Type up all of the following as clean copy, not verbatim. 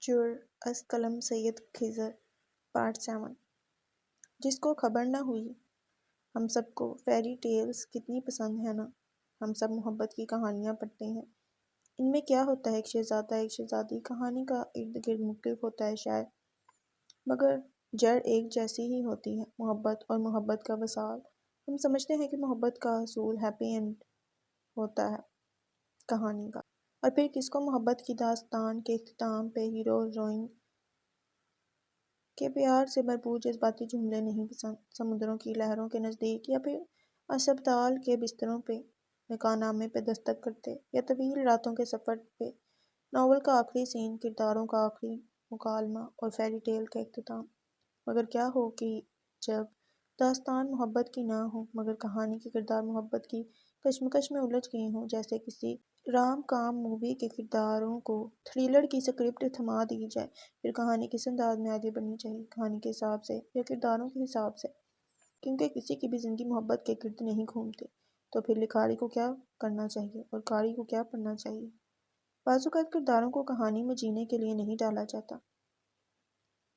جر از قلم سید خضر پارٹ 7۔ جس کو خبر نہ ہوئی، ہم سب کو فیری ٹیلز کتنی پسند ہیں نا۔ ہم سب محبت کی کہانیاں پڑھتے ہیں۔ ان میں کیا ہوتا ہے، ایک شہزادہ ایک شہزادی، کہانی کا ارد گرد مختلف ہوتا ہے شاید، مگر جڑ ایک جیسی ہی ہوتی ہے، محبت اور محبت کا وصال۔ ہم سمجھتے ہیں کہ محبت کا حصول ہیپی اینڈ ہوتا ہے کہانی کا، اور پھر کس کو محبت کی داستان کے اختتام پہ ہیرو ہیروئن کے پیار سے بھرپور جذباتی جملے نہیں پسند، سمندروں کی لہروں کے نزدیک، یا پھر اسپتال کے بستروں پہ نکاح نامے پہ دستخط کرتے، یا طویل راتوں کے سفر پہ ناول کا آخری سین، کرداروں کا آخری مکالمہ اور فیری ٹیل کا اختتام۔ مگر کیا ہو کہ جب داستان محبت کی نہ ہو، مگر کہانی کے کردار محبت کی کشمکش میں الجھ گئے ہوں، جیسے کسی رام کام مووی کے کرداروں کو تھرلر کی سکرپٹ تھما دی جائے، پھر کہانی کس انداز میں آگے بڑھنی چاہیے، کہانی کے حساب سے یا کرداروں کے حساب سے؟ کیونکہ کسی کی بھی زندگی محبت کے گرد نہیں گھومتی، تو پھر لکھاری کو کیا کرنا چاہیے اور قاری کو کیا پڑھنا چاہیے؟ بعض اوقات کرداروں کو کہانی میں جینے کے لیے نہیں ڈالا جاتا،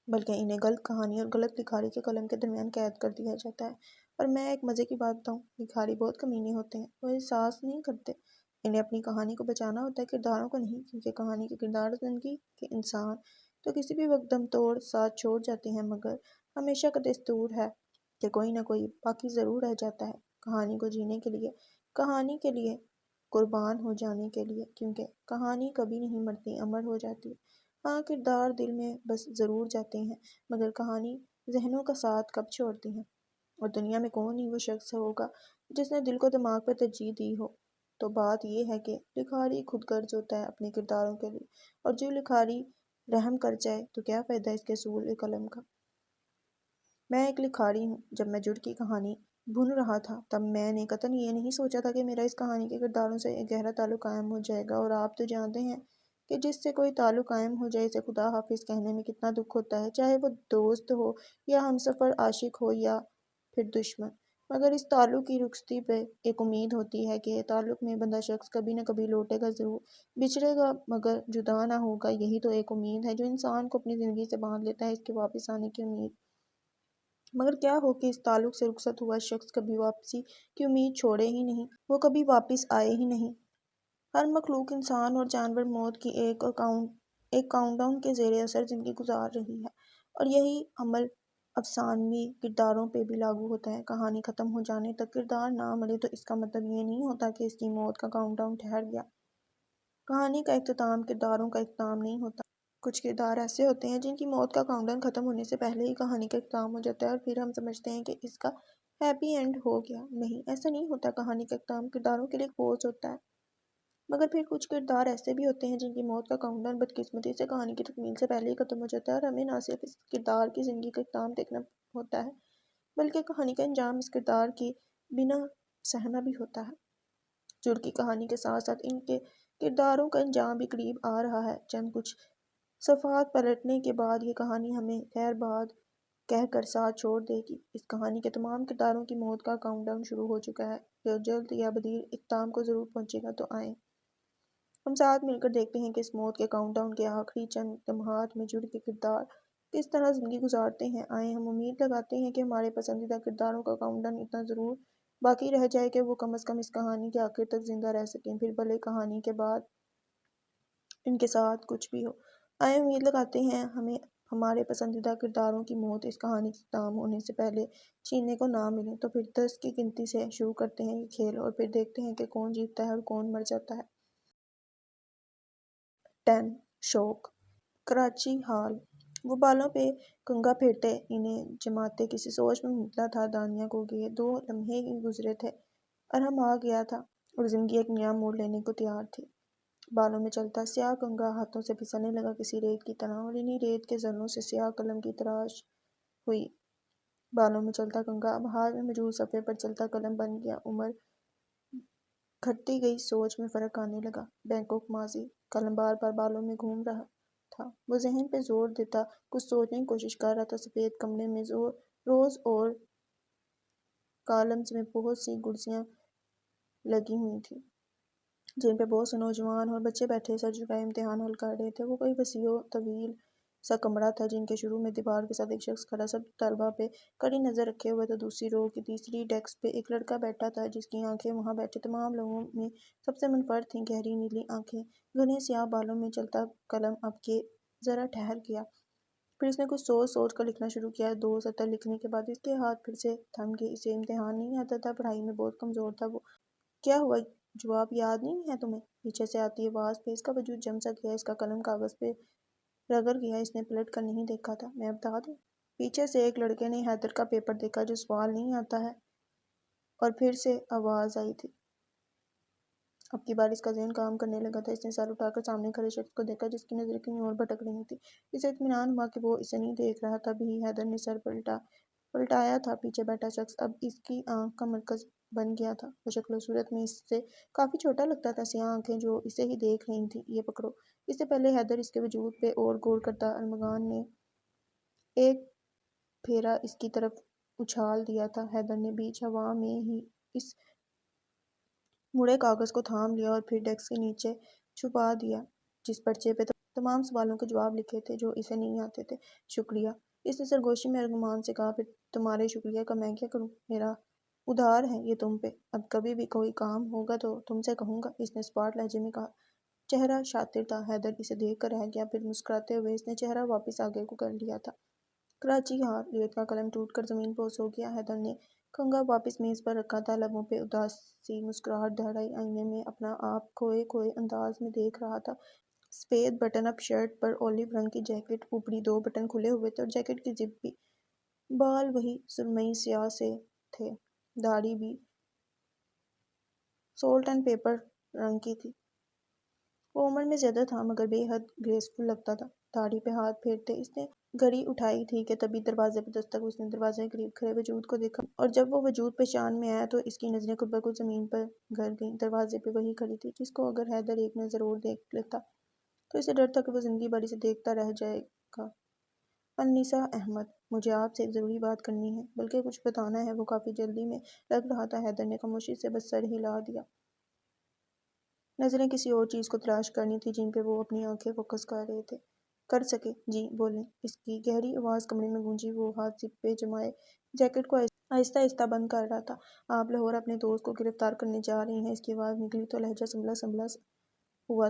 بلکہ انہیں غلط کہانی اور غلط لکھاری کے قلم کے درمیان قید کر دیا جاتا ہے۔ اور میں ایک مزے کی بات بتاؤں، لکھاری بہت کمینے ہوتے ہیں، وہ احساس نہیں کرتے۔ انہیں اپنی کہانی کو بچانا ہوتا ہے، کرداروں کو نہیں، کیونکہ کہانی کے کردار زندگی کے انسان تو کسی بھی وقت دم توڑ ساتھ چھوڑ جاتے ہیں، مگر ہمیشہ کا دستور ہے کہ کوئی نہ کوئی باقی ضرور رہ جاتا ہے، کہانی کو جینے کے لیے، کہانی کے لیے قربان ہو جانے کے لیے، کیونکہ کہانی کبھی نہیں مرتی، امر ہو جاتی ہے۔ ہاں، کردار دل میں بس ضرور جاتے ہیں، مگر کہانی ذہنوں کا ساتھ کب چھوڑتی ہے؟ اور دنیا میں کون ہی وہ شخص ہوگا جس نے دل کو دماغ پر ترجیح دی ہو؟ تو بات یہ ہے کہ لکھاری خود غرض ہوتا ہے اپنے کرداروں کے لیے، اور جو لکھاری رحم کر جائے تو کیا فائدہ اس کے اصول قلم کا؟ میں ایک لکھاری ہوں۔ جب میں جڑ کی کہانی بن رہا تھا، تب میں نے قطعاً یہ نہیں سوچا تھا کہ میرا اس کہانی کے کرداروں سے ایک گہرا تعلق قائم ہو جائے گا، اور آپ تو جانتے ہیں کہ جس سے کوئی تعلق قائم ہو جائے اسے خدا حافظ کہنے میں کتنا دکھ ہوتا ہے، چاہے وہ دوست ہو یا ہمسفر، عاشق ہو یا پھر دشمن۔ مگر اس تعلق کی رخصتی پہ ایک امید ہوتی ہے کہ تعلق میں بندہ شخص کبھی نہ کبھی لوٹے گا ضرور، بچھڑے گا مگر جدا نہ ہوگا۔ یہی تو ایک امید ہے جو انسان کو اپنی زندگی سے باندھ لیتا ہے، اس کے واپس آنے کی امید۔ مگر کیا ہو کہ اس تعلق سے رخصت ہوا شخص کبھی واپسی کی امید چھوڑے ہی نہیں، وہ کبھی واپس آئے ہی نہیں۔ ہر مخلوق، انسان اور جانور، موت کی ایک کاؤنٹ ڈاؤن کے زیر اثر زندگی گزار رہی ہے، اور یہی عمل افسانوی کرداروں پہ بھی لاگو ہوتا ہے۔ کہانی ختم ہو جانے تک کردار نہ مرے تو اس کا مطلب یہ نہیں ہوتا کہ اس کی موت کا کاؤنٹ ڈاؤن ٹھہر گیا۔ کہانی کا اختتام کرداروں کا اختتام نہیں ہوتا۔ کچھ کردار ایسے ہوتے ہیں جن کی موت کا کاؤنٹ ڈاؤن ختم ہونے سے پہلے ہی کہانی کا اختتام ہو جاتا ہے، اور پھر ہم سمجھتے ہیں کہ اس کا ہیپی اینڈ ہو گیا۔ نہیں، ایسا نہیں ہوتا۔ کہانی کا اختتام کرداروں کے لیے ایک بوجھ ہوتا ہے، مگر پھر کچھ کردار ایسے بھی ہوتے ہیں جن کی موت کا کاؤنٹ ڈاؤن بدقسمتی سے کہانی کی تکمیل سے پہلے ہی ختم ہو جاتا ہے، اور ہمیں نہ صرف اس کردار کی زندگی کا اختتام دیکھنا ہوتا ہے، بلکہ کہانی کا انجام اس کردار کی بنا سہنا بھی ہوتا ہے۔ جڑ کی کہانی کے ساتھ ساتھ ان کے کرداروں کا انجام بھی قریب آ رہا ہے۔ چند کچھ صفحات پلٹنے کے بعد یہ کہانی ہمیں خیر باد کہہ کر ساتھ چھوڑ دے گی۔ اس کہانی کے تمام کرداروں کی موت کا کاؤنٹ ڈاؤن شروع ہو چکا ہے، جو جلد یا بدیر اختتام کو ضرور پہنچے گا۔ تو آئیں ہم ساتھ مل کر دیکھتے ہیں کہ اس موت کے کاؤنٹ ڈاؤن کے آخری چند لمحات میں جڑ کے کردار کس طرح زندگی گزارتے ہیں۔ آئیں ہم امید لگاتے ہیں کہ ہمارے پسندیدہ کرداروں کا کاؤنٹ ڈاؤن اتنا ضرور باقی رہ جائے کہ وہ کم از کم اس کہانی کے آخر تک زندہ رہ سکیں، پھر بھلے کہانی کے بعد ان کے ساتھ کچھ بھی ہو۔ آئیں امید لگاتے ہیں ہمیں ہمارے پسندیدہ کرداروں کی موت اس کہانی کے ختم ہونے سے پہلے چھیننے کو نہ ملے۔ تو پھر 10 کی گنتی سے شروع کرتے ہیں یہ کھیل، اور پھر دیکھتے ہیں کہ کون جیتتا ہے اور کون مر جاتا ہے۔ 10 شوق کراچی حال۔ وہ بالوں پہ کنگھا پھیرتے انہیں جماتے کسی سوچ میں مبتلا تھا، دانیہ کو گئے 2 لمحے ہی گزرے تھے، ارحم آ گیا تھا اور زندگی ایک نیا موڑ لینے کو تیار تھی۔ بالوں میں چلتا سیاہ کنگھا ہاتھوں سے پھسلنے لگا کسی ریت کی طرح، اور انہی ریت کے ذروں سے سیاہ قلم کی تراش ہوئی۔ بالوں میں چلتا کنگھا اب ہاتھ میں موجود صفحے پر چلتا قلم بن گیا۔ عمر گھٹتی گئی، سوچ میں فرق آنے لگا۔ بینکاک ماضی۔ قلم بار بار بالوں میں گھوم رہا تھا، وہ ذہن پہ زور دیتا کچھ سوچنے کی کوشش کر رہا تھا۔ سفید کمرے میں روز اور کالمز میں بہت سی کرسیاں لگی ہوئی تھیں، جن پہ بہت سے نوجوان اور بچے بیٹھے سر جھکائے امتحان حل کر رہے تھے۔ وہ کوئی وسیع و طویل سا کمرہ تھا جن کے شروع میں دیوار کے ساتھ ایک شخص کھڑا سب طلبہ پہ کڑی نظر رکھے ہوئے تھا۔ دوسری رو کی تیسری ڈیسک پہ ایک لڑکا بیٹھا تھا جس کی آنکھیں وہاں بیٹھے تمام لوگوں میں سب سے منفرد تھیں۔ گہری نیلی آنکھیں، گھنے سیاہ بالوں میں چلتا قلم اب کہ ذرا ٹھہر گیا۔ پھر اس نے کچھ سوچ سوچ کر لکھنا شروع کیا۔ 2 سطر لکھنے کے بعد اس کے ہاتھ پھر سے تھم گئے۔ اسے امتحان نہیں آتا تھا، پڑھائی میں بہت کمزور تھا وہ۔ کیا ہوا؟ جواب یاد نہیں ہے تمہیں؟ پیچھے سے آتی آواز پہ اس کا وجود جم سا گیا۔ اس کا قلم کاغذ پہ رگڑ گیا۔ اس نے پلٹ کر نہیں دیکھا تھا۔ میں بتا دوں؟ پیچھے سے ایک لڑکے نے حیدر کا پیپر دیکھا جو سوال نہیں آتا ہے، اور پھر سے آواز آئی تھی۔ اب کی بار اس کا ذہن کام کرنے لگا تھا۔ اس نے سر اٹھا کر سامنے کھڑے شخص کو دیکھا جس کی نظریں کہیں اور بھٹک رہی تھیں۔ اسے اطمینان ہوا کہ وہ اسے نہیں دیکھ رہا تھا۔ بھی حیدر نے سر پلٹایا تھا۔ پیچھے بیٹھا شخص اب اس کی آنکھ کا مرکز بن گیا تھا۔ وہ شکل و صورت میں اس سے کافی چھوٹا لگتا تھا۔ سیاہ آنکھیں جو اسے ہی دیکھ رہی تھیں۔ یہ پکڑو۔ اس سے پہلے حیدر اس کے وجود پہ اور غور کرتا، ارمغان نے ایک پھیرا اس کی طرف اچھال دیا تھا۔ حیدر نے بیچ ہوا میں ہی اس مڑے کاغذ کو تھام لیا اور پھر ڈیسک کے نیچے چھپا دیا جس پرچے پہ تمام سوالوں کے جواب لکھے تھے جو اسے نہیں آتے تھے۔ شکریہ، اس نے سرگوشی میں ارمغان سے کہا۔ پھر تمہارے شکریہ کا میں کیا کروں؟ میرا ادھار ہے یہ تم پہ۔ اب کبھی بھی کوئی کام ہوگا تو تم سے کہوں گا، اس نے اسپاٹ لہجے میں کہا۔ چہرہ شاطر تھا۔ حیدر اسے دیکھ کر رہ گیا۔ پھر مسکراتے ہوئے اس نے چہرہ واپس آگے کو کر لیا تھا۔ کراچی ہار۔ ریت کا قلم ٹوٹ کر زمین پر سو گیا۔ حیدر نے کنگھا واپس میز پر رکھا تھا۔ لبوں پہ اداسی مسکراہٹ دہرائی۔ آئینے میں اپنا آپ کھوئے کھوئے انداز میں دیکھ رہا تھا۔ سفید بٹن اپ شرٹ پر اولیو رنگ کی جیکٹ، اوپری 2 بٹن کھلے ہوئے تھے اور جیکٹ کی زپ بھی۔ بال وہی سرمئی سیاہ سے تھے۔ داڑھی بھی سالٹ اینڈ پیپر رنگ کی تھی۔ وہ عمر میں زیادہ تھا مگر بے حد گریسفل لگتا تھا۔ داڑھی پہ ہاتھ پھیرتے اس نے گھڑی اٹھائی تھی کہ تبھی دروازے پہ دستک۔ اس نے دروازے کے قریب کھڑے وجود کو دیکھا اور جب وہ وجود پہچان میں آیا تو اس کی نظریں خود بخود زمین پر گر گئیں۔ دروازے پہ وہی کھڑی تھی جس کو اگر حیدر ایک نظر اور دیکھ لیتا تو اسے ڈر تھا کہ وہ زندگی بھر اسے دیکھتا رہ جائے گا۔ النساء احمد، مجھے آپ سے ایک ضروری بات کرنی ہے، بلکہ کچھ بتانا ہے۔ وہ کافی جلدی میں لگ رہا تھا۔ حیدر نے خاموشی سے بس سر ہلا دیا۔ نظریں کسی اور چیز کو تلاش کرنی تھی جن پہ وہ اپنی آنکھیں فوکس کر رہے تھے۔ کر سکے؟ جی بولیں۔ اس کی گہری آواز کمرے میں گونجی۔ وہ ہاتھ زپ پہ جمائے جیکٹ کو آہستہ آہستہ بند کر رہا تھا۔ آپ لاہور اپنے دوست کو گرفتار کرنے جا رہی ہیں؟ اس کی آواز نکلی تو لہجہ سنبھلا سنبھلا ہوا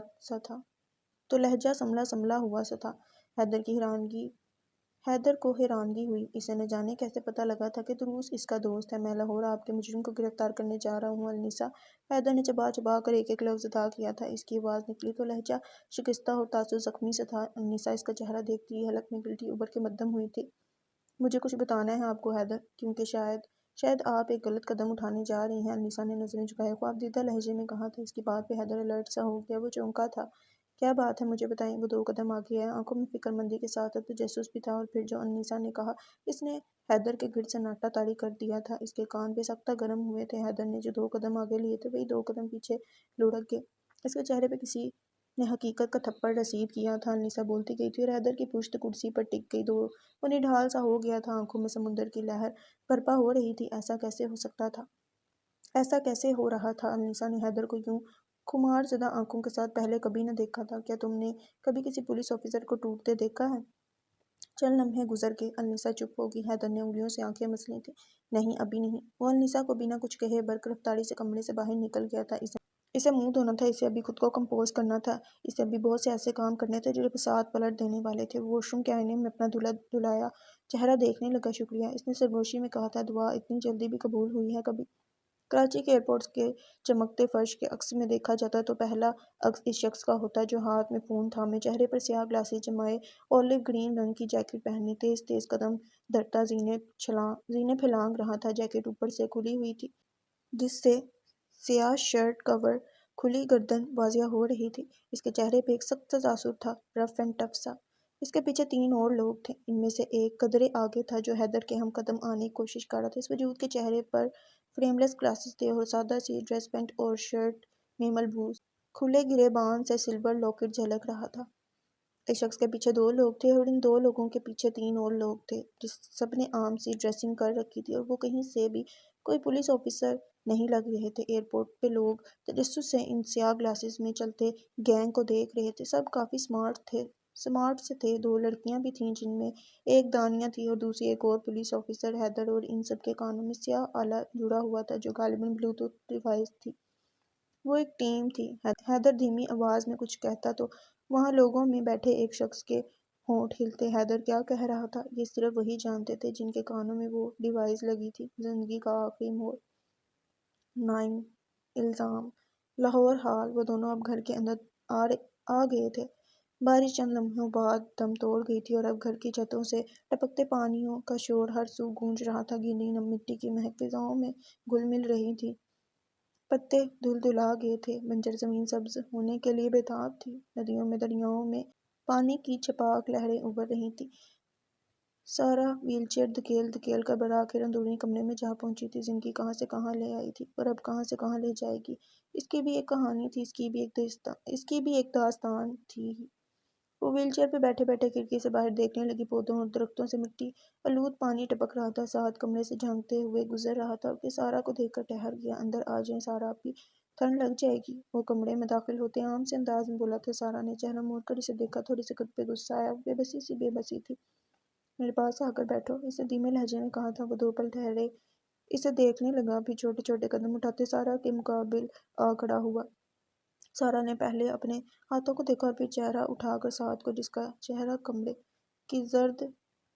سا تھا۔ حیدر کو حیرانگی ہوئی۔ اسے نہ جانے کیسے پتہ لگا تھا کہ طروس اس کا دوست ہے۔ میں لاہور آپ کے مجرم کو گرفتار کرنے جا رہا ہوں النساء۔ حیدر نے چبا چبا کر ایک ایک لفظ ادا کیا تھا۔ اس کی آواز نکلی تو لہجہ شکستہ اور تاثر زخمی سا تھا۔ النساء اس کا چہرہ دیکھتی ہی حلق میں گلٹی ابھر کے مدھم ہوئی تھی۔ مجھے کچھ بتانا ہے آپ کو حیدر، کیونکہ شاید آپ ایک غلط قدم اٹھانے جا رہی ہیں۔ النساء نے نظریں جھکائے خوابدیدہ لہجے میں کہا تھا۔ اس کی بات پہ حیدر الرٹ سا ہو گیا۔ وہ چونکا تھا۔ کیا بات ہے مجھے بتائیں۔ وہ 2 قدم آگے آیا۔ آنکھوں میں فکر مندی کے ساتھ اب تجسس بھی تھا۔ اور پھر جو النساء نے کہا اس نے حیدر کے گرد سناٹا طاری کر دیا تھا۔ اس کے کان بے ساختہ گرم ہوئے تھے۔ حیدر نے جو 2 قدم آگے لیے تھے وہی 2 قدم پیچھے لڑھک گئے۔ اس کے چہرے پہ کسی نے حقیقت کا تھپڑ رسید کیا تھا۔ النساء بولتی گئی تھی اور حیدر کی پشت کرسی پر ٹک گئی۔ وہ نڈھال سا ہو گیا تھا۔ آنکھوں میں سمندر کی لہر برپا ہو رہی تھی۔ ایسا کیسے ہو سکتا تھا؟ ایسا کیسے ہو رہا تھا؟ النساء نے حیدر کو یوں خمار زدہ آنکھوں کے ساتھ پہلے کبھی نہ دیکھا تھا۔ کیا تم نے کبھی کسی پولیس آفیسر کو ٹوٹتے دیکھا ہے؟ چند لمحے گزر گئے۔ النساء چپ ہو گئی۔ حیدر نے انگلیوں سے آنکھیں مسلی تھیں۔ نہیں، ابھی نہیں۔ وہ النساء کو بنا کچھ کہے برق رفتاری سے کمرے سے باہر نکل گیا تھا۔ اسے منہ دھونا تھا۔ اسے ابھی خود کو کمپوز کرنا تھا۔ اسے ابھی بہت سے ایسے کام کرنے تھے جو بساط پلٹ دینے والے تھے۔ وہ واش روم کے آئینے میں اپنا دھلا دھلایا چہرہ دیکھنے لگا۔ شکریہ، اس نے سرگوشی میں کہا تھا۔ دعا اتنی جلدی بھی قبول ہوئی ہے کبھی؟ کراچی کے ایئرپورٹس کے چمکتے فرش کے عکس میں دیکھا جاتا تو پہلا عکس اس شخص کا ہوتا جو ہاتھ میں فون تھامے، چہرے پر سیاہ گلاسز جمائے، اولیو گرین رنگ کی جیکٹ پہنے، تیز تیز قدم دھرتا زینے پھلانگ رہا تھا۔ جیکٹ اوپر سے کھلی ہوئی تھی جس سے سیاہ شرٹ کور کھلی گردن واضح ہو رہی تھی۔ اس کے چہرے پہ ایک سخت سا تاثر تھا، رف اینڈ ٹف سا۔ اس کے پیچھے 3 اور لوگ تھے۔ ان میں سے ایک قدرے آگے تھا جو حیدر کے ہم قدم آنے کی کوشش کر رہا تھا۔ اس وجود کے چہرے پر فریم لیس گلاسز تھے اور سادہ سی ڈریس پینٹ اور شرٹ میں ملبوس کھلے گریبان سے سلور لاکٹ جھلک رہا تھا۔ اس شخص کے پیچھے 2 لوگ تھے اور ان 2 لوگوں کے پیچھے 3 اور لوگ تھے جس سب نے عام سی ڈریسنگ کر رکھی تھی اور وہ کہیں سے بھی کوئی پولیس آفیسر نہیں لگ رہے تھے۔ ایئرپورٹ پہ لوگ تجسس سے ان سیاہ گلاسز میں چلتے گینگ کو دیکھ رہے تھے۔ سب کافی سمارٹ سے تھے۔ دو لڑکیاں بھی تھیں جن میں ایک دانیہ تھی اور دوسری ایک اور پولیس آفیسر حیدر، اور ان سب کے کانوں میں سیاہ آلہ جڑا ہوا تھا جو غالباً بلوٹوتھ ڈیوائس تھی۔ وہ ایک ٹیم تھی۔ حیدر دھیمی آواز میں کچھ کہتا تو وہاں لوگوں میں بیٹھے ایک شخص کے ہونٹ ہلتے۔ حیدر کیا کہہ رہا تھا یہ صرف وہی جانتے تھے جن کے کانوں میں وہ ڈیوائس لگی تھی۔ زندگی کا آخری موڑ، 9 الزام، لاہور حال۔ وہ دونوں اب گھر کے اندر آ گئے تھے۔ بارش چند لمحوں بعد دم توڑ گئی تھی اور اب گھر کی چھتوں سے ٹپکتے پانیوں کا شور ہر سو گونج رہا تھا۔ گیلی نم مٹی کی مہک فضاؤں میں گھل مل رہی تھی۔ پتے دھلدلا گئے تھے۔ بنجر زمین سبز ہونے کے لیے بےتاب تھی۔ ندیوں میں دریاؤں میں پانی کی چھپاک لہریں ابھر رہی تھیں۔ سارا ویل چیئر دھکیل دھکیل کر برآخر اندرونی کمرے میں جا پہنچی تھی۔ زندگی کہاں سے کہاں لے آئی تھی اور اب کہاں سے کہاں لے جائے گی۔ اس کی بھی ایک کہانی تھی، اس کی بھی ایک داستان تھی۔ وہ ویل چیئر پہ بیٹھے بیٹھے کھڑکی سے باہر دیکھنے لگی۔ پودوں اور درختوں سے مٹی آلود پانی ٹپک رہا تھا۔ سعد کمرے سے جھانکتے ہوئے گزر رہا تھا کہ سارا کو دیکھ کر ٹھہر گیا۔ اندر آ جائیں سارا، آپ کی ٹھنڈ لگ جائے گی۔ وہ کمرے میں داخل ہوتے عام سے انداز میں بولا تھا۔ سارا نے چہرہ موڑ کر اسے دیکھا۔ تھوڑی سی خود پہ غصہ آیا۔ بے بسی سی بے بسی تھی۔ میرے پاس آ کر بیٹھو، اسے دھیمے لہجے میں کہا تھا۔ وہ 2 پل ٹھہرے اسے دیکھنے لگا، پھر چھوٹے چھوٹے قدم اٹھاتے سارا کے مقابل آ کھڑا ہوا۔ سارا نے پہلے اپنے ہاتھوں کو دیکھا اور پھر چہرہ اٹھا کر سعد کو، جس کا چہرہ کمرے کی زرد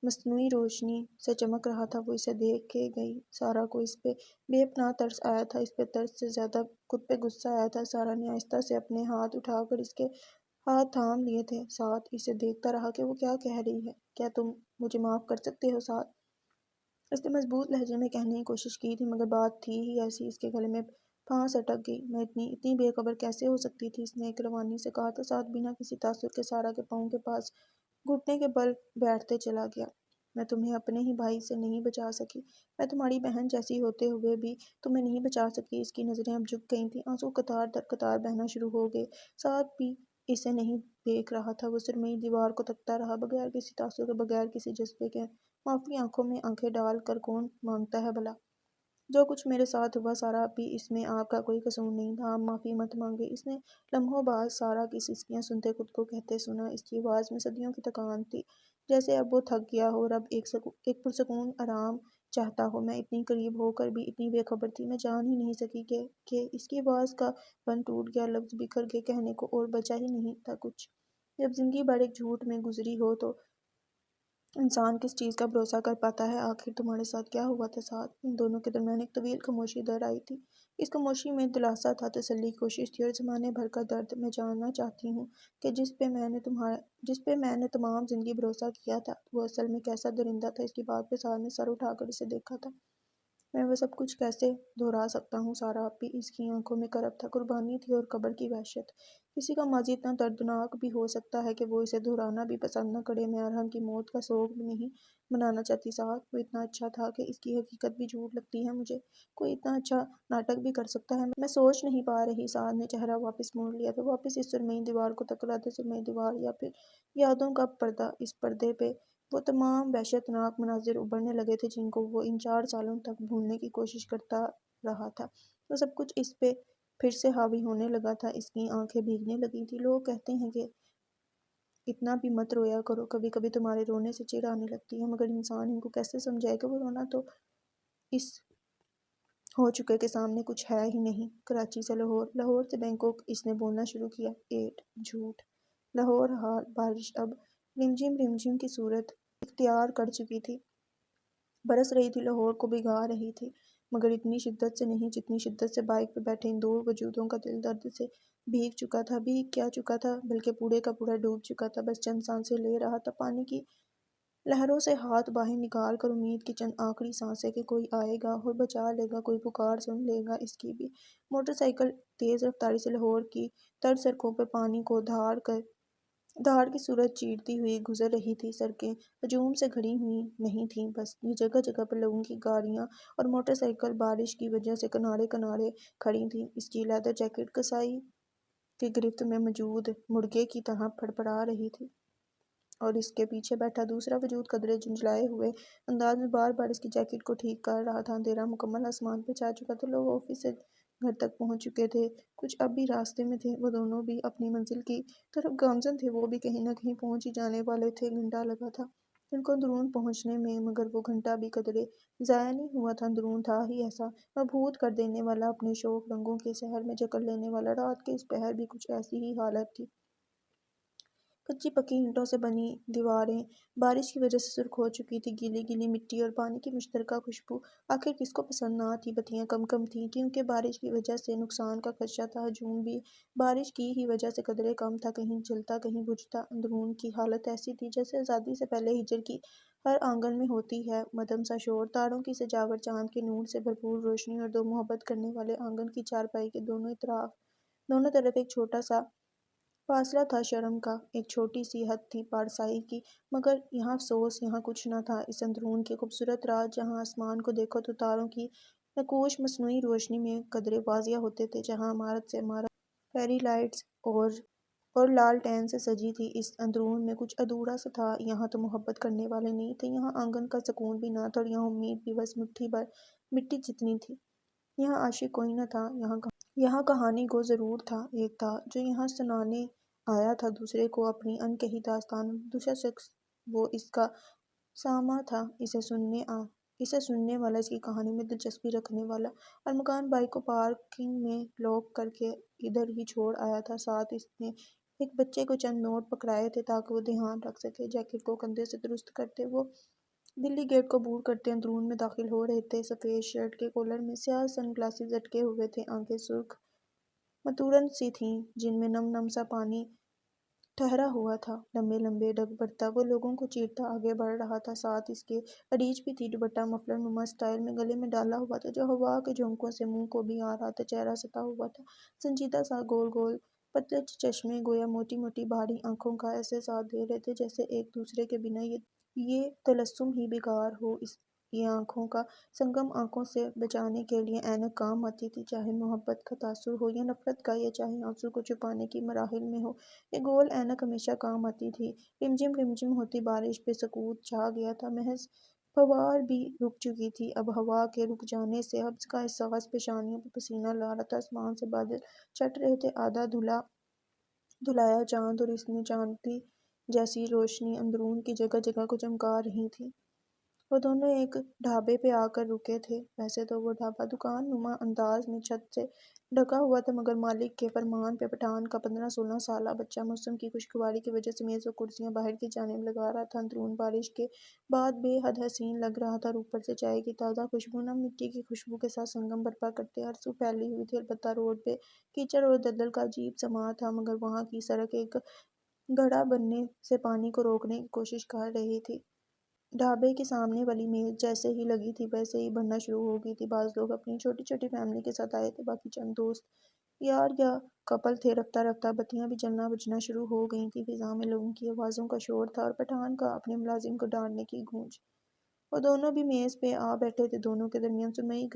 مصنوعی روشنی سے چمک رہا تھا۔ وہ اسے دیکھ کے گئی۔ سارا کو اس پہ بے پناہ ترس آیا تھا۔ اس پہ ترس سے زیادہ خود پہ غصہ آیا تھا۔ سارا نے آہستہ سے اپنے ہاتھ اٹھا کر اس کے ہاتھ تھام لیے تھے۔ سعد اسے دیکھتا رہا کہ وہ کیا کہہ رہی ہے۔ کیا تم مجھے معاف کر سکتے ہو سعد؟ اس نے مضبوط لہجے میں کہنے کی کوشش کی تھی، مگر بات تھی ہی ایسی، اس کے گلے میں پھانس اٹک گئی۔ میں اتنی بے خبر کیسے ہو سکتی تھی، اس نے ایک روانی سے کہا تھا۔ سعد بنا کسی تاثر کے سارا کے پاؤں کے پاس گھٹنے کے بل بیٹھتے چلا گیا۔ میں تمہیں اپنے ہی بھائی سے نہیں بچا سکی، میں تمہاری بہن جیسی ہوتے ہوئے بھی تمہیں نہیں بچا سکی۔ اس کی نظریں اب جھک گئی تھیں۔ آنسو قطار در قطار بہنا شروع ہو گئے۔ سعد بھی اسے نہیں دیکھ رہا تھا۔ وہ سرمئی دیوار کو تکتا رہا، بغیر کسی تاثر کے، بغیر کسی جذبے کے۔ معافی آنکھوں میں آنکھیں ڈال کر کون مانگتا ہے بھلا؟ جو کچھ میرے ساتھ ہوا سارا، اب بھی اس میں آپ کا کوئی قصور نہیں تھا۔ آپ معافی مت مانگے۔ اس نے لمحوں بعد سارا کی سسکیاں سنتے خود کو کہتے سنا۔ اس کی آواز میں صدیوں کی تھکان تھی، جیسے اب وہ تھک گیا ہو اور اب ایک پرسکون آرام چاہتا ہو۔ میں اتنی قریب ہو کر بھی اتنی بے خبر تھی، میں جان ہی نہیں سکی کہ اس کی آواز کا بند ٹوٹ گیا، لفظ بکھر گئے، کہنے کو اور بچا ہی نہیں تھا کچھ۔ جب زندگی بھر ایک جھوٹ میں گزری ہو تو انسان کس چیز کا بھروسہ کر پاتا ہے؟ آخر تمہارے ساتھ کیا ہوا تھا سعد؟ ان دونوں کے درمیان ایک طویل خاموشی در آئی تھی۔ اس خاموشی میں دلاسا تھا، تسلی کی کوشش تھی اور زمانے بھر کا درد۔ میں جاننا چاہتی ہوں کہ جس پہ میں نے تمام زندگی بھروسہ کیا تھا، وہ اصل میں کیسا درندہ تھا؟ اس کی بات پہ سعد نے سر اٹھا کر اسے دیکھا تھا۔ میں وہ سب کچھ کیسے دہرا سکتا ہوں سارا؟ اب بھی اس کی آنکھوں میں کرب تھا، قربانی تھی اور قبر کی وحشت۔ کسی کا ماضی اتنا دردناک بھی ہو سکتا ہے کہ وہ اسے دہرانا بھی پسند نہ کرے۔ میں ارحم کی موت کا سوگ بھی نہیں منانا چاہتی سعد۔ وہ اتنا اچھا تھا کہ اس کی حقیقت بھی جھوٹ لگتی ہے مجھے۔ کوئی اتنا اچھا ناٹک بھی کر سکتا ہے؟ میں سوچ نہیں پا رہی۔ سعد نے چہرہ واپس موڑ لیا تھا، واپس اس سرمئی دیوار کو تک رہا تھا۔ سرمئی دیوار یا پھر یادوں کا پردہ۔ اس پردے پہ وہ تمام وحشت ناک مناظر ابھرنے لگے تھے جن کو وہ ان 4 سالوں تک بھولنے کی کوشش کرتا رہا تھا۔ وہ سب کچھ اس پہ پھر سے حاوی ہونے لگا تھا۔ اس کی آنکھیں بھیگنے لگی تھیں۔ لوگ کہتے ہیں کہ اتنا بھی مت رویا کرو، کبھی کبھی تمہارے رونے سے چڑ آنے لگتی ہے، مگر انسان ان کو کیسے سمجھائے کہ وہ رونا تو اس ہو چکے کے سامنے کچھ ہے ہی نہیں۔ کراچی سے لاہور، لاہور سے بینکاک، اس نے بولنا شروع کیا۔ 8 جھوٹ، لاہور حال۔ بارش اب رمجھم رمجھم کی صورت اختیار کر چکی تھی، برس رہی تھی، لاہور کو بھگا رہی تھی، مگر اتنی شدت سے نہیں جتنی شدت سے بائک پہ بیٹھے ان 2 وجودوں کا دل درد سے بھیگ چکا تھا۔ بھیگ کیا چکا تھا، بلکہ پورے کا پورا ڈوب چکا تھا۔ بس چند سانسیں لے رہا تھا پانی کی لہروں سے ہاتھ باہر نکال کر، امید کی چند آخری سانسیں کہ کوئی آئے گا اور بچا لے گا، کوئی پکار سن لے گا اس کی بھی۔ موٹر سائیکل تیز رفتاری سے لاہور کی تر سڑکوں پہ پانی کو دھاڑ کی صورت چیرتی ہوئی گزر رہی تھی۔ سڑکیں ہجوم سے گھڑی ہوئی نہیں تھیں، بس یہ جگہ جگہ پر لوگوں کی گاڑیاں اور موٹر سائیکل بارش کی وجہ سے کنارے کنارے کھڑی تھیں۔ اس کی لیدر جیکٹ کسائی کی گرفت میں موجود مرغے کی طرح پھڑپڑا رہی تھی اور اس کے پیچھے بیٹھا دوسرا وجود قدرے جھنجھلائے ہوئے انداز میں بار بار اس کی جیکٹ کو ٹھیک کر رہا تھا۔ اندھیرا مکمل آسمان پہ چھا چکا تھا، لوگ آفس سے گھر تک پہنچ چکے تھے، کچھ اب بھی راستے میں تھے، وہ دونوں بھی اپنی منزل کی طرف گامزن تھے، وہ بھی کہیں نہ کہیں پہنچ ہی جانے والے تھے۔ گھنٹہ لگا تھا ان کو اندرون پہنچنے میں، مگر وہ گھنٹہ بھی قدرے ضائع نہیں ہوا تھا۔ اندرون تھا ہی ایسا مبہوت کر دینے والا، اپنے شوق رنگوں کے سحر میں جکڑ لینے والا۔ رات کے اس پہر بھی کچھ ایسی ہی حالت تھی۔ کچی پکی اینٹوں سے بنی دیواریں بارش کی وجہ سے سرخ ہو چکی تھیں، گیلی گیلی مٹی اور پانی کی مشترکہ خوشبو آخر کس کو پسند نہ تھی۔ بتیاں کم کم تھیں کیونکہ بارش کی وجہ سے نقصان کا خدشہ تھا۔ ہجوم بھی بارش کی ہی وجہ سے قدرے کم تھا، کہیں جلتا کہیں بجھتا۔ اندرون کی حالت ایسی تھی جیسے آزادی سے پہلے ہجر کی ہر آنگن میں ہوتی ہے، مدھم سا شور، تاروں کی سجاوٹ، چاند کے نور سے بھرپور روشنی، اور دو محبت کرنے والے آنگن کی چارپائی کے دونوں طرف ایک چھوٹا سا فاصلہ تھا، شرم کا، ایک چھوٹی سی حد تھی پارسائی کی، مگر یہاں افسوس، یہاں کچھ نہ تھا۔ اس اندرون کے خوبصورت راز، جہاں آسمان کو دیکھو تو تاروں کی نقوش مصنوعی روشنی میں قدرے واضح ہوتے تھے، جہاں عمارت سے عمارت فیری لائٹس اور لالٹین سے سجی تھی، اس اندرون میں کچھ ادھورا سا تھا۔ یہاں تو محبت کرنے والے نہیں تھے، یہاں آنگن کا سکون بھی نہ تھا، اور یہاں امید بھی بس مٹھی بھر مٹی جتنی تھی۔ یہاں عاشق کوئی نہ تھا، یہاں کہانی گو ضرور تھا، ایک تھا جو یہاں سنانے آیا تھا دوسرے کو اپنی انکہی داستان، دوسرا شخص وہ اس کا سامع تھا، اسے سننے والا، اس کی کہانی میں دلچسپی رکھنے والا۔ ارمغان بائیک کو پارکنگ میں لاک کر کے ادھر ہی چھوڑ آیا تھا، ساتھ اس نے ایک بچے کو چند نوٹ پکڑائے تھے تاکہ وہ دھیان رکھ سکے۔ جیکٹ کو کندھے سے درست کرتے وہ دلی گیٹ کو عبور کرتے اندرون میں داخل ہو رہے تھے۔ سفید شرٹ کے کالر میں سیاہ سن گلاسز اٹکے ہوئے تھے، آنکھیں سرخ متورن سی تھیں جن میں نم نم سا پانی ٹھہرا ہوا تھا، لمبے لمبے ڈگ بھرتا وہ لوگوں کو چیرتا آگے بڑھ رہا تھا، ساتھ اس کے اڑیج بھی تھی، دوپٹہ مفلر نما سٹائل میں گلے میں ڈالا ہوا تھا جو ہوا کے جھونکوں سے منہ کو بھی آ رہا تھا، چہرہ ستا ہوا تھا، سنجیدہ سا، گول گول پتلے چشمے گویا موٹی موٹی بھاری آنکھوں کا ایسے ساتھ دے رہے تھے جیسے ایک دوسرے کے بنا یہ تلسم ہی بیکار ہو۔ یہ آنکھوں کا سنگم، آنکھوں سے بچانے کے لیے اینک کام آتی تھی، چاہے محبت کا تاثر ہو یا نفرت کا، یا چاہے آنسو کو چھپانے کی مراحل میں ہو، یہ گول اینک ہمیشہ کام آتی تھی۔ رمجم ہوتی بارش پہ سکوت چھا گیا تھا، محض پھوار بھی رک چکی تھی، اب ہوا کے رک جانے سے حبس کا احساس، پیشانیوں پہ پسینہ لا رہا تھا، آسمان سے بادل چھٹ رہے تھے، آدھا دھلایا چاند اور اس میں چاندی جیسی روشنی اندرون کی جگہ جگہ کو چمکا رہی تھی۔ وہ دونوں ایک ڈھابے پہ آ کر رکے تھے، ویسے تو وہ ڈھابا دکان نما انداز میں چھت سے ڈھکا ہوا تھا، مگر مالک کے فرمان پہ پٹھان کا 15-16 سالہ بچہ موسم کی خوشگواری کی وجہ سے میز و کرسیاں باہر کی جانب لگا رہا تھا۔ اندرون بارش کے بعد بے حد حسین لگ رہا تھا، اور اوپر سے چائے کی تازہ خوشبو نم مٹی کی خوشبو کے ساتھ سنگم برپا کرتے ہر سو پھیلی ہوئی تھی۔ البتہ روڈ پہ کیچڑ اور دلدل کا عجیب سماں تھا، مگر وہاں کی سڑک ایک گڑھا بننے سے پانی کو روکنے کی کوشش کر رہی تھی۔ ڈھابے کے سامنے والی میز جیسے ہی لگی تھی ویسے ہی بھرنا شروع ہو گئی تھی، بعض لوگ اپنی چھوٹی چھوٹی فیملی کے ساتھ آئے تھے، باقی چند دوست یار یا کپل تھے۔ رفتہ رفتہ بتیاں بھی جلنا بجھنا شروع ہو گئی تھیں، فضا میں لوگوں کی آوازوں کا شور تھا اور پٹھان کا اپنے ملازم کو ڈانٹنے کی گونج۔ وہ دونوں بھی میز پہ آ بیٹھے تھے، دونوں کے درمیان سرمئی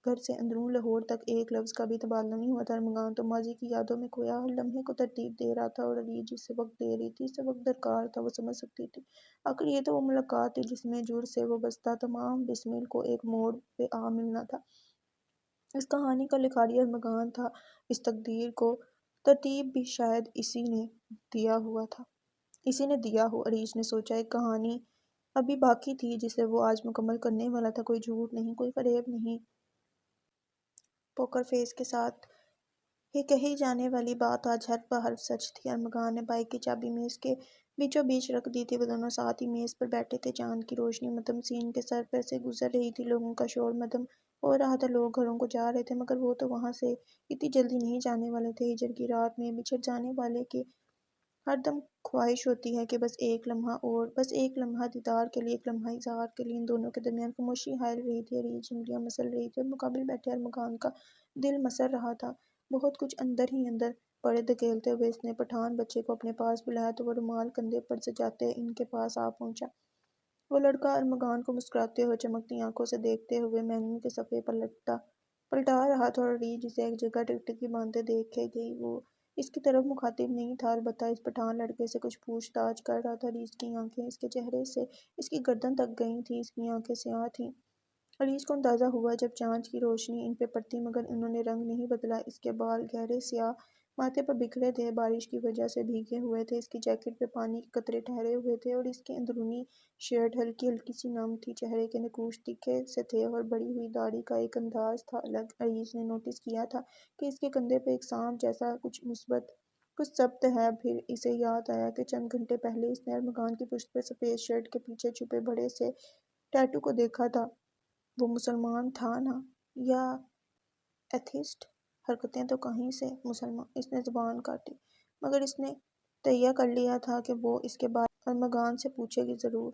گھر سے اندرون لاہور تک ایک لفظ کا بھی تبادلہ نہیں ہوا تھا۔ ارمغان تو ماضی کی یادوں میں کھویا ہر لمحے کو ترتیب دے رہا تھا، اور علی جسے وقت دے رہی تھی، اسے وقت درکار تھا، وہ سمجھ سکتی تھی۔ آخر یہ تو وہ ملاقات تھی جس میں جڑ سے وابستہ تمام بسمل کو ایک موڑ پہ آ ملنا تھا۔ اس کہانی کا لکھاری ارمغان تھا، اس تقدیر کو ترتیب بھی شاید اسی نے دیا ہو۔ عریش نے سوچا، ایک کہانی ابھی باقی تھی جسے وہ آج مکمل کرنے والا تھا، کوئی جھوٹ نہیں، کوئی فریب نہیں، پوکر فیس کے ساتھ یہ کہی جانے والی بات آج حرف بہ حرف سچ تھی۔ ارمغان نے بائیک کی چابی میز کے بیچوں بیچ رکھ دی تھی، وہ دونوں ساتھ ہی میز پر بیٹھے تھے، چاند کی روشنی مدھم سی ان کے سر پر سے گزر رہی تھی، لوگوں کا شور مدھم ہو رہا تھا، لوگ گھروں کو جا رہے تھے، مگر وہ تو وہاں سے اتنی جلدی نہیں جانے والے تھے۔ ہجر کی رات میں بچھڑ جانے والے کی ہر دم خواہش ہوتی ہے کہ بس ایک لمحہ دیدار کے لیے، ایک لمحہ اظہار کے لیے۔ ان دونوں کے درمیان خاموشی حائل رہی تھی، عریش انگلیاں مسل رہی تھی اور مقابل بیٹھے ارمغان کا دل مسر رہا تھا، بہت کچھ اندر ہی اندر پڑے دھکیلتے ہوئے۔ اس نے پٹھان بچے کو اپنے پاس بلایا تو وہ رومال کندھے پر سجاتے ان کے پاس آ پہنچا۔ وہ لڑکا ارمغان کو مسکراتے ہوئے، چمکتی آنکھوں سے دیکھتے ہوئے مینیو کے صفحے پلٹا رہا تھا، اور عریش جسے ایک جگہ ٹکٹکی باندھتے دیکھے گئی، وہ اس کی طرف مخاطب نہیں تھا، البتہ اس پٹھان لڑکے سے کچھ پوچھ تاچھ کر رہا تھا۔ عریش کی آنکھیں اس کے چہرے سے اس کی گردن تک گئی تھیں، اس کی آنکھیں سیاہ تھیں۔ عریش کو اندازہ ہوا جب چاند کی روشنی ان پہ پڑتی، مگر انہوں نے رنگ نہیں بدلا۔ اس کے بال گہرے سیاہ ماتھے پر بکھرے تھے، بارش کی وجہ سے بھیگے ہوئے تھے، اس کی جیکٹ پہ پانی کے قطرے ٹھہرے ہوئے تھے اور اس کی اندرونی شرٹ ہلکی ہلکی سی نم تھی۔ چہرے کے نقوش تیکھے سے تھے اور بڑھی ہوئی داڑھی کا ایک انداز تھا الگ۔ عریش نے نوٹس کیا تھا کہ اس کے کندھے پہ ایک سانپ جیسا کچھ مثبت کچھ ضبط ہے۔ پھر اسے یاد آیا کہ چند گھنٹے پہلے اس نے ارمغان کی پشت پہ سفید شرٹ کے پیچھے چھپے بڑے سے ٹیٹو کو دیکھا تھا۔ وہ مسلمان تھا نا، یا ایتھیسٹ؟ حرکتیں تو کہیں سے مسلمان۔ اس نے زبان کاٹی، مگر اس نے تہیہ کر لیا تھا کہ وہ اس کے بارے میں ارمغان سے پوچھے گی ضرور۔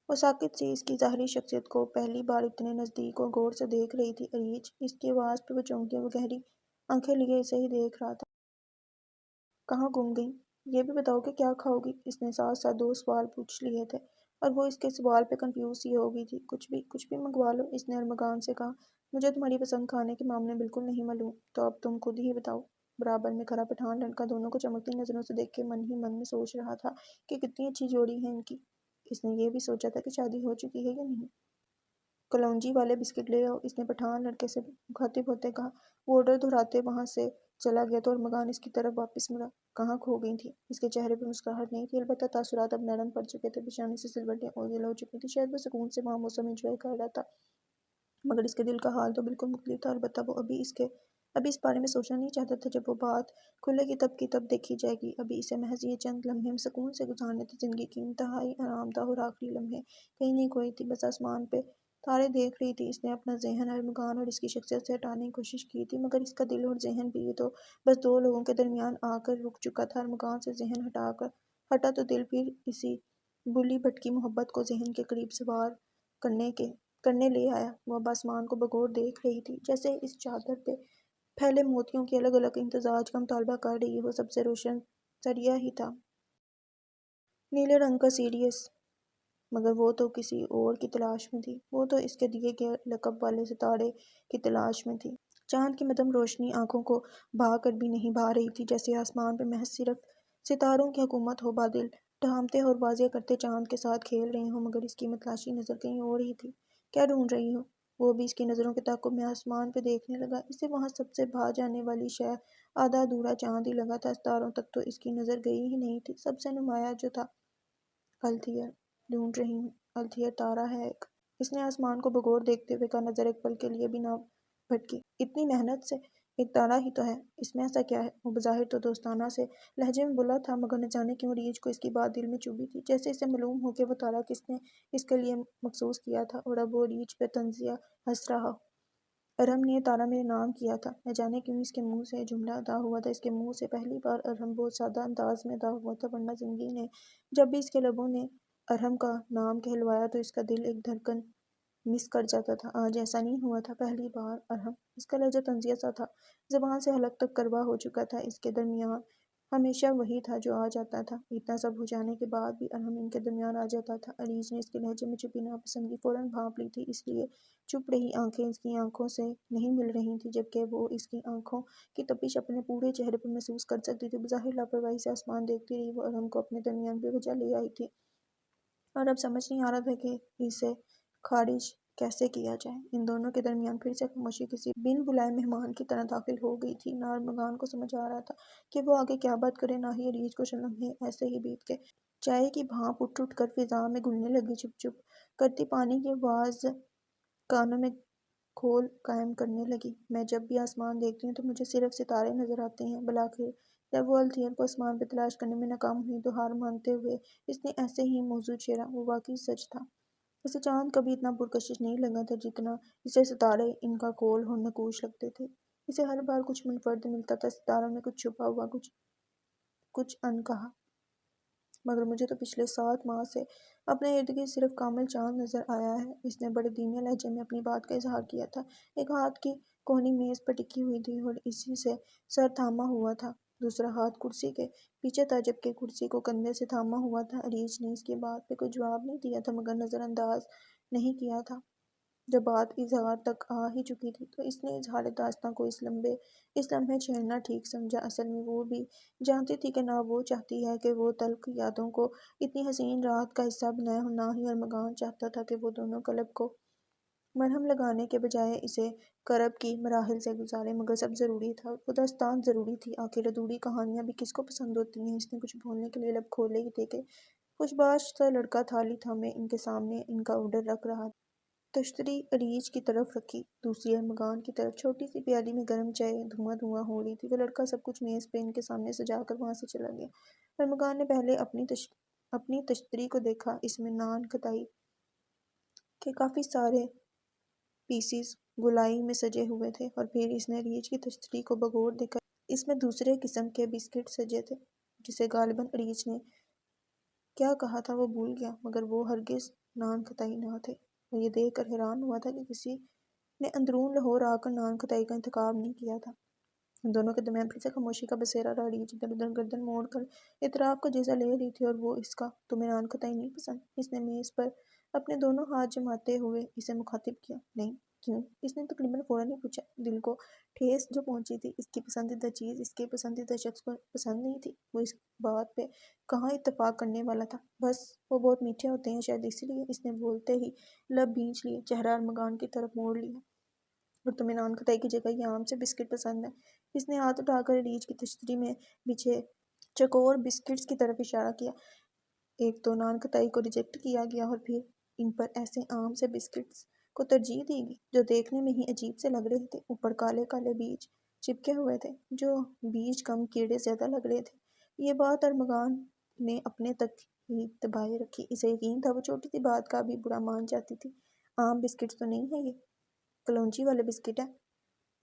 وہ ساکت سی اس کی ظاہری شخصیت کو پہلی بار اتنے نزدیک اور غور سے دیکھ رہی تھی۔ عریش اس کی آواز پہ وہ چونکی، وہ گہری آنکھیں لیے اسے ہی دیکھ رہا تھا۔ کہاں گم گئی؟ یہ بھی بتاؤ کہ کیا کھاؤ گی؟ اس نے ساتھ ساتھ دو سوال پوچھ لیے تھے اور وہ اس کے سوال پہ کنفیوز سی ہو گئی تھی۔ کچھ بھی منگوا لو، اس نے ارمغان سے کہا۔ مجھے تمہاری پسند کھانے کے معاملے میں بالکل نہیں معلوم، تو اب تم خود ہی بتاؤ۔ برابر میں کھڑا پٹھان لڑکا دونوں کو چمکتی نظروں سے دیکھ کے من ہی من میں سوچ رہا تھا کہ کتنی اچھی جوڑی ہے ان کی۔ اس نے یہ بھی سوچا تھا کہ شادی ہو چکی ہے یا نہیں۔ کلونجی والے بسکٹ لے آؤ، اس نے پٹھان لڑکے سے مخاطب ہوتے کہا۔ وہ آرڈر دہراتے وہاں سے چلا گیا تو ارمغان اس کی طرف واپس مڑا۔ کہاں کھو گئی تھی؟ اس کے چہرے پہ مسکراہٹ نہیں تھی، البتہ تاثرات اب نرم پڑ چکے تھے، پیشانی سے سلوٹیں اوجھل ہو چکی تھیں۔ شاید وہ سکون سے وہاں موسم انجوائے کر رہا تھا، مگر اس کے دل کا حال تو بالکل مختلف تھا۔ البتہ وہ ابھی اس بارے میں سوچنا نہیں چاہتا تھا۔ جب وہ بات کھلے گی تب کی تب دیکھی جائے گی۔ ابھی اسے محض یہ چند لمحے سکون سے گزارنے تھے، زندگی کی انتہائی آرام دہ اور آخری لمحے۔ کہیں نہیں کھوئی تھی، بس آسمان پہ تارے دیکھ رہی تھی۔ اس نے اپنا ذہن ارمغان اور اس کی شخصیت سے ہٹانے کی کوشش کی تھی، مگر اس کا دل اور ذہن بھی تو بس دو لوگوں کے درمیان آ کر رک چکا تھا۔ ارمغان سے ذہن ہٹا تو دل پھر اسی بلی بھٹکی محبت کو ذہن کے قریب سوار کرنے لے آیا۔ وہ اب آسمان کو بغور دیکھ رہی تھی، جیسے اس چادر پہ پھیلے موتیوں کے الگ الگ امتزاج کا مطالعہ کر رہی ہو۔ سب سے روشن ستارہ ہی تھا، نیلے رنگ کا سیریس، مگر وہ تو کسی اور کی تلاش میں تھی۔ وہ تو اس کے دیے گئے لقب والے ستارے کی تلاش میں تھی۔ چاند کی مدھم روشنی آنکھوں کو بھا کر بھی نہیں بھا رہی تھی، جیسے آسمان پہ محض صرف ستاروں کی حکومت ہو، بادل ڈھانپتے اور واضح کرتے چاند کے ساتھ کھیل رہے ہوں، مگر اس کی متلاشی نظر کہیں اور ہی تھی۔ کیا ڈھونڈ رہی ہو؟ وہ بھی اس کی نظروں کے تعاقب میں آسمان پہ دیکھنے لگا۔ اسے وہاں سب سے بھا جانے والی شے آدھا ادھورا چاند ہی لگا تھا۔ ستاروں تک تو اس کی نظر گئی ہی نہیں تھی۔ سب سے نمایاں جو تھا، التھیئر ڈھونڈ رہی ہوں، التھیئر تارا ہے ایک۔ اس نے آسمان کو بغور دیکھتے ہوئے کہا، نظر ایک پل کے لیے بھی نہ بھٹکی۔ اتنی محنت سے ایک تارا ہی تو ہے، اس میں ایسا کیا ہے؟ وہ بظاہر تو دوستانہ سے لہجے میں بولا تھا، مگر نہ جانے کیوں عریش کو اس کی بات دل میں چبھی تھی، جیسے اسے معلوم ہو کہ وہ تارا کس نے اس کے لیے مخصوص کیا تھا، اور اب وہ عریش پہ طنزیہ ہنس رہا ہو۔ ارم نے یہ تارا میرے نام کیا تھا۔ نہ جانے کیوں اس کے منہ سے یہ جملہ ادا ہوا تھا۔ اس کے منہ سے پہلی بار ارم بہت سادہ انداز میں ادا ہوا تھا، ورنہ زندگی نے جب بھی اس کے لبوں نے ارم کا نام کہلوایا تو اس کا دل ایک دھڑکن مس کر جاتا تھا۔ آج ایسا نہیں ہوا تھا۔ پہلی بار ارم، اس کا لہجہ طنزیہ سا تھا، زبان سے حلق تک کروا ہو چکا تھا۔ اس کے درمیان ہمیشہ وہی تھا جو آ جاتا تھا۔ اتنا سب ہو جانے کے بعد بھی ارم ان کے درمیان آ جاتا تھا۔ عریش نے اس کے لہجے میں چھپی ناپسندگی فوراً بھانپ لی تھی، اس لیے چپ رہی۔ آنکھیں اس کی آنکھوں سے نہیں مل رہی تھیں، جبکہ وہ اس کی آنکھوں کی تپش اپنے پورے چہرے پر محسوس کر سکتی تھی۔ بظاہر لاپرواہی سے آسمان دیکھتی رہی۔ وہ ارم کو اپنے درمیان بے وجہ لے آئی تھی، اور اب سمجھ نہیں آ رہا تھا کہ اسے خارج کیسے کیا جائے۔ ان دونوں کے درمیان پھر سے خاموشی کسی بن بلائے مہمان کی طرح داخل ہو گئی تھی۔ نہ ارمغان کو سمجھ آ رہا تھا کہ وہ آگے کیا بات کرے، نہ ہی عریش کو لمحے ایسے ہی بیت گئے۔ چائے کی بھاپ اٹھ اٹھ کر فضا میں گھلنے لگی، چپ چپ کرتی پانی کی آواز کانوں میں کھول قائم کرنے لگی۔ میں جب بھی آسمان دیکھتی ہوں تو مجھے صرف ستارے نظر آتے ہیں۔ بالآخر جب وہ التھیئر کو آسمان پہ تلاش کرنے میں ناکام ہوئی تو ہار مانتے ہوئے اس نے ایسے ہی موضوع چھیڑا۔ وہ واقعی سچ تھا، اسے چاند کبھی اتنا پرکشش نہیں لگا تھا جتنا اسے ستارے ان کا کول اور نقوش لگتے تھے۔ اسے ہر بار کچھ منفرد ملتا تھا، ستاروں میں کچھ چھپا ہوا، کچھ انکہا۔ مگر مجھے تو پچھلے 7 ماہ سے اپنے ارد گرد صرف کامل چاند نظر آیا ہے۔ اس نے بڑے دھیمے لہجے میں اپنی بات کا اظہار کیا تھا۔ ایک ہاتھ کی کوہنی میز پر ٹکی ہوئی تھی اور اسی سے سر تھاما ہوا تھا، دوسرا ہاتھ کرسی کے پیچھے تھا، جبکہ کرسی کو کندھے سے تھاما ہوا تھا۔ عریش نے اس کی بات پہ کوئی جواب نہیں دیا تھا، مگر نظر انداز نہیں کیا تھا۔ جب بات اظہار تک آ ہی چکی تھی تو اس نے اظہار داستاں کو اس لمحے چھیڑنا ٹھیک سمجھا۔ اصل میں وہ بھی جانتی تھی کہ نہ وہ چاہتی ہے کہ وہ تلخ یادوں کو اتنی حسین رات کا حصہ بنائے، اور نہ ہی ارمغان چاہتا تھا کہ وہ دونوں قلب کو مرہم لگانے کے بجائے اسے کرب کی مراحل سے گزارے۔ مگر سب ضروری تھا، وہ داستان ضروری تھی۔ آخر ادھوری کہانیاں بھی کس کو پسند ہوتی ہیں؟ اس نے کچھ بولنے کے لیے لب کھولے ہی تھے کہ خوش باش سا لڑکا تھالی تھامے ان کے سامنے ان کا آرڈر رکھ رہا تھا۔ تشتری اریچ کی طرف رکھی، دوسری ارمغان کی طرف۔ چھوٹی سی پیالی میں گرم چائے دھواں دھواں ہو رہی تھی۔ وہ لڑکا سب کچھ میز پہ ان کے سامنے سجا کر وہاں سے چلا گیا۔ ارمغان نے پہلے اپنی تشتری کو دیکھا۔ اس میں نان کتائی کے کافی سارے پیسز گولائی میں سجے ہوئے تھے، اور پھر اس نے اریچ کی تشتری کو بغور دیکھا۔ اس میں دوسرے قسم کے بسکٹ سجے تھے جسے غالباً اریچ نے کیا کہا تھا وہ بھول گیا، مگر وہ ہرگز نان کتائی نہ تھے۔ وہ یہ دیکھ کر حیران ہوا تھا کہ کسی نے اندرون لاہور آ کر نان کتائی کا انتخاب نہیں کیا تھا۔ ان دونوں کے درمیان پھر سے خاموشی کا بسیرا رہا۔ اریچ ادھر ادھر گردن موڑ کر اعتراف کا جائزہ لے رہی تھی، اور وہ اس کا تمہیں نان کتائی نہیں پسند؟ اس نے میز پر اپنے دونوں ہاتھ جماتے ہوئے اسے مخاطب کیا۔ نہیں، کیوں؟ اس نے تقریباً فوراً ہی پوچھا۔ دل کو ٹھیس جو پہنچی تھی، اس کی پسندیدہ چیز اس کے پسندیدہ شخص کو پسند نہیں تھی۔ وہ اس بات پہ کہاں اتفاق کرنے والا تھا؟ بس وہ بہت میٹھے ہوتے ہیں، شاید اسی لیے۔ اس نے بولتے ہی لب بھینچ لیے، چہرہ ارمغان کی طرف موڑ لیا۔ اور تمہیں نان کتائی کی جگہ یہ عام سے بسکٹ پسند ہے؟ اس نے ہاتھ اٹھا کر اریچ کی تشتری میں بچھے چکور بسکٹس کی طرف اشارہ کیا۔ ایک تو نان کتائی کو ریجیکٹ کیا گیا، اور پھر ان پر ایسے عام سے بسکٹس کو ترجیح دی گئی جو دیکھنے میں ہی عجیب سے لگ رہے تھے۔ اوپر کالے کالے بیج چپکے ہوئے تھے، جو بیج کم کیڑے زیادہ لگ رہے تھے۔ یہ بات ارمغان نے اپنے تک ہی دبائے رکھی۔ اسے یقین تھا وہ چھوٹی سی بات کا بھی برا مان جاتی تھی۔ عام بسکٹس تو نہیں ہیں یہ، کلونجی والے بسکٹ ہیں۔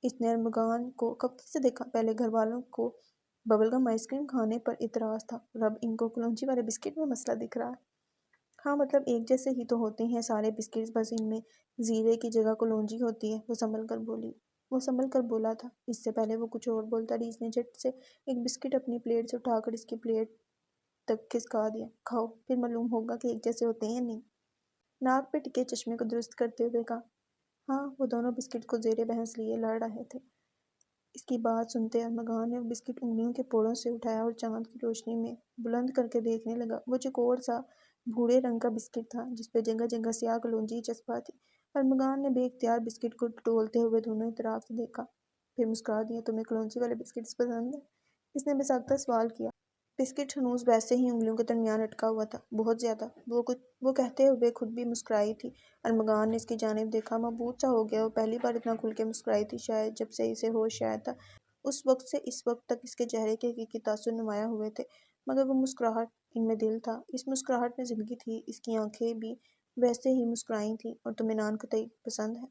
اس نے ارمغان کو خفگی سے دیکھا۔ پہلے گھر والوں کو ببل گم آئس کریم کھانے پر اعتراض تھا، اور اب ان کو کلونجی والے بسکٹ میں مسئلہ دکھ رہا ہے۔ ہاں، مطلب ایک جیسے ہی تو ہوتے ہیں سارے بسکٹس، بس ان میں زیرے کی جگہ کلونجی ہوتی ہے، وہ سنبھل کر بولا تھا۔ اس سے پہلے وہ کچھ اور بولتا، اریچ نے جھٹ سے ایک بسکٹ اپنی پلیٹ سے اٹھا کر اس کی پلیٹ تک کھسکا دیا۔ کھاؤ، پھر معلوم ہوگا کہ ایک جیسے ہوتے ہیں یا نہیں۔ ناک پہ ٹکے چشمے کو درست کرتے ہوئے کہا۔ ہاں، وہ دونوں بسکٹ کو زیر بحث لیے لڑ رہے تھے۔ اس کی بات سنتے ارمغان نے وہ بسکٹ انگلیوں کے پوڑوں سے اٹھایا اور چاند کی روشنی میں بلند کر کے دیکھنے لگا۔ وہ چوکور سا بھورے رنگ کا بسکٹ تھا جس پہ جگہ جگہ سیاہ کلونجی چسپاں تھی۔ ارمغان نے بے اختیار بسکٹ کو ٹٹولتے ہوئے دونوں طرف دیکھا، پھر مسکرا دیا۔ تمہیں کلونجی والے بسکٹس پسند ہیں؟ اس نے بے ساختہ سوال کیا۔ بسکٹ ہنوز ویسے ہی انگلیوں کے درمیان اٹکا ہوا تھا، بہت زیادہ۔ وہ کہتے ہوئے خود بھی مسکرائی تھی۔ ارمغان نے اس کی جانب دیکھا، مبہوت سا ہو گیا۔ وہ پہلی بار اتنا کھل کے مسکرائی تھی شاید جب سے اسے ہوش آیا تھا۔ اس وقت سے اس وقت تک اس کے چہرے کے حقیقی تاثر نمایاں ہوئے تھے، مگر وہ مسکراہٹ، ان میں دل تھا، اس مسکراہٹ میں زندگی تھی۔ اس کی آنکھیں بھی ویسے ہی مسکرائی تھیں۔ اور تمہیں نان کتائی پسند ہے؟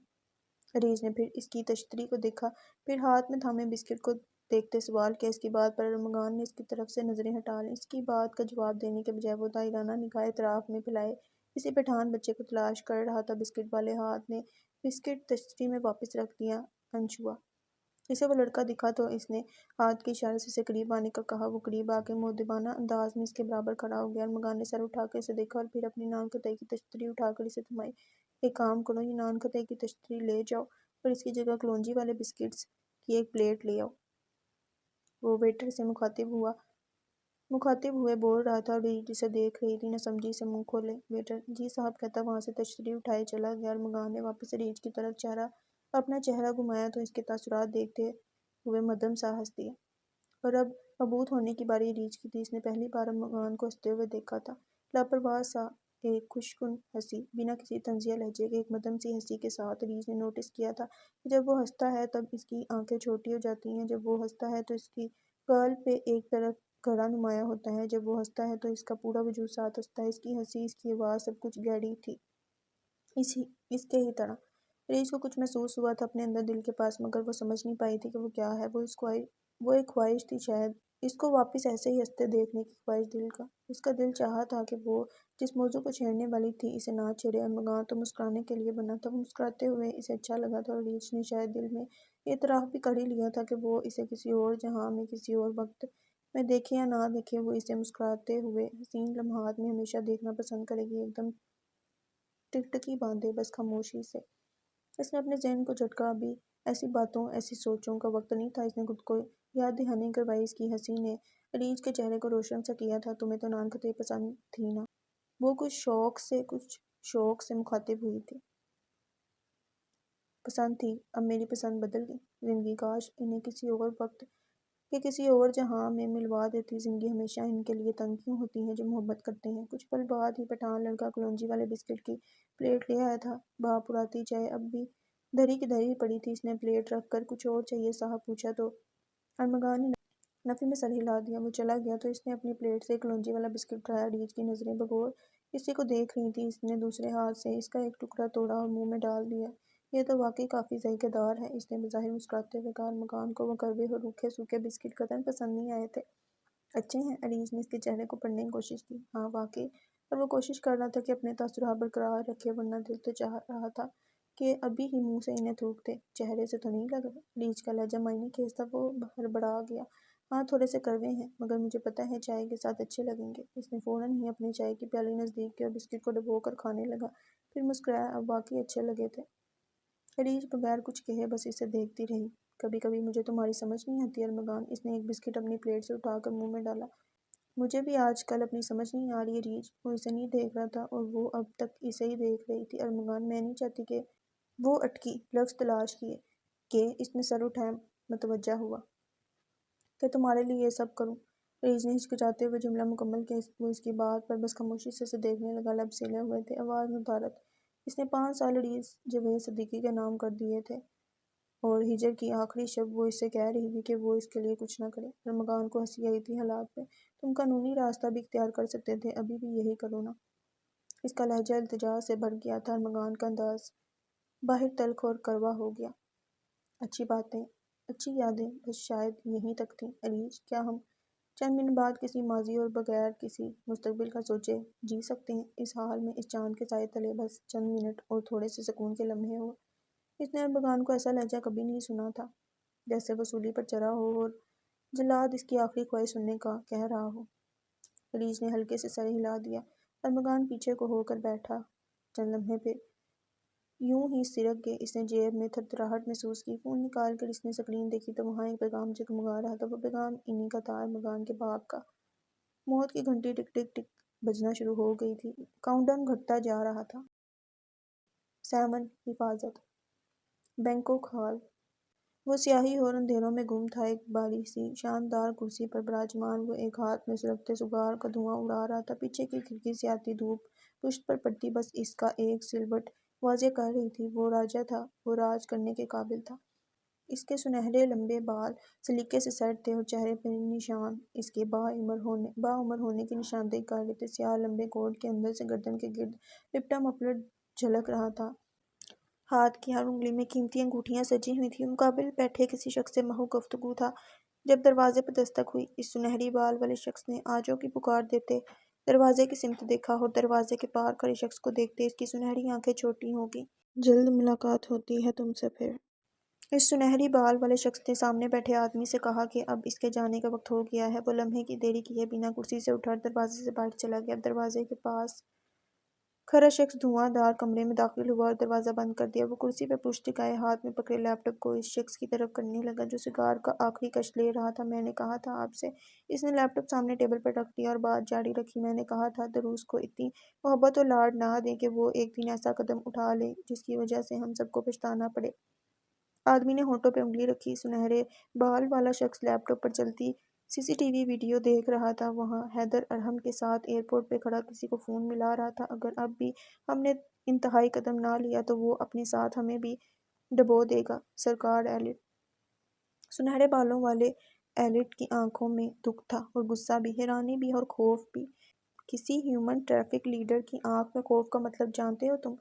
اریچ نے پھر اس کی تشتری کو دیکھا، پھر ہاتھ میں تھامے بسکٹ کو دیکھتے سوال کیا۔ اس کی بات پر ارمغان نے اس کی طرف سے نظریں ہٹا لیں۔ اس کی بات کا جواب دینے کے بجائے وہ دائرانہ نگاہ اعتراف میں پھیلائے کسی پٹھان بچے کو تلاش کر رہا تھا۔ بسکٹ والے ہاتھ نے بسکٹ تشتری میں واپس رکھ دیا۔ انش ہوا۔ اسے وہ لڑکا دکھا تو اس نے ہاتھ کے اشارے سے اسے قریب آنے کا کہا۔ وہ قریب آ کے مؤدبانہ انداز میں اس کے برابر کھڑا ہو گیا۔ ارمغان نے سر اٹھا کر اسے دیکھا اور پھر اپنی نان کتائی کی تشتری اٹھا کر اسے تھمائی۔ ایک کام کرو، یہ نان کتائی کی تشتری لے جاؤ اور اس کی جگہ کلونجی والے بسکٹس کی ایک پلیٹ لے آؤ۔ وہ ویٹر سے مخاطب ہوئے بول رہا تھا، اور اریچ جسے دیکھ رہی تھی نہ سمجھی سے منہ کھولے۔ ویٹر جی صاحب کہتا وہاں سے تشتری اٹھائے چلا گیا۔ ارمغان نے واپس اریچ کی طرف اپنا چہرہ گھمایا تو اس کے تاثرات دیکھتے ہوئے مدھم سا ہنس دیا۔ اور اب مبہوت ہونے کی باری اریچ کی تھی۔ اس نے پہلی بار ارمغان کو ہنستے ہوئے دیکھا تھا، لاپرواہ سا، ایک خوشگن ہنسی، بنا کسی طنزیہ لہجے کے، ایک مدھم سی ہنسی کے ساتھ۔ اریچ نے نوٹس کیا تھا کہ جب وہ ہنستا ہے تب اس کی آنکھیں چھوٹی ہو جاتی ہیں، جب وہ ہنستا ہے تو اس کی گال پہ ایک طرف گھڑا نمایاں ہوتا ہے، جب وہ ہنستا ہے تو اس کا پورا وجود ساتھ ہنستا ہے۔ اس کی ہنسی، اس کی آواز، سب کچھ گہری تھی، اس کے ہی طرح۔ اریچ کو کچھ محسوس ہوا تھا اپنے اندر، دل کے پاس، مگر وہ سمجھ نہیں پائی تھی کہ وہ کیا ہے۔ وہ ایک خواہش تھی شاید، اس کو واپس ایسے ہی ہنستے دیکھنے کی خواہش دل کا۔ اس کا دل چاہا تھا کہ وہ جس موضوع کو چھیڑنے والی تھی اسے نہ چھیڑے۔ ارمغان تو مسکرانے کے لیے بنا تھا، وہ مسکراتے ہوئے اسے اچھا لگا تھا، اور اریچ نے شاید دل میں یہ اعتراف بھی کر ہی لیا تھا کہ وہ اسے کسی اور جہاں میں، کسی اور وقت میں دیکھے یا نہ دیکھے، وہ اسے مسکراتے ہوئے حسین لمحات میں ہمیشہ دیکھنا پسند کرے گی، ایک دم ٹکٹکی باندھے، بس خاموشی سے۔ اس نے اپنے ذہن کو جھٹکا، ابھی ایسی باتوں ایسی سوچوں کا وقت نہیں تھا۔ اس نے خود کو یاد دہانی کروائی۔ اس کی ہنسی نے علیج کے چہرے کو روشن سا کیا تھا۔ تمہیں تو نان قطعی پسند تھی نا؟ وہ کچھ شوق سے مخاطب ہوئی تھی۔ پسند تھی، اب میری پسند بدل گئی۔ زندگی کاش انہیں کسی اور وقت کہ کسی اور جہاں میں ملوا دیتی۔ زندگی ہمیشہ ان کے لیے تنگ کیوں ہوتی ہے جو محبت کرتے ہیں؟ کچھ پل بعد ہی پٹھان لڑکا کلونجی والے بسکٹ کی پلیٹ لے آیا تھا۔ بھاپ اڑاتی چائے اب بھی دھری کی دھری پڑی تھی۔ اس نے پلیٹ رکھ کر کچھ اور چاہیے صاحب پوچھا تو ارمغان نے نفی میں سر ہلا دیا۔ وہ چلا گیا تو اس نے اپنی پلیٹ سے کلونجی والا بسکٹ اٹھایا۔ علیج کی نظریں بغور کسی کو دیکھ رہی تھیں۔ اس نے دوسرے ہاتھ سے اس کا ایک ٹکڑا توڑا اور منہ میں ڈال دیا۔ یہ تو واقعی کافی ذائقہ دار ہے، اس نے بظاہر مسکراتے ہوئے کہا۔ ارمغان کو وہ کڑوے اور روکھے سوکھے بسکٹ قطعاً پسند نہیں آئے تھے۔ اچھے ہیں؟ علیج نے اس کے چہرے کو پڑھنے کی کوشش کی۔ ہاں واقعی، اور وہ کوشش کر رہا تھا کہ اپنے تاثرات برقرار رکھے، ورنہ دل تو چاہ رہا تھا کہ ابھی ہی منہ سے انہیں تھوک دے۔ چہرے سے تو نہیں لگ رہے؟ علیج کا لہجہ معنی خیز تھا۔ وہ ہڑبڑا گیا۔ ہاں تھوڑے سے کڑوے ہیں، مگر مجھے پتہ ہے چائے کے ساتھ اچھے لگیں گے۔ اس نے فوراً ہی اپنی چائے کی پیالی نزدیک کی اور بسکٹ کو ڈبو کر کھانے لگا، پھر مسکرایا۔ اب واقعی اچھے لگے تھے۔ علیج بغیر کچھ کہے بس اسے دیکھتی رہی۔ کبھی کبھی مجھے تمہاری سمجھ نہیں آتی ارمغان۔ اس نے ایک بسکٹ اپنی پلیٹ سے اٹھا کر منہ میں ڈالا۔ مجھے بھی آج کل اپنی سمجھ نہیں آ رہی علیج۔ وہ اسے نہیں دیکھ رہا تھا اور وہ اب تک اسے ہی دیکھ رہی تھی۔ ارمغان میں نہیں چاہتی کہ وہ اٹکی، لفظ تلاش کیے کہ اس نے سر اٹھایا، متوجہ ہوا کہ تمہارے لیے یہ سب کروں۔ علیج نے ہچکچاتے ہوئے جملہ مکمل کیا۔ وہ اس کی بات پر بس خاموشی سے اسے دیکھنے لگا، لب سیلے ہوئے تھے، آواز ندارت۔ اس نے 5 سال علیج جاوید صدیقی کے نام کر دیے تھے اور ہجر کی آخری شب وہ اس سے کہہ رہی تھی کہ وہ اس کے لیے کچھ نہ کرے۔ ارمغان کو ہنسی آئی تھی حالات پہ۔ تم قانونی راستہ بھی اختیار کر سکتے تھے، ابھی بھی یہی کرو نا۔ اس کا لہجہ التجا سے بھر گیا تھا۔ ارمغان کا انداز باہر تلخ اور کڑوا ہو گیا۔ اچھی باتیں، اچھی یادیں بس شاید یہیں تک تھیں علیج۔ کیا ہم چند منٹ بعد کسی ماضی اور بغیر کسی مستقبل کا سوچے جی سکتے ہیں؟ اس حال میں، اس چاند کے سائے تلے بس چند منٹ اور تھوڑے سے سکون کے لمحے ہو۔ اس نے ارمغان کو ایسا لہجہ کبھی نہیں سنا تھا، جیسے وہ سولی پر چڑھا ہو اور جلاد اس کی آخری خواہش سننے کا کہہ رہا ہو۔ علیج نے ہلکے سے سر ہلا دیا۔ ارمغان پیچھے کو ہو کر بیٹھا۔ چند لمحے پھر یوں ہی سرک گئے۔ اس نے جیب میں تھرتھراہٹ محسوس کی۔ فون نکال کر اس نے سکرین دیکھی تو وہاں ایک پیغام جگمگا رہا تھا۔ وہ پیغام انہی کا تھا، ارمغان کے باپ کا۔ موت کی گھنٹی ٹک ٹک ٹک بجنا شروع ہو گئی تھی۔ کاؤنٹ ڈاؤن گھٹتا جا رہا تھا۔ 7 حفاظت بینکاک ہال۔ وہ سیاہی اور اندھیروں میں گم تھا۔ ایک باری سی شاندار کرسی پر براجمان، وہ ایک ہاتھ میں سلگتے سگار کا دھواں اڑا رہا تھا۔ پیچھے کی کھڑکی سے آتی دھوپ پشت پر پڑتی بس اس کا ایک سلوٹ واضح کر رہی تھی۔ وہ راجا تھا، وہ راج کرنے کے قابل تھا۔ اس کے سنہرے لمبے بال سلیقے سے سیٹ تھے اور چہرے پہ نشان اس کے باعمر ہونے کی نشاندہی کر رہے تھے۔ سیاہ لمبے کوٹ کے اندر سے گردن کے گرد لپٹا مفلر جھلک رہا تھا۔ ہاتھ کی ہر انگلی میں قیمتی انگوٹھیاں سجی ہوئی تھیں۔ مقابل بیٹھے کسی شخص سے محو گفتگو تھا۔ جب دروازے پر دستک ہوئی، اس سنہری بال والے شخص نے آجو کی پکار دیتے دروازے کی سمت دیکھا اور دروازے کے پار کھڑے شخص کو دیکھتے اس کی سنہری آنکھیں چھوٹی ہو گئیں۔ جلد ملاقات ہوتی ہے تم سے پھر۔ اس سنہری بال والے شخص نے سامنے بیٹھے آدمی سے کہا کہ اب اس کے جانے کا وقت ہو گیا ہے۔ وہ لمحے کی دیری کیے بنا کرسی سے اٹھا دروازے سے باہر چلا گیا۔ اب دروازے کے پاس کھڑا شخص دھواں دار کمرے میں داخل ہوا اور دروازہ بند کر دیا۔ وہ کرسی پہ پشت ٹکائے ہاتھ میں پکڑے لیپ ٹاپ کو اس شخص کی طرف کرنے لگا جو سگار کا آخری کش لے رہا تھا۔ میں نے کہا تھا آپ سے۔ اس نے لیپ ٹاپ سامنے ٹیبل پر رکھ دیا اور بات جاری رکھی۔ میں نے کہا تھا دروس کو اتنی محبت اور لاڈ نہ دیں کہ وہ ایک دن ایسا قدم اٹھا لے جس کی وجہ سے ہم سب کو پچھتانا پڑے۔ آدمی نے ہونٹوں پہ انگلی رکھی۔ سنہرے بال والا شخص لیپ ٹاپ پر چلتی CCTV ویڈیو دیکھ رہا تھا۔ وہاں حیدر ارحم کے ساتھ ایئرپورٹ پہ کھڑا کسی کو فون ملا رہا تھا۔ اگر اب بھی ہم نے انتہائی قدم نہ لیا تو وہ اپنے ساتھ ہمیں بھی ڈبو دے گا، سرکار ایلٹ۔ سنہرے بالوں والے ایلٹ کی آنکھوں میں دکھ تھا اور غصہ بھی، حیرانی بھی اور خوف بھی۔ کسی ہیومن ٹریفک لیڈر کی آنکھ میں خوف کا مطلب جانتے ہو تم؟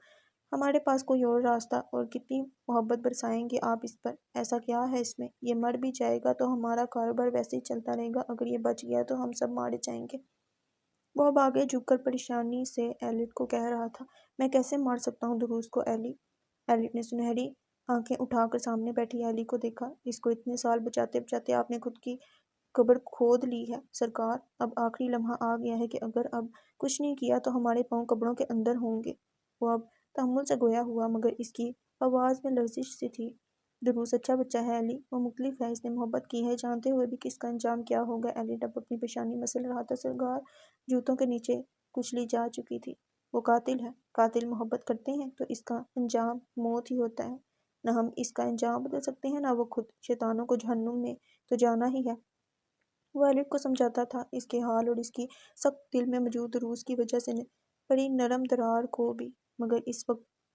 ہمارے پاس کوئی اور راستہ، اور کتنی محبت برسائیں گے آپ اس پر؟ ایسا کیا ہے اس میں؟ یہ مر بھی جائے گا تو ہمارا کاروبار ویسے ہی چلتا رہے گا، اگر یہ بچ گیا تو ہم سب مارے جائیں گے۔ وہ اب آگے جھک کر پریشانی سے ایلٹ کو کہہ رہا تھا۔ میں کیسے مار سکتا ہوں دروس کو ایلی؟ ایلٹ نے سنہری آنکھیں اٹھا کر سامنے بیٹھی ایلی کو دیکھا۔ اس کو اتنے سال بچاتے بچاتے آپ نے خود کی قبر کھود لی ہے سرکار۔ اب آخری لمحہ آ گیا ہے کہ اگر اب کچھ نہیں کیا تو ہمارے پاؤں قبروں کے اندر ہوں گے۔ وہ اب تحمل سے گویا ہوا، مگر اس کی آواز میں لرزش سی تھی۔ دروس اچھا بچہ ہے ایلی، وہ مختلف ہے، اس نے محبت کی ہے، جانتے ہوئے بھی کہ اس کا انجام کیا ہوگا۔ ایلیٹ اب اپنی پیشانی مسل رہا تھا، سرگار جوتوں کے نیچے کچلی جا چکی تھی۔ وہ قاتل ہے، قاتل محبت کرتے ہیں تو اس کا انجام موت ہی ہوتا ہے۔ نہ ہم اس کا انجام بدل سکتے ہیں نہ وہ خود، شیطانوں کو جہنم میں تو جانا ہی ہے۔ وہ ایلیٹ کو سمجھاتا تھا، اس کے حال اور اس کی سخت دل میں موجود دروس کی وجہ سے پڑی نرم درار کو بھی،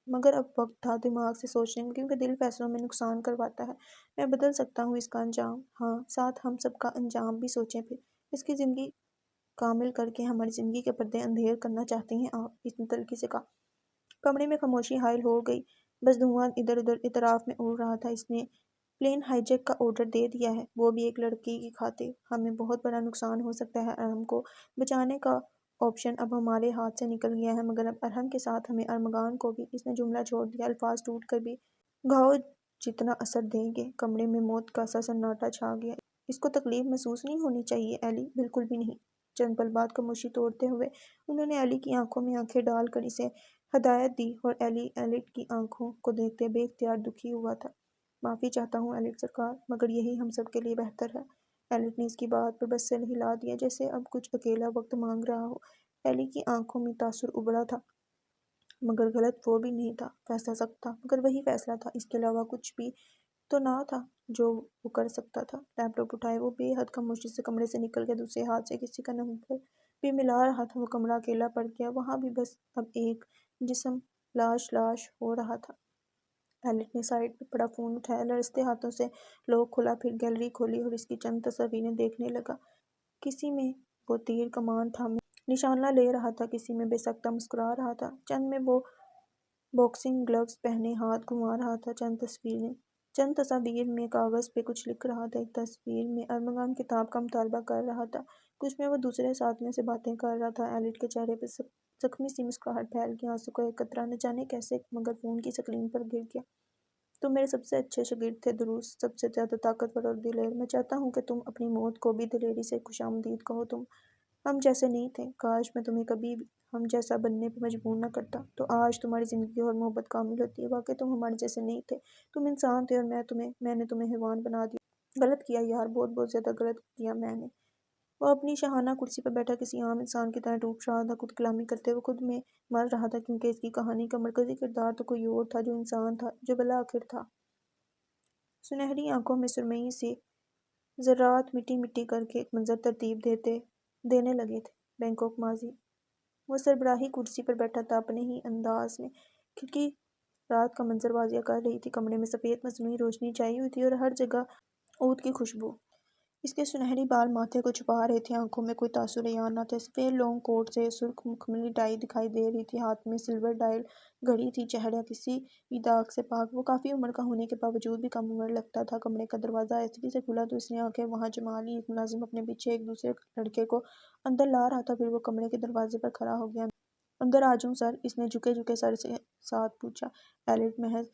مگر اب وقت تھا دماغ سے سوچنے کا، کیونکہ دل فیصلوں میں نقصان کرواتا ہے۔ میں بدل سکتا ہوں اس کا انجام، ہاں، ساتھ ہم سب کا انجام بھی سوچیں پھر۔ اس کی زندگی کامل کر کے ہماری زندگی کے پردے اندھیر کرنا چاہتے ہیں آپ، اس نے تلخی سے کہا۔ کمرے میں خاموشی حائل ہو گئی، بس دھواں ادھر ادھر اطراف میں اڑ رہا تھا۔ اس نے پلین ہائی جیک کا آرڈر دے دیا ہے، وہ بھی ایک لڑکی کی خاطر۔ ہمیں بہت بڑا نقصان ہو سکتا ہے، ارہم کو بچانے کا آپشن اب ہمارے ہاتھ سے نکل گیا ہے، مگر اب ارہم کے ساتھ ہمیں ارمغان کو بھی۔ اس نے جملہ چھوڑ دیا، الفاظ ٹوٹ کر بھی گھاؤ جتنا اثر دیں گے۔ کمرے میں موت کا سا سناٹا چھا گیا۔ اس کو تکلیف محسوس نہیں ہونی چاہیے ایلی، بالکل بھی نہیں۔ چند پل بعد خاموشی توڑتے ہوئے انہوں نے ایلی کی آنکھوں میں آنکھیں ڈال کر اسے ہدایت دی، اور ایلی ایلیٹ کی آنکھوں کو دیکھتے بے اختیار دکھی ہوا تھا۔ معافی چاہتا ہوں ایلیٹ سرکار، مگر یہی ہم سب کے لیے بہتر ہے۔ ایلیٹ نے اس کی بات پر بس سر ہلا دیا، جیسے اب کچھ اکیلا وقت مانگ رہا ہو۔ ایلی کی آنکھوں میں تاثر ابھرا تھا، مگر غلط وہ بھی نہیں تھا۔ فیصلہ سخت تھا، مگر وہی فیصلہ تھا، اس کے علاوہ کچھ بھی تو نہ تھا جو وہ کر سکتا تھا۔ لیپ ٹاپ اٹھائے وہ بے حد خاموشی سے کمرے سے نکل گیا، دوسرے ہاتھ سے کسی کا نمبر بھی ملا رہا تھا۔ وہ کمرہ اکیلا پڑ گیا، وہاں بھی بس اب ایک جسم لاش ہو رہا تھا۔ ایلیٹ نے سائیڈ پہ پڑا فون اٹھایا، لرزتے ہاتھوں سے لاک کھولا، پھر گیلری کھولی اور اس کی چند تصاویریں دیکھنے لگا۔ کسی میں وہ تیر کمان تھامے نشانہ لے رہا تھا، کسی میں بے سختہ مسکرا رہا تھا، چند میں وہ باکسنگ گلوز پہنے ہاتھ گھما رہا تھا۔ چند تصاویر میں کاغذ پہ کچھ لکھ رہا تھا، ایک تصویر میں ارمغان کتاب کا مطالعہ کر رہا تھا، کچھ میں وہ دوسرے ساتھیوں سے باتیں کر رہا تھا۔ ایلیٹ کے چہرے پہ زخمی سی مسکراہٹ پھیل گئی، آنسو کا ایک قطرہ نہ جانے کیسے مگر فون کی اسکرین پر گر گیا۔ تم میرے سب سے اچھے شاگرد تھے دروس، سب سے زیادہ طاقتور اور دلیر۔ میں چاہتا ہوں کہ تم اپنی موت کو بھی دلیری سے خوش آمدید کہو۔ تم ہم جیسے نہیں تھے، کاش میں تمہیں کبھی ہم جیسا بننے پہ مجبور نہ کرتا، تو آج تمہاری زندگی اور محبت کامل ہوتی۔ واقعی تم ہمارے جیسے نہیں تھے، تم انسان تھے، اور میں نے تمہیں حیوان بنا دیا۔ غلط کیا یار، بہت زیادہ غلط کیا میں نے۔ وہ اپنی شاہانہ کرسی پر بیٹھا کسی عام انسان کی طرح ٹوٹ رہا تھا، خود کلامی کرتے ہوئے خود میں مر رہا تھا، کیونکہ اس کی کہانی کا مرکزی کردار تو کوئی اور تھا، جو انسان تھا، جو بالآخر تھا۔ سنہری آنکھوں میں سرمئی سی ذرات مٹی مٹی کر کے ایک منظر ترتیب دینے لگے تھے۔ بینکاک ماضی۔ وہ سربراہی کرسی پر بیٹھا تھا، اپنے ہی انداز میں کھڑکی رات کا منظر واضح کر رہی تھی۔ کمرے میں سفید مصنوعی روشنی چھائی ہوئی تھی اور ہر جگہ عود کی خوشبو۔ اس کے سنہری بال ماتھے کو چھپا رہے تھے، آنکھوں میں کوئی تاثر عیان نہ تھے۔ سفید لانگ کوٹ سے سرخ مخملی ٹائی دکھائی دے رہی تھی، ہاتھ میں سلور ڈائل گھڑی تھی، چہرہ کسی بھی داغ سے پاک۔ وہ کافی عمر کا ہونے کے باوجود بھی کم عمر لگتا تھا۔ کمرے کا دروازہ آہستگی سے کھلا تو اس نے آنکھیں وہاں جما لیں۔ ایک ملازم اپنے پیچھے ایک دوسرے لڑکے کو اندر لا رہا تھا، پھر وہ کمرے کے دروازے پر کھڑا ہو گیا۔ اندر آ جاؤں سر؟ اس نے جھکے سر کے ساتھ پوچھا۔ ایلیٹ محض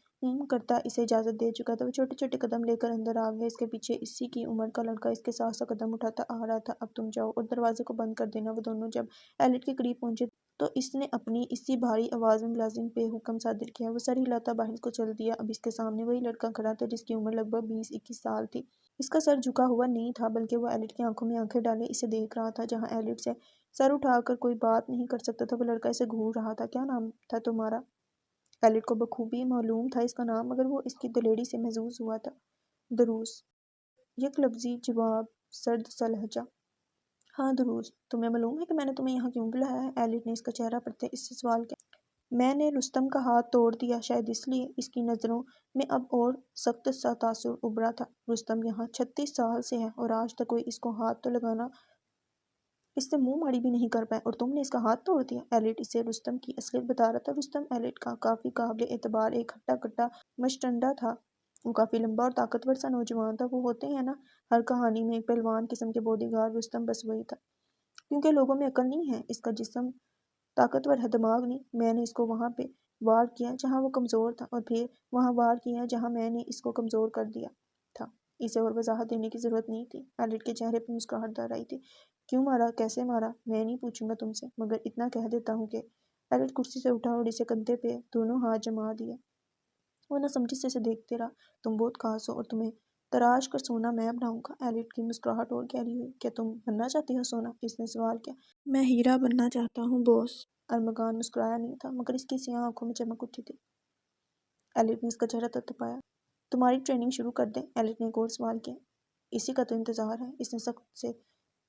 کرتا اسے اجازت دے چکا تھا۔ وہ چھوٹے چھوٹے قدم لے کر اندر آ گیا، اس کے پیچھے اسی کی عمر کا لڑکا اس کے ساتھ ساتھ قدم اٹھاتا آ رہا تھا۔ اب تم جاؤ اور دروازے کو بند کر دینا۔ وہ دونوں جب ایلیٹ کے قریب پہنچے تو اس نے اپنی اسی بھاری آواز میں ملازم پہ حکم صادر کیا۔ وہ سر ہلاتا باہر کو چل دیا۔ اب اس کے سامنے وہی لڑکا کھڑا تھا جس کی عمر لگ بھگ 20-21 سال تھی۔ اس کا سر جھکا ہوا نہیں تھا، بلکہ وہ ایلیٹ کی آنکھوں میں آنکھیں ڈالے اسے دیکھ رہا تھا۔ جہاں ایلیٹ سے سر اٹھا کر کوئی بات نہیں کر سکتا تھا، وہ لڑکا اسے گھور رہا تھا۔ کیا نام تھا تمہارا؟ ایلیٹ کو بخوبی معلوم تھا اس کا نام، مگر وہ اس کی دلیری سے محظوظ ہوا تھا۔ دروس۔ یک لفظی جواب، سرد سا لہجہ۔ ہاں دروس، تمہیں معلوم ہے کہ میں نے تمہیں یہاں کیوں بلایا ہے؟ ایلیٹ نے اس کا چہرہ پرتے اس سے سوال کیا۔ میں نے رستم کا ہاتھ توڑ دیا، شاید اس لیے۔ اس کی نظروں میں اب اور سخت سا تاثر ابھرا تھا۔ رستم یہاں 36 سال سے ہے اور آج تک کوئی اس کو ہاتھ تو لگانا، اس سے منہ ماری بھی نہیں کر پائے، اور تم نے اس کا ہاتھ توڑ دیا؟ ایلیٹ اسے رستم کی اصلیت بتا رہا تھا۔ رستم ایلیٹ کا کافی قابل اعتبار ایک ہٹا کٹا مشٹنڈا تھا۔ وہ کافی لمبا اور طاقتور سا نوجوان تھا۔ وہ ہوتے ہیں نا ہر کہانی میں ایک پہلوان قسم کے باڈی گارڈ، رستم بس وہی تھا۔ کیونکہ لوگوں میں عقل نہیں ہے، اس کا جسم طاقتور ہے، دماغ نہیں۔ میں نے اس کو وہاں پہ وار کیا جہاں وہ کمزور تھا، اور پھر وہاں وار کیا جہاں میں نے اس کو کمزور کر دیا تھا۔ اسے اور وضاحت دینے کی ضرورت نہیں تھی۔ ایلیٹ کے چہرے پہ مسکراہٹ ظاہر آئی تھی۔ کیوں مارا، کیسے مارا، میں نہیں پوچھوں گا تم سے، مگر اتنا کہہ دیتا ہوں کہ… ایلیٹ کرسی سے اٹھا اور اسے کندھے پہ دونوں ہاتھ جما دیے۔ وہ نہ سمجھی سے اسے دیکھتے رہا۔ تم بہت خاص ہو اور تمہیں تراش کر سونا میں بناؤں گا۔ ایلٹ کی مسکراہٹ اور گہری ہوئی۔ کیا تم بننا چاہتی ہو سونا؟ اس نے سوال کیا۔ میں ہیرا بننا چاہتا ہوں بوس۔ ارمغان مسکرایا نہیں تھا مگر اس کی سیاہ آنکھوں میں چمک اٹھی تھی۔ ایلٹ نے اس کا چہرہ تھپتھپایا۔ تمہاری ٹریننگ شروع کر دیں؟ ایلٹ نے ایک اور سوال کیا۔ اسی کا تو انتظار ہے، اس نے سخت سے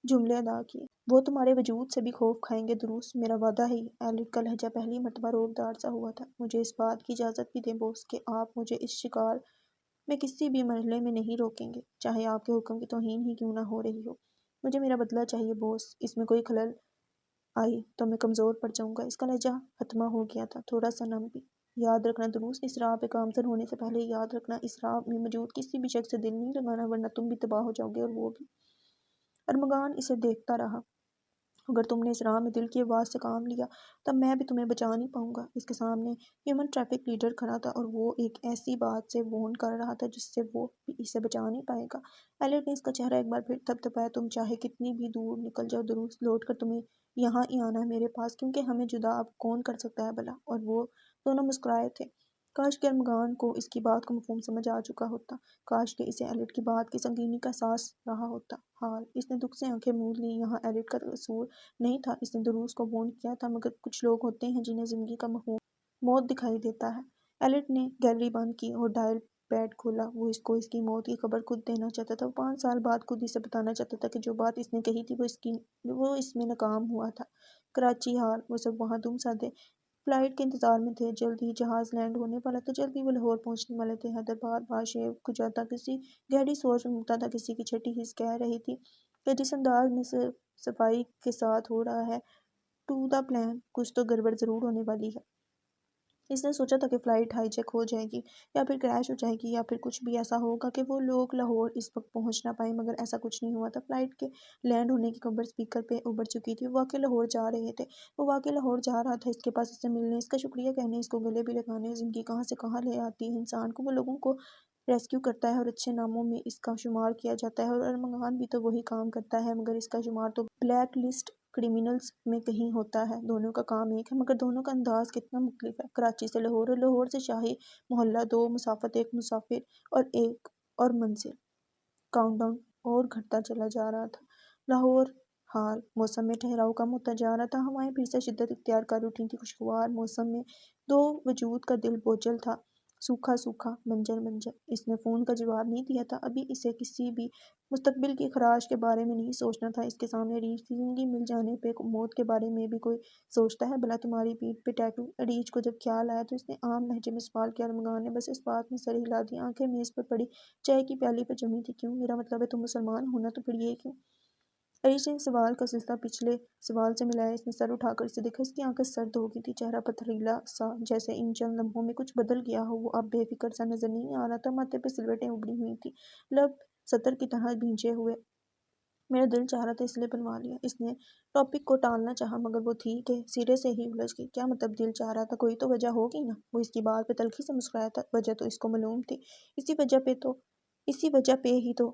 جملے ادا کیے۔ وہ تمہارے وجود سے بھی خوف کھائیں گے درست، میرا وعدہ ہے یہ۔ ایلٹ کا لہجہ پہلی مرتبہ روبدار سا ہوا تھا۔ مجھے اس بات کی اجازت بھی دیں بوس کہ آپ مجھے اس شکار میں کسی بھی مرحلے میں نہیں روکیں گے، چاہے آپ کے حکم کی توہین ہی کیوں نہ ہو رہی ہو۔ مجھے میرا بدلہ چاہیے بوس، اس میں کوئی خلل آئی تو میں کمزور پڑ جاؤں گا۔ اس کا لہجہ حتمہ ہو گیا تھا، تھوڑا سا نم بھی۔ یاد رکھنا درست، اس راہ پہ گامزن ہونے سے پہلے یاد رکھنا اس راہ میں موجود کسی بھی شخص سے دل نہیں لگانا ورنہ تم بھی تباہ ہو جاؤ گے اور وہ بھی۔ ارمغان اسے دیکھتا رہا۔ اگر تم نے اس راہ میں دل کی آواز سے کام لیا تب میں بھی تمہیں بچا نہیں پاؤں گا۔ اس کے سامنے ہیومن ٹریفک لیڈر کھڑا تھا اور وہ ایک ایسی بات سے وارن کر رہا تھا جس سے وہ بھی اسے بچا نہیں پائے گا۔ ایلٹ نے اس کا چہرہ ایک بار پھر تھپتھپایا۔ تم چاہے کتنی بھی دور نکل جاؤ درست لوٹ کر تمہیں یہاں ہی آنا ہے میرے پاس، کیونکہ ہمیں جدا اب کون کر سکتا ہے بھلا۔ اور وہ دونوں مسکرائے تھے۔ کاش کہ ارمغان کو اس کی بات کا مفہوم سمجھ آ چکا ہوتا، کاش کہ اسے ایلٹ کی بات کی سنگینی کا احساس رہا ہوتا۔ حال اس نے دکھ سے آنکھیں موند لیں۔ یہاں ایلٹ کا قصور نہیں تھا، اس نے دروس کو وارن کیا تھا، مگر کچھ لوگ ہوتے ہیں جنہیں زندگی کا مفہوم موت دکھائی دیتا ہے۔ ایلٹ نے گیلری بند کی اور ڈائل پیڈ کھولا۔ وہ اس کو اس کی موت کی خبر خود دینا چاہتا تھا۔ وہ 5 سال بعد خود اسے بتانا چاہتا تھا کہ جو بات اس نے کہی تھی وہ اس میں ناکام ہوا تھا۔ کراچی حال وہ سب وہاں دم سادے فلائٹ کے انتظار میں تھے۔ جلد ہی جہاز لینڈ ہونے والا تھا، جلد ہی وہ لاہور پہنچنے والے تھے۔ حیدرآباد باشیب کھجاتا کسی گہری سوچ میں مبتلا تھا۔ کسی کی چھٹی حس کہہ رہی تھی کہ جس انداز میں صفائی کے ساتھ ہو رہا ہے ٹو دا پلان، کچھ تو گڑبڑ ضرور ہونے والی ہے۔ اس نے سوچا تھا کہ فلائٹ ہائی جیک ہو جائے گی یا پھر کریش ہو جائے گی یا پھر کچھ بھی ایسا ہوگا کہ وہ لوگ لاہور اس وقت پہنچ نہ پائیں، مگر ایسا کچھ نہیں ہوا تھا۔ فلائٹ کے لینڈ ہونے کی خبر اسپیکر پہ ابھر چکی تھی۔ وہ واقعی لاہور جا رہے تھے، وہ واقعی لاہور جا رہا تھا۔ اس کے پاس اس سے ملنے، اس کا شکریہ کہنے، اس کو گلے بھی لگانے۔ زندگی کہاں سے کہاں لے آتی ہے انسان کو، وہ لوگوں کو ریسکیو کرتا ہے اور اچھے ناموں میں اس کا شمار کیا جاتا ہے، اور ارمغان بھی تو وہی کام کرتا ہے، مگر اس کا شمار تو بلیک لسٹ کرمنلز میں کہیں ہوتا ہے۔ دونوں کا کام ایک ہے مگر دونوں کا انداز کتنا مختلف ہے۔ کراچی سے لاہور اور لاہور سے شاہی محلہ، 2 مسافت، 1 مسافر اور ایک اور منزل۔ کاؤنٹ ڈاؤن اور گھٹتا چلا جا رہا تھا۔ لاہور حال موسم میں ٹھہراؤ کم ہوتا جا رہا تھا۔ ہوائیں پھر سے شدت اختیار کر اٹھی تھیں۔ خوشگوار موسم میں دو وجود کا دل بوجھل تھا، سوکھا سوکھا، بنجر بنجر۔ اس نے فون کا جواب نہیں دیا تھا۔ ابھی اسے کسی بھی مستقبل کی خراش کے بارے میں نہیں سوچنا تھا۔ اس کے سامنے ریچھ تھی۔ زندگی مل جانے پہ موت کے بارے میں بھی کوئی سوچتا ہے بھلا؟ تمہاری پیٹھ پہ ٹیٹو؟ ریچھ کو جب خیال آیا تو اس نے عام لہجے میں سوال کیا۔ ارمغان نے بس اس بات میں سر ہلا دیا۔ آنکھیں میز پر پڑی چائے کی پیالی پر جمی تھی۔ کیوں؟ میرا مطلب ہے تم مسلمان ہو نا، تو پھر یہ کیوں؟ ریچھ نے سوال کا سلسلہ پچھلے سوال سے ملایا۔ اس نے سر اٹھا کر اسے دیکھا۔ اس کی آنکھیں سرد ہو گئی تھی، چہرہ پتھریلا سا، جیسے ان چند لمحوں میں کچھ بدل گیا ہو۔ وہ اب بے فکر سا نظر نہیں آ رہا تھا، ماتھے پہ سلوٹیں ابھری ہوئی تھیں، لب سطر کی طرح بھینچے ہوئے۔ میرا دل چاہ رہا تھا اس لیے بنوا لیا۔ اس نے ٹاپک کو ٹالنا چاہا مگر وہ تھی کہ سرے سے ہی الجھ گئی۔ کیا مطلب دل چاہ رہا تھا؟ کوئی تو وجہ ہوگی نا۔ وہ اس کی بات پہ تلخی سے مسکرایا تھا۔ وجہ تو اس کو معلوم تھی، اسی وجہ پہ ہی تو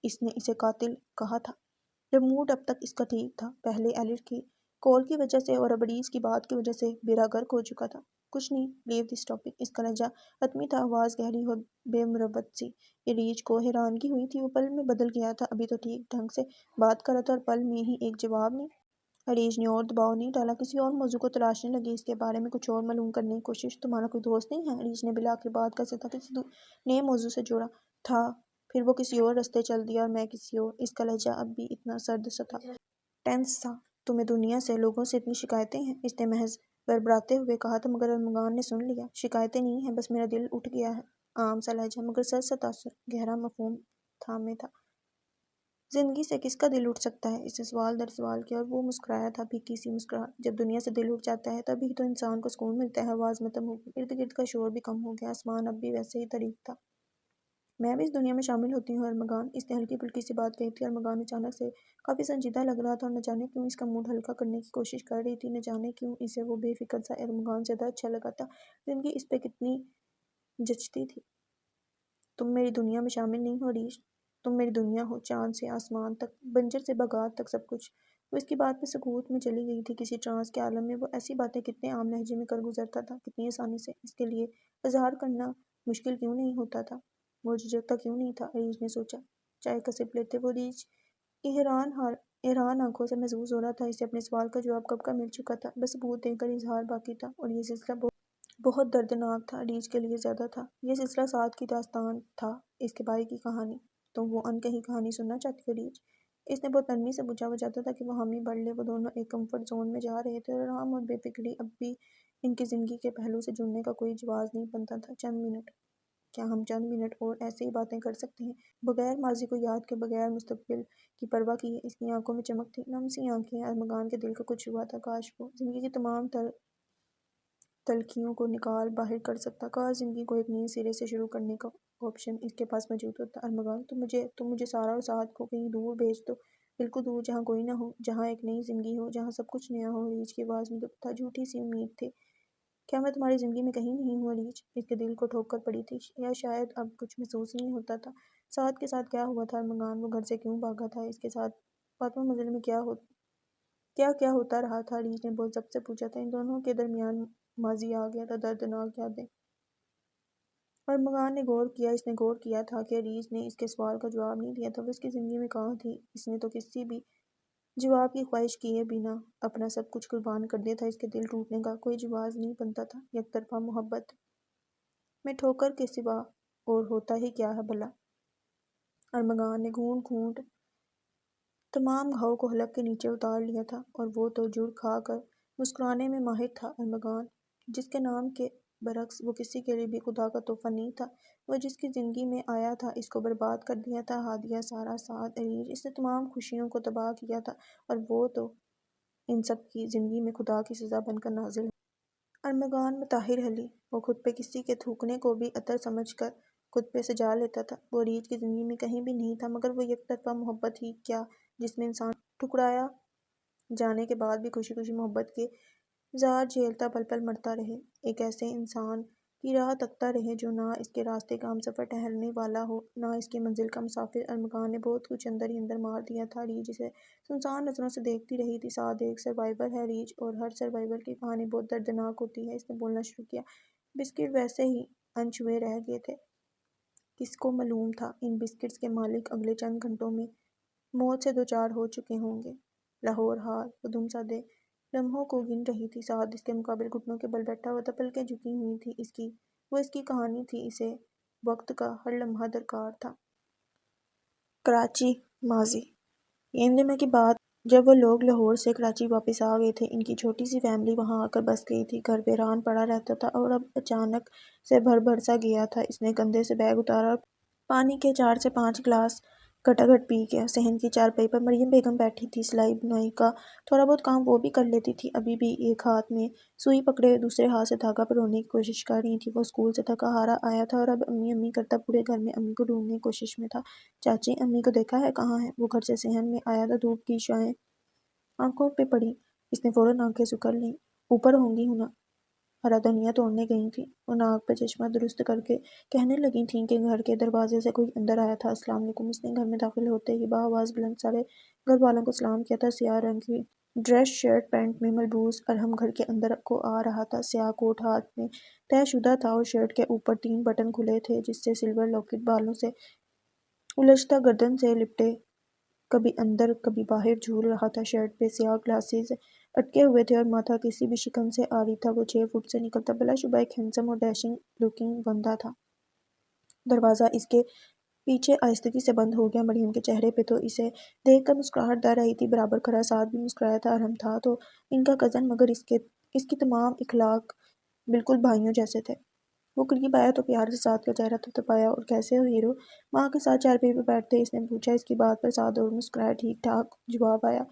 اس نے اسے قاتل کہا تھا۔ جب موڈ اب تک اس کا ٹھیک تھا، پہلے ایلٹ کی کال کی وجہ سے اور اب ریچھ کی بات کی وجہ سے بیڑا غرق ہو چکا تھا۔ کچھ نہیں، لیو دس ٹاپک۔ اس کا لہجہ حتمی تھا، آواز گہری اور بے مروت سی۔ یہ ریچھ کو حیرانگی ہوئی تھی۔ وہ پل میں بدل گیا تھا، ابھی تو ٹھیک ڈھنگ سے بات کر رہا تھا اور پل میں ہی ایک جواب نہیں۔ ریچھ نے اور دباؤ نہیں ڈالا، کسی اور موضوع کو تلاشنے لگی، اس کے بارے میں کچھ اور معلوم کرنے کی کوشش۔ تمہارا کوئی دوست نہیں ہے؟ ریچھ نے بالآخر بات کا سلسلہ کسی نئے موضوع سے جوڑا تھا، پھر وہ کسی اور رستے چل دیا اور میں کسی اور۔ اس کا لہجہ اب بھی اتنا سرد سا تھا، ٹینس سا۔ تمہیں دنیا سے، لوگوں سے اتنی شکایتیں ہیں؟ اس نے محض بربراتے ہوئے کہا تھا، مگر ارمغان نے سن لیا۔ شکایتیں نہیں ہیں، بس میرا دل اٹھ گیا ہے۔ عام سا لہجہ مگر سرد سا تاثر، گہرا مفہوم تھامے تھا۔ زندگی سے کس کا دل اٹھ سکتا ہے؟ اس نے سوال در سوال کیا اور وہ مسکرایا تھا، پھیکی سی مسکراہٹ۔ جب دنیا سے دل اٹھ جاتا ہے تبھی تو انسان کو سکون ملتا ہے۔ آواز مدھم ہو گئی، ارد گرد کا شور بھی کم ہو گیا، آسمان اب بھی ویسے ہی طریق تھا۔ میں بھی اس دنیا میں شامل ہوتی ہوں ارمغان۔ اس نے ہلکی پھلکی سی بات کہی تھی۔ ارمغان اچانک سے کافی سنجیدہ لگ رہا تھا اور نہ جانے کیوں اس کا موڈ ہلکا کرنے کی کوشش کر رہی تھی، نہ جانے کیوں اسے وہ بے فکر سا ارمغان زیادہ اچھا لگا تھا۔ زندگی اس پہ کتنی جچتی تھی۔ تم میری دنیا میں شامل نہیں ہو ریچھ، تم میری دنیا ہو، چاند سے آسمان تک، بنجر سے بغداد تک، سب کچھ۔ وہ اس کی بات پہ سکوت میں چلی گئی تھی، کسی ٹرانس کے عالم میں۔ وہ ایسی باتیں کتنے عام لہجے میں کر گزرتا تھا، کتنی آسانی سے۔ اس کے لیے اظہار کرنا مشکل کیوں نہیں ہوتا تھا؟ وہ جھجکتا کیوں نہیں تھا؟ عریش نے سوچا۔ چائے کا سپ لیتے وہ عریش کی حیران آنکھوں سے محظوظ ہو رہا تھا۔ اسے اپنے سوال کا جواب کب کا مل چکا تھا، بس ثبوت دے کر اظہار باقی تھا، اور یہ سلسلہ بہت دردناک تھا، عریش کے لیے زیادہ تھا۔ یہ سلسلہ سعد کی داستان تھا، اس کے بھائی کی کہانی۔ تم وہ انکہی کہانی سننا چاہتی ہو عریش؟ اس نے بہت نرمی سے پوچھا۔ وہ چاہتا تھا کہ وہ حامی بڑھ لے۔ وہ دونوں ایک کمفرٹ زون میں جا رہے تھے، اور آرام اور بے فکری اب بھی ان کی زندگی کے پہلو سے جڑنے کا کوئی جواز نہیں بنتا تھا۔ چند منٹ، کیا ہم چند منٹ اور ایسے ہی باتیں کر سکتے ہیں، بغیر ماضی کو یاد کے، بغیر مستقبل کی پرواہ کیے؟ اس کی آنکھوں میں چمک تھی، نم سی آنکھیں۔ ارمغان کے دل کو کچھ ہوا تھا، کاش وہ زندگی کی تمام تلخیوں کو نکال باہر کر سکتا، کاش زندگی کو ایک نئے سرے سے شروع کرنے کا آپشن اس کے پاس موجود ہوتا۔ ارمغان، تم مجھے سارا اور سعد کو کہیں دور بھیج دو، بالکل دور، جہاں کوئی نہ ہو، جہاں ایک نئی زندگی ہو، جہاں سب کچھ نیا ہو۔ عریش کی آواز میں دکھ تھا، جھوٹی سی امید تھی۔ کیا میں تمہاری زندگی میں کہیں نہیں ہوں عریش؟ اس کے دل کو ٹھوکر پڑی تھی، یا شاید اب کچھ محسوس نہیں ہوتا تھا۔ سعد کے ساتھ کیا ہوا تھا ارمغان؟ وہ گھر سے کیوں بھاگا تھا؟ اس کے ساتھ فاطمہ منزل میں کیا ہوتا رہا تھا؟ عریش نے بہت ضبط سے پوچھا تھا۔ ان دونوں کے درمیان ماضی آ گیا تھا، دردناک یادیں۔ ارمغان نے غور کیا، اس نے غور کیا تھا کہ عریش نے اس کے سوال کا جواب نہیں دیا تھا۔ وہ اس کی زندگی میں کہاں تھی؟ اس نے تو کسی بھی جواب کی خواہش کیے بنا اپنا سب کچھ قربان کر دیا تھا۔ اس کے دل ٹوٹنے کا کوئی جواز نہیں بنتا تھا۔ یک طرفہ محبت میں ٹھوکر کے سوا اور ہوتا ہی کیا ہے بھلا؟ ارمغان نے گھونٹ گھونٹ تمام گھاؤں کو حلق کے نیچے اتار لیا تھا، اور وہ تو جڑ کھا کر مسکرانے میں ماہر تھا۔ ارمغان، جس کے نام کے برعکس وہ کسی کے لیے بھی خدا کا تحفہ نہیں تھا، وہ جس کی زندگی میں آیا تھا، اس کو برباد کر دیا تھا۔ ہادیہ، سارا، سعد، عریش، اس نے تمام خوشیوں کو تباہ کیا تھا، اور وہ تو ان سب کی زندگی میں خدا کی سزا بن کر نازل ہو۔ ارمغان متاحر حلی، وہ خود پہ کسی کے تھوکنے کو بھی عطر سمجھ کر خود پہ سجا لیتا تھا۔ وہ عریش کی زندگی میں کہیں بھی نہیں تھا، مگر وہ یک طرفہ محبت ہی کیا، جس میں انسان ٹھکرایا جانے کے بعد بھی خوشی خوشی محبت کے زار جھیلتا، پل پل مرتا رہے، ایک ایسے انسان کی راہ تکتا رہے جو نہ اس کے راستے کا ہمسفر ٹہلنے والا ہو، نہ اس کی منزل کا مسافر۔ ارمغان نے بہت کچھ اندر ہی اندر مار دیا تھا۔ عریش اسے سنسان نظروں سے دیکھتی رہی تھی۔ سعد ایک سروائیور ہے عریش، اور ہر سروائیور کی کہانی بہت دردناک ہوتی ہے۔ اس نے بولنا شروع کیا۔ بسکٹ ویسے ہی انچھوے رہ گئے تھے، کس کو معلوم تھا ان بسکٹس کے مالک اگلے چند گھنٹوں میں موت سے دوچار ہو چکے ہوں گے۔ لاہور حال، وہ دم سادے لمحوں کو گن رہی تھی۔ سعد اس کے مقابل گھٹنوں کے بل بیٹھا ہوا تھا، پلکیں جھکی ہوئی تھیں۔ وہ اس کی کہانی تھی، اسے وقت کا ہر لمحہ درکار تھا۔ کراچی، ماضی۔ یہ ان دنوں کی بات جب وہ لوگ لاہور سے کراچی واپس آ گئے تھے۔ ان کی چھوٹی سی فیملی وہاں آ کر بس گئی تھی۔ گھر ویران پڑا رہتا تھا، اور اب اچانک سے بھر بھر سا گیا تھا۔ اس نے کندھے سے بیگ اتارا اور پانی کے 4 سے 5 گلاس گھٹا گھٹ پی گیا۔ صحن کی چارپائی پر مریم بیگم بیٹھی تھی، سلائی بنائی کا تھوڑا بہت کام وہ بھی کر لیتی تھی۔ ابھی بھی ایک ہاتھ میں سوئی پکڑے دوسرے ہاتھ سے دھاگا پرونے کی کوشش کر رہی تھی۔ وہ اسکول سے تھکا ہارا آیا تھا، اور اب امی امی کرتا پورے گھر میں امی کو ڈھونڈنے کی کوشش میں تھا۔ چاچی، امی کو دیکھا ہے؟ کہاں ہے؟ وہ گھر سے صحن میں آیا تھا، دھوپ کی شعاعیں آنکھوں پہ پڑی۔ اس نے فوراً آنکھیں سکڑ لیں۔ اوپر ہوں گی ہونا، ہرا دھنیا توڑنے گئی تھیں۔ وہ ناک پہ چشمہ درست کر کے کہنے لگی تھیں کہ گھر کے دروازے سے کوئی اندر آیا تھا۔ السلام علیکم۔ اس نے گھر میں داخل ہوتے ہی بآواز بلند سارے گھر والوں کو سلام کیا تھا۔ سیاہ رنگ کی ڈریس شرٹ پینٹ میں ملبوس ارحم گھر کے اندر کو آ رہا تھا۔ سیاہ کوٹ ہاتھ میں طے شدہ تھا، اور شرٹ کے اوپر 3 بٹن کھلے تھے، جس سے سلور لاکٹ بالوں سے الجھتا گردن سے لپٹے کبھی اندر کبھی باہر جھول رہا تھا۔ شرٹ پہ سیاہ گلاسز اٹکے ہوئے تھے، اور ماتھا کسی بھی شکن سے عاری تھا۔ وہ 6 فٹ سے نکلتا بلا شبہ ایک ہینڈسم اور ڈیشنگ لکنگ بندہ تھا۔ دروازہ اس کے پیچھے آہستگی سے بند ہو گیا۔ مریم کے چہرے پہ تو اسے دیکھ کر مسکراہٹ در رہی تھی۔ برابر کھڑا سعد بھی مسکرایا تھا۔ ارحم تھا تو ان کا کزن، مگر اس کی تمام اخلاق بالکل بھائیوں جیسے تھے۔ وہ قریب آیا تو پیار سے سعد کا چہرہ تھپتھپایا۔ اور کیسے ہو ہیرو؟ ماں کے ساتھ چارپائی پہ بیٹھتے اس نے پوچھا۔ اس کی بات پر سعد اور مسکرایا۔ ٹھیک ٹھاک جواب آیا۔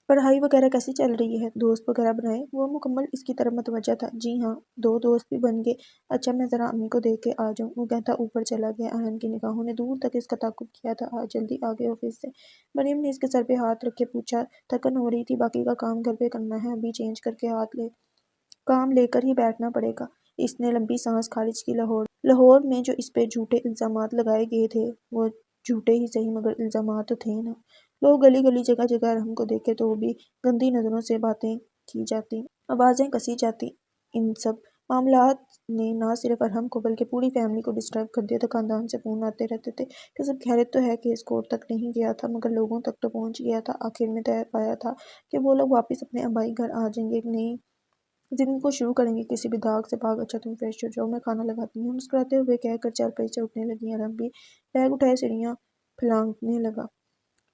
پڑھائی وغیرہ کیسی چل رہی ہے؟ دوست وغیرہ بنائے؟ وہ مکمل اس کی طرف متوجہ تھا۔ جی ہاں، 2 دوست بھی بن گئے۔ اچھا، میں ذرا امی کو دیکھ کے آ جاؤں؟ وہ کہتا اوپر چلا گیا۔ ارحم کی نگاہوں نے دور تک اس کا تعاقب کیا تھا۔ آج جلدی آ گئے آفس سے؟ مریم نے اس کے سر پہ ہاتھ رکھ کے پوچھا۔ تھکن ہو رہی تھی، باقی کا کام گھر پہ کرنا ہے، ابھی چینج کر کے کام لے کر ہی بیٹھنا پڑے گا۔ اس نے لمبی سانس خارج کی۔ لاہور میں جو اس پہ جھوٹے الزامات لگائے گئے تھے، وہ جھوٹے ہی صحیح مگر الزامات تو تھے نا۔ لوگ گلی گلی جگہ جگہ ارحم کو دیکھے تو وہ بھی گندی نظروں سے باتیں کی جاتی، آوازیں کسی جاتی۔ ان سب معاملات نے نہ صرف ارحم کو بلکہ پوری فیملی کو ڈسٹرب کر دیا تھا۔ خاندان سے فون آتے رہتے تھے کہ سب خیریت تو ہے، کیس کورٹ تک نہیں گیا تھا مگر لوگوں تک تو پہنچ گیا تھا۔ آخر میں طے پایا تھا کہ وہ لوگ واپس اپنے آبائی گھر آ جائیں گے، ایک نئی زندگی کو شروع کریں گے کسی بھی داغ سے پاک۔ اچھا تم فریش ہو جاؤ، میں کھانا لگاتی ہوں، مسکراتے ہوئے کہہ کر چارپائی سے اٹھنے لگی۔ ارحم بھی بیگ اٹھائے سیڑھیاں پھلانگنے لگا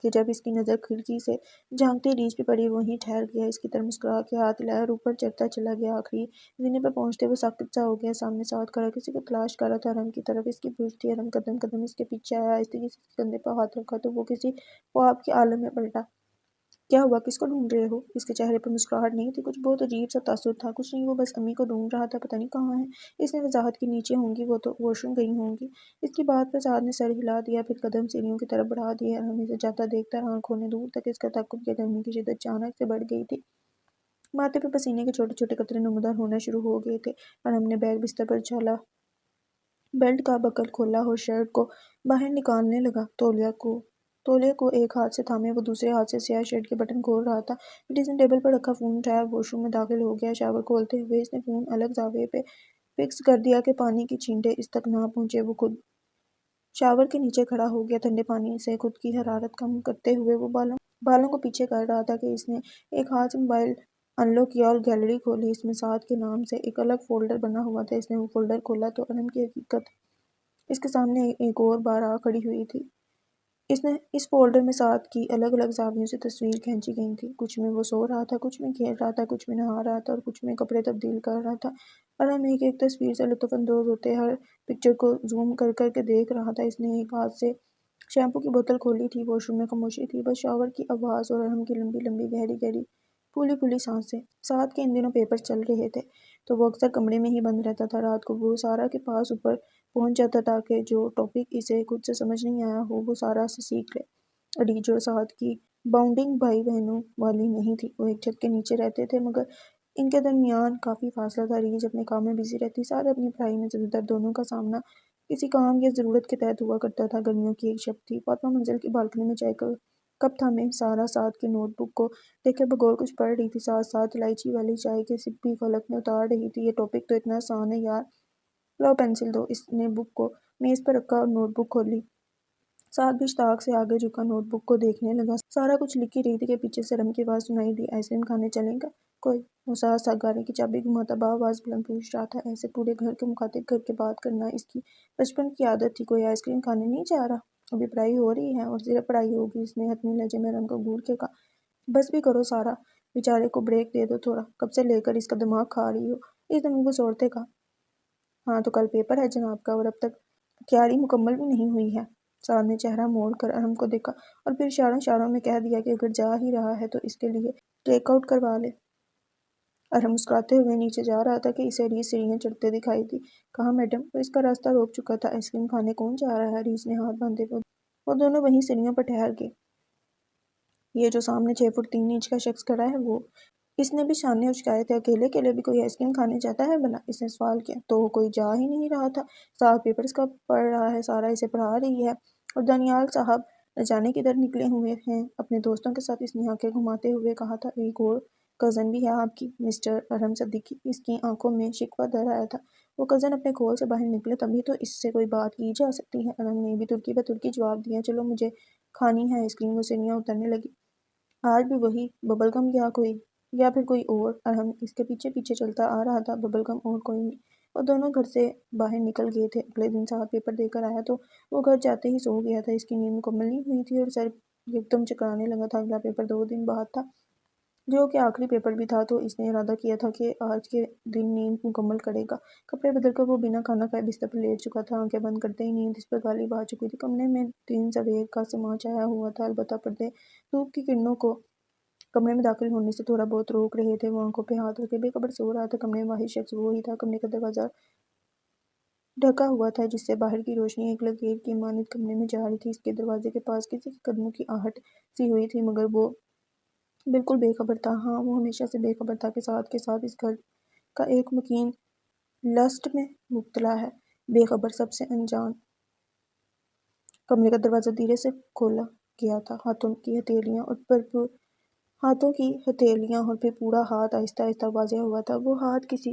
کہ جب اس کی نظر کھڑکی سے جھانکتی ریچھ پہ پڑی، وہیں ٹھہر گیا، اس کی طرف مسکرا کے ہاتھ ہلایا اور اوپر چڑھتا چلا گیا۔ آخری زینے پہ پہنچتے وہ ساکت سا ہو گیا، سامنے ساتھ کھڑا کسی کو تلاش کر رہا تھا۔ ارحم کی طرف اس کی پشت تھی، ارحم قدم قدم اس کے پیچھے آیا، آہستگی سے اس کے کندھے پہ ہاتھ رکھا تو وہ کسی خواب کے عالم میں پلٹا۔ کیا ہوا، کس کو ڈھونڈ رہے ہو؟ اس کے چہرے پر مسکراہٹ نہیں تھی، کچھ بہت عجیب سا تاثر تھا۔ کچھ نہیں، وہ بس امی کو ڈھونڈ رہا تھا، پتہ نہیں کہاں ہیں۔ اس نے وضاحت کی، نیچے ہوں گی، وہ تو واش روم گئی ہوں گی۔ اس کی بات پر سعد نے سر ہلا دیا، پھر قدم سیڑھیوں کی طرف بڑھا دیے۔ ارحم اسے جاتا دیکھتا رہا، آنکھوں نے دور تک اس کا تعقب کیا۔ گرمی کی شدت اچانک سے بڑھ گئی تھی، ماتھے پہ پسینے کے چھوٹے چھوٹے قطرے نمودار ہونا شروع ہو گئے تھے۔ ارحم نے بیگ بستر پر اچھالا، بیلٹ کا بکل کھولا اور شرٹ کو باہر نکالنے لگا۔ تولیے کو ایک ہاتھ سے تھامے وہ دوسرے ہاتھ سے سیاہ شرٹ کے بٹن کھول رہا تھا۔ پھر اس نے ٹیبل پر رکھا فون اٹھایا اور واش روم میں داخل ہو گیا۔ شاور کھولتے ہوئے اس نے فون الگ زاویے پہ فکس کر دیا کہ پانی کی چھینٹیں اس تک نہ پہنچے۔ وہ خود شاور کے نیچے کھڑا ہو گیا، ٹھنڈے پانی سے خود کی حرارت کم کرتے ہوئے وہ بالوں کو پیچھے کر رہا تھا کہ اس نے ایک ہاتھ سے موبائل ان لاک کیا اور گیلری کھولی۔ اس میں سعد کے نام سے ایک الگ فولڈر بنا ہوا تھا۔ اس نے وہ فولڈر کھولا تو ارحم کی حقیقت اس کے سامنے ایک اور بار آ کھڑی ہوئی تھی۔ اس فولڈر میں سعد کی الگ الگ زاویوں سے تصویر کھینچی گئی تھی، کچھ میں وہ سو رہا تھا، کچھ میں کھیل رہا تھا، کچھ میں نہا رہا تھا اور کچھ میں کپڑے تبدیل کر رہا تھا۔ ارحم ایک ایک تصویر سے لطف اندوز ہوتے ہر پکچر کو زوم کر کر کے دیکھ رہا تھا۔ اس نے ایک ہاتھ سے شیمپو کی بوتل کھولی تھی، واش روم میں خاموشی تھی، بس شاور کی آواز اور ارحم کی لمبی لمبی گہری گہری پھولی پھولی سانسیں۔ سعد کے ان دنوں پیپر چل رہے تھے تو وہ اکثر کمرے میں ہی بند رہتا تھا۔ رات کو وہ سارا کے پاس اوپر پہنچ جاتا تاکہ جو ٹاپک اسے خود سے سمجھ نہیں آیا ہو وہ سارا سے سیکھ لے۔ اڈیج اور سعد کی باؤنڈنگ بھائی بہنوں والی نہیں تھی، وہ ایک چھت کے نیچے رہتے تھے مگر ان کے درمیان کافی فاصلہ تھا۔ اڈیج اپنے کام میں بزی رہتی، سعد اپنی پڑھائی میں، زیادہ تر دونوں کا سامنا کسی کام یا ضرورت کے تحت ہوا کرتا تھا۔ گرمیوں کی ایک شب تھی، فاطمہ منزل کی بالکنی میں چائے کا کپ تھامے سارا سعد کی نوٹ بک کو دیکھے بغور کچھ پڑھ رہی تھی۔ ساتھ ساتھ الائچی والی چائے کے سپ بھی فلک میں اتار رہی تھی۔ یہ ٹاپک تو اتنا آسان ہے یار، لاؤ پینسل دو۔ اس نے بک کو میز پر رکھا اور نوٹ بک کھولی۔ سعد بھی اشتیاق سے آگے جھکا، نوٹ بک کو دیکھنے لگا۔ سارا کچھ لکھ ہی رہی تھی کہ پیچھے سے ارحم کی آواز سنائی دی، آئس کریم کھانے چلیں گا کوئی؟ وہ ساتھ ساتھ گاڑی کی چابی گھماتا بآواز بلند پوچھ رہا تھا۔ ایسے پورے گھر کے مخاطب کر کے بات کرنا اس کی بچپن کی عادت تھی۔ کوئی آئس کریم کھانے نہیں جا رہا؟ ابھی پڑھائی ہو رہی ہے، اور صرف پڑھائی ہوگی؟ اس نے حتمی لہجے میں ارحم کو گھور کے کہا۔ بس بھی کرو سارا، بیچارے کو بریک دے دو تھوڑا، کب سے لے کر اس کا دماغ کھا رہی ہو؟ اس نے منہ کو سوڑتے کہا۔ ہاں تو کل پیپر ہے جناب کا، اور اب تک تیاری مکمل بھی نہیں ہوئی ہے۔ سعد نے چہرہ موڑ کر ارحم کو دیکھا اور پھر اشاروں میں کہہ دیا کہ اگر جا ہی رہا ہے تو اس کے لیے ٹیک آؤٹ کروا لے۔ ارحم مسکراتے ہوئے نیچے جا رہا تھا کہ اسے اڈیج سیڑھیاں چڑھتے دکھائی دی۔ کہاں میڈم؟ وہ اس کا راستہ روک چکا تھا۔ آئس کریم کھانے کون جا رہا ہے؟ اڈیج نے ہاتھ باندھے وہ دونوں وہیں سیڑھیوں پر ٹھہر گئے۔ یہ جو سامنے 6 فٹ 3 انچ کا شخص کھڑا ہے وہ؟ اس نے بھی شانے اچکائے تھے۔ اکیلے بھی کوئی آئس کریم کھانے جاتا ہے بھلا؟ اس نے سوال کیا۔ تو کوئی جا ہی نہیں رہا تھا؟ سعد پیپرز کا پڑھ رہا ہے، سارا اسے پڑھا رہی ہے، اور دانیال صاحب نہ جانے کدھر نکلے ہوئے ہیں اپنے دوستوں کے ساتھ۔ اس نے آنکھیں گھماتے ہوئے کہا تھا۔ ایک اور کزن بھی ہے آپ کی، مسٹر ارحم صدیقی؟ اس کی آنکھوں میں شکوہ در آیا تھا۔ وہ کزن اپنے کھول سے باہر نکلے تبھی تو اس سے کوئی بات کی جا سکتی ہے۔ ارحم نے بھی ترکی بہ ترکی جواب دیا۔ چلو مجھے کھانی ہے آئس کریم۔ وہ سیڑھیاں اترنے لگی۔ آج بھی وہی ببل گم یا پھر کوئی اور؟ ارحم اس کے پیچھے پیچھے چلتا آ رہا تھا۔ ببل گم اور کوئی نہیں۔ وہ دونوں گھر سے باہر نکل گئے تھے۔ اگلے دن سعد پیپر دے کر آیا تو وہ گھر جاتے ہی سو گیا تھا۔ اس کی نیند مکمل نہیں ہوئی تھی اور سر یکدم چکرانے لگا تھا۔ اگلا پیپر 2 دن بعد تھا جو کہ آخری پیپر بھی تھا، تو اس نے ارادہ کیا تھا کہ آج کے دن نیند مکمل کرے گا۔ کپڑے بدل کر وہ بنا کھانا کھائے بستر پر لیٹ چکا تھا۔ آنکھیں بند کرتے ہی نیند اس پر غالب آ چکی تھی۔ کمرے میں دن سویر کا سماں چھایا ہوا تھا، البتہ پردے دھوپ کی کرنوں کو کمرے میں داخل ہونے سے تھوڑا بہت روک رہے تھے۔ وہ آنکھوں پہ ہاتھ رکھے بے خبر سو رہا تھا۔ کمرے میں واحد شخص وہ ہی تھا۔ کمرے کا دروازہ ڈھکا ہوا تھا جس سے باہر کی روشنی ایک لکیر کی مانند کمرے میں جا رہی تھی۔ اس کے دروازے کے پاس کسی کے قدموں کی آہٹ سی ہوئی تھی مگر وہ بالکل بے خبر تھا۔ ہاں، وہ ہمیشہ سے بے خبر تھا کہ سعد کے ساتھ اس گھر کا ایک مکین لسٹ میں مبتلا ہے۔ بے خبر، سب سے انجان۔ کمرے کا دروازہ دھیرے سے کھولا گیا تھا۔ ہاتھوں کی ہتھیلیاں اور پھر پورا ہاتھ آہستہ آہستہ واضح ہوا تھا۔ وہ ہاتھ کسی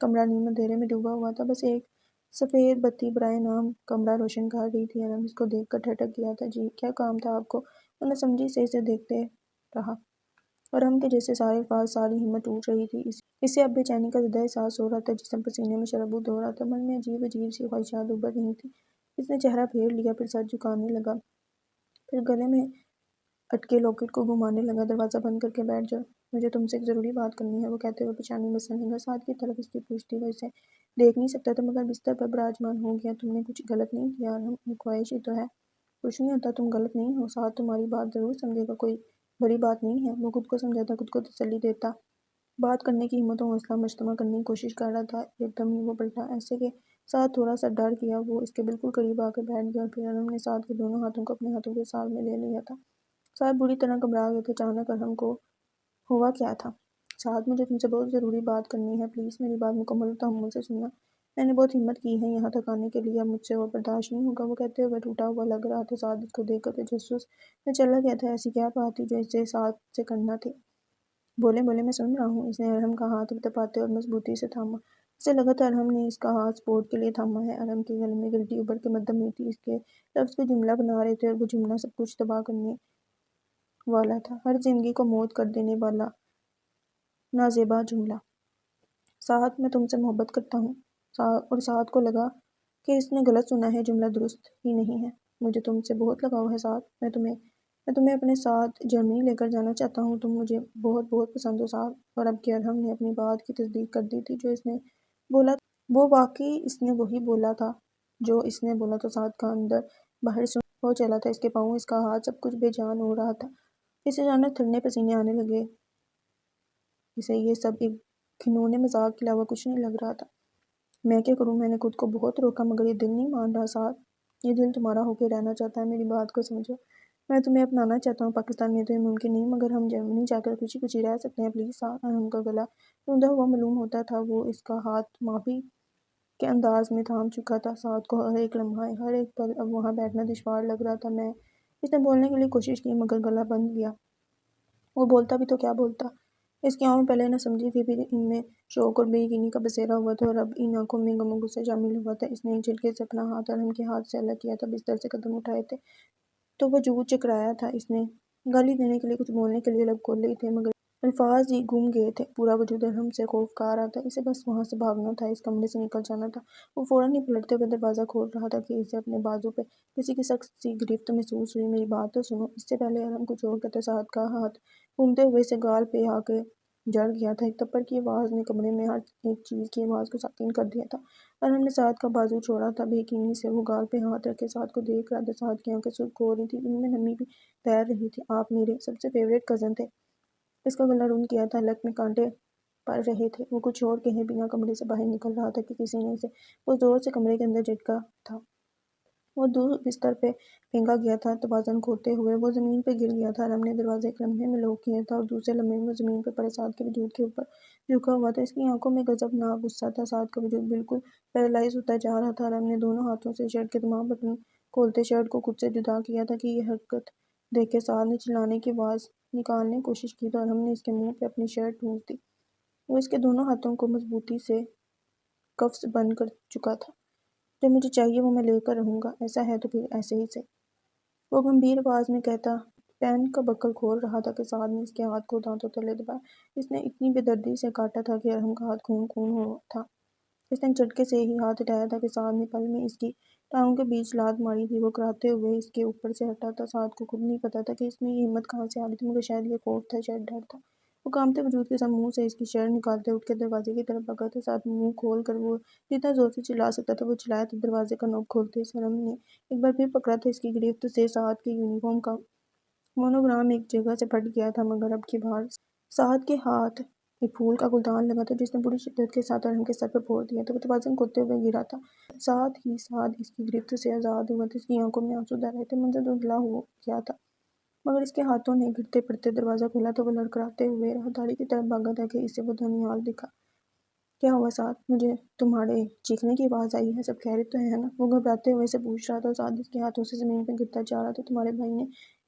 کمرہ نیم اندھیرے میں ڈوبا ہوا تھا، بس ایک سفید بتی برائے نام کمرہ روشن کر رہی تھی۔ ارم اس کو دیکھ کر ٹھٹک گیا تھا۔ جی کیا کام تھا آپ کو؟ وہ ناسمجھی سے اسے دیکھتے رہا، اور ہم کے جیسے سارے الفاظ، ساری ہمت ٹوٹ رہی تھی۔ اسے اب بے چینی کا زدہ احساس ہو رہا تھا، جسم پسینے میں شرابور ہو رہا تھا، من میں عجیب عجیب سی خواہشات ابھر رہی تھیں۔ اس نے چہرہ پھیر لیا، پھر سر جھکانے لگا، پھر گلے میں اٹکے لاکٹ کو گھمانے لگا۔ دروازہ بند کر کے بیٹھ جاؤ، مجھے تم سے ایک ضروری بات کرنی ہے، وہ کہتے ہوئے پیشانی مسنے لگا۔ سعد کی طرف اس کی پوچھ تھی، وہ اسے دیکھ نہیں سکتا تھا مگر بستر پر براجمان ہو گیا۔ تم نے کچھ غلط نہیں کیا ارم، ایک خواہش ہی تو ہے۔ کچھ نہیں ہوتا، تم غلط نہیں ہو، سعد تمہاری بات ضرور سمجھے گا، کوئی بڑی بات نہیں ہے۔ وہ خود کو سمجھاتا، خود کو تسلی دیتا، بات کرنے کی ہمت و حوصلہ مجتمع کرنے کی کوشش کر رہا تھا۔ ایک دم ہی وہ پلٹا، ایسے کہ سعد تھوڑا سا ڈر گیا۔ وہ اس کے بالکل قریب آ کر بیٹھ گیا، اور پھر ارم نے سعد کے دونوں ہاتھوں کو اپنے ہاتھوں کے سال میں لے لیا تھا۔ سعد بری طرح گھبرا گئے تھے۔ اچانک ارم کو ہوا کیا تھا؟ سعد مجھے تم سے بہت ضروری بات کرنی ہے، پلیز میری بات مکمل تحمل سے سننا۔ میں نے بہت ہمت کی ہے یہاں تک آنے کے لیے، اب مجھ سے اور برداشت نہیں ہوگا۔ وہ کہتے ہوئے ٹوٹا ہوا لگ رہا تھا۔ سعد اس کو دیکھ کر تجسس میں چلا گیا تھا، ایسی کیا بات تھی جو اسے سعد سے کرنا تھی؟ بولے بولے، میں سن رہا ہوں۔ اس نے ارم کا ہاتھ تپاتے اور مضبوطی سے تھاما۔ اسے لگا تھا ارم نے اس کا ہاتھ سپورٹ کے لیے تھاما ہے۔ ارم کے گلے میں گلٹی ابھر کے مدھم ہوئی تھی، اس کے لفظ کوئی جملہ بنا رہے تھے، اور وہ جملہ سب کچھ تباہ کرنے والا تھا، ہر زندگی کو موت کر دینے والا نازیبا جملہ۔ سعد میں تم سے محبت کرتا ہوں۔ اور سعد کو لگا کہ اس نے غلط سنا ہے، جملہ درست ہی نہیں ہے۔ مجھے تم سے بہت لگاؤ ہے سعد، میں تمہیں اپنے ساتھ جرمنی لے کر جانا چاہتا ہوں، تم مجھے بہت بہت پسند ہو سعد۔ اور اب کہ ارم نے اپنی بات کی تصدیق کر دی تھی، جو اس نے بولا تھا وہ واقعی اس نے وہی بولا تھا جو اس نے بولا تھا۔ سعد کا اندر باہر سن ہو چلا تھا، اس کے پاؤں، اس کا ہاتھ، سب کچھ بے جان ہو رہا تھا۔ اسے اچانک تھرنے پسینے آنے لگے، اسے یہ سب ایک گھنونے مذاق کے علاوہ کچھ نہیں لگ رہا تھا۔ میں کیا کروں؟ میں نے خود کو بہت روکا مگر یہ دل نہیں مان رہا سعد، یہ دل تمہارا ہو کے رہنا چاہتا ہے، میری بات کو سمجھو۔ میں تمہیں اپنانا چاہتا ہوں، پاکستان میں تو یہ ممکن نہیں، مگر ہم جرمنی جا کر خوشی خوشی رہ سکتے ہیں، پلیز سعد۔ ارم کا گلا روندا ہوا معلوم ہوتا تھا، وہ اس کا ہاتھ معافی کے انداز میں تھام چکا تھا۔ سعد کو ہر ایک لمحہ، ہر ایک پل اب وہاں بیٹھنا دشوار لگ رہا تھا۔ اس نے بولنے کے لیے کوشش کی مگر گلا بند گیا۔ وہ بولتا بھی تو کیا بولتا؟ اس کی آنکھوں میں پہلے نہ سمجھی تھی، پھر ان میں شوق اور بے یقینی کا بسیرا ہوا تھا، اور اب ان آنکھوں میں غم و غصہ شامل ہوا تھا۔ اس نے ایک جھٹکے سے اپنا ہاتھ ارم کے ہاتھ سے الگ کیا تھا، بستر سے قدم اٹھائے تھے تو وجود چکرایا تھا۔ اس نے گالی دینے کے لیے، کچھ بولنے کے لیے لب کھولے ہی تھے مگر الفاظ ہی گم گئے تھے۔ پورا وجود ارم سے خوف کھا رہا تھا، اسے بس وہاں سے بھاگنا تھا، اس کمرے سے نکل جانا تھا۔ وہ فوراً ہی پلٹتے ہوئے دروازہ کھول رہا تھا کہ اسے اپنے بازو پہ کسی کی سخت سی گرفت محسوس ہوئی۔ میری بات تو سنو۔ اس سے پہلے ارم کچھ اور کہتا، سعد کا ہاتھ گھومتے ہوئے اسے گال پہ آ کے جڑ گیا تھا۔ ایک تھپڑ کی آواز نے کمرے میں ہر ایک چیز کی آواز کو ساکن کر دیا تھا۔ ارم نے سعد کا بازو چھوڑا تھا، بے یقینی سے وہ گال پہ ہاتھ رکھے سعد کو دیکھ رہا تھا۔ سعد کی آنکھیں سرخ ہو رہی تھیں، ان میں نمی بھی تیر رہی تھی۔ آپ میرے سب سے فیورٹ کزن تھے۔ اس کا گلا رون کیا تھا، لک میں کانٹے پڑ رہے تھے۔ وہ کچھ اور کہے بنا کمرے سے باہر نکل رہا تھا کہ کسی نے اسے بہت زور سے کمرے کے اندر جھٹکا تھا۔ وہ دور بستر پہ پھینکا گیا تھا، توازن کھوتے ہوئے وہ زمین پہ گر گیا تھا۔ ارم نے دروازے ایک لمحے میں لوک کیا تھا، اور دوسرے لمحے میں وہ زمین پہ پڑے سعد کے وجود کے اوپر جھکا ہوا تھا۔ اس کی آنکھوں میں غضبناک غصہ تھا، سعد کا وجود بالکل پیرالائز ہوتا جا رہا تھا۔ ارم نے دونوں ہاتھوں سے شرٹ کے تمام بٹن کھولتے شرٹ کو خود سے جدا کیا تھا کہ یہ حرکت دیکھ کے سعد نے چلانے کی آواز نکالنے کی کوشش کی تو ارم نے اس کے منہ پہ اپنی شرٹ ٹھونس دی۔ وہ اس کے دونوں ہاتھوں کو مضبوطی سے کفس بند کر چکا تھا۔ جو مجھے چاہیے وہ میں لے کر رہوں گا، ایسا ہے تو پھر ایسے ہی سے، وہ گمبھیر آواز میں کہتا۔ پینٹ کا بکل کھول رہا تھا کہ سعد نے اس کے ہاتھ کو دانتوں تلے دبایا۔ اس نے اتنی بے دردی سے کاٹا تھا کہ ارم کا ہاتھ خون خون ہو تھا۔ اس نے ایک جھٹکے سے ہی ہاتھ ہٹایا تھا کہ سعد نے پل میں اس کی ٹانگوں کے بیچ لات ماری تھی۔ وہ کراہتے ہوئے اس کے اوپر سے ہٹا تھا۔ سعد کو خود نہیں پتا تھا کہ اس میں یہ ہمت کہاں سے آ گئی تھی، مگر شاید یہ خوف تھا، شاید ڈر تھا۔ وہ کانپتے وجود کے ساتھ منہ سے اس کی شرٹ نکالتے اٹھ کے دروازے کی طرف بھاگا تھا۔ سعد منہ کھول کر وہ جتنا زور سے چلا سکتا تھا وہ چلایا تھا، دروازے کا نوب کھولتے ہی ارم نے ایک بار پھر پکڑا تھا۔ اس کی گرفت سے سعد کے یونیفارم کا مونوگرام ایک جگہ سے پھٹ گیا تھا، مگر اب کی بار سعد کے ہاتھ ایک پھول کا گلدان لگا تھا جس نے بڑی شدت کے ساتھ ارم کے سر پر پھوڑ دیا تھا۔ وہ توازن کھوتے ہوئے گرا تھا۔ ساتھ ہی سعد اس کی گرفت سے آزاد ہوا تھا، اس کی آنکھوں میں آنسو بہہ رہے تھے، منظر دھندلا ہو گیا تھا، مگر اس کے ہاتھوں نے گرتے پڑتے دروازہ کھولا تو وہ لڑکھڑاتے ہوئے راہداری کی طرف بھاگا تھا کہ اسے وہ دھنیال دکھا۔ کیا ہوا سعد؟ مجھے تمہارے چیخنے کی آواز آئی ہے، سب خیریت تو ہے نا؟ وہ گھبراتے ہوئے سے پوچھ رہا تھا، اور سعد اس کے ہاتھوں سے زمین پہ گرتا جا رہا تھا۔ تمہارے بھائی نے،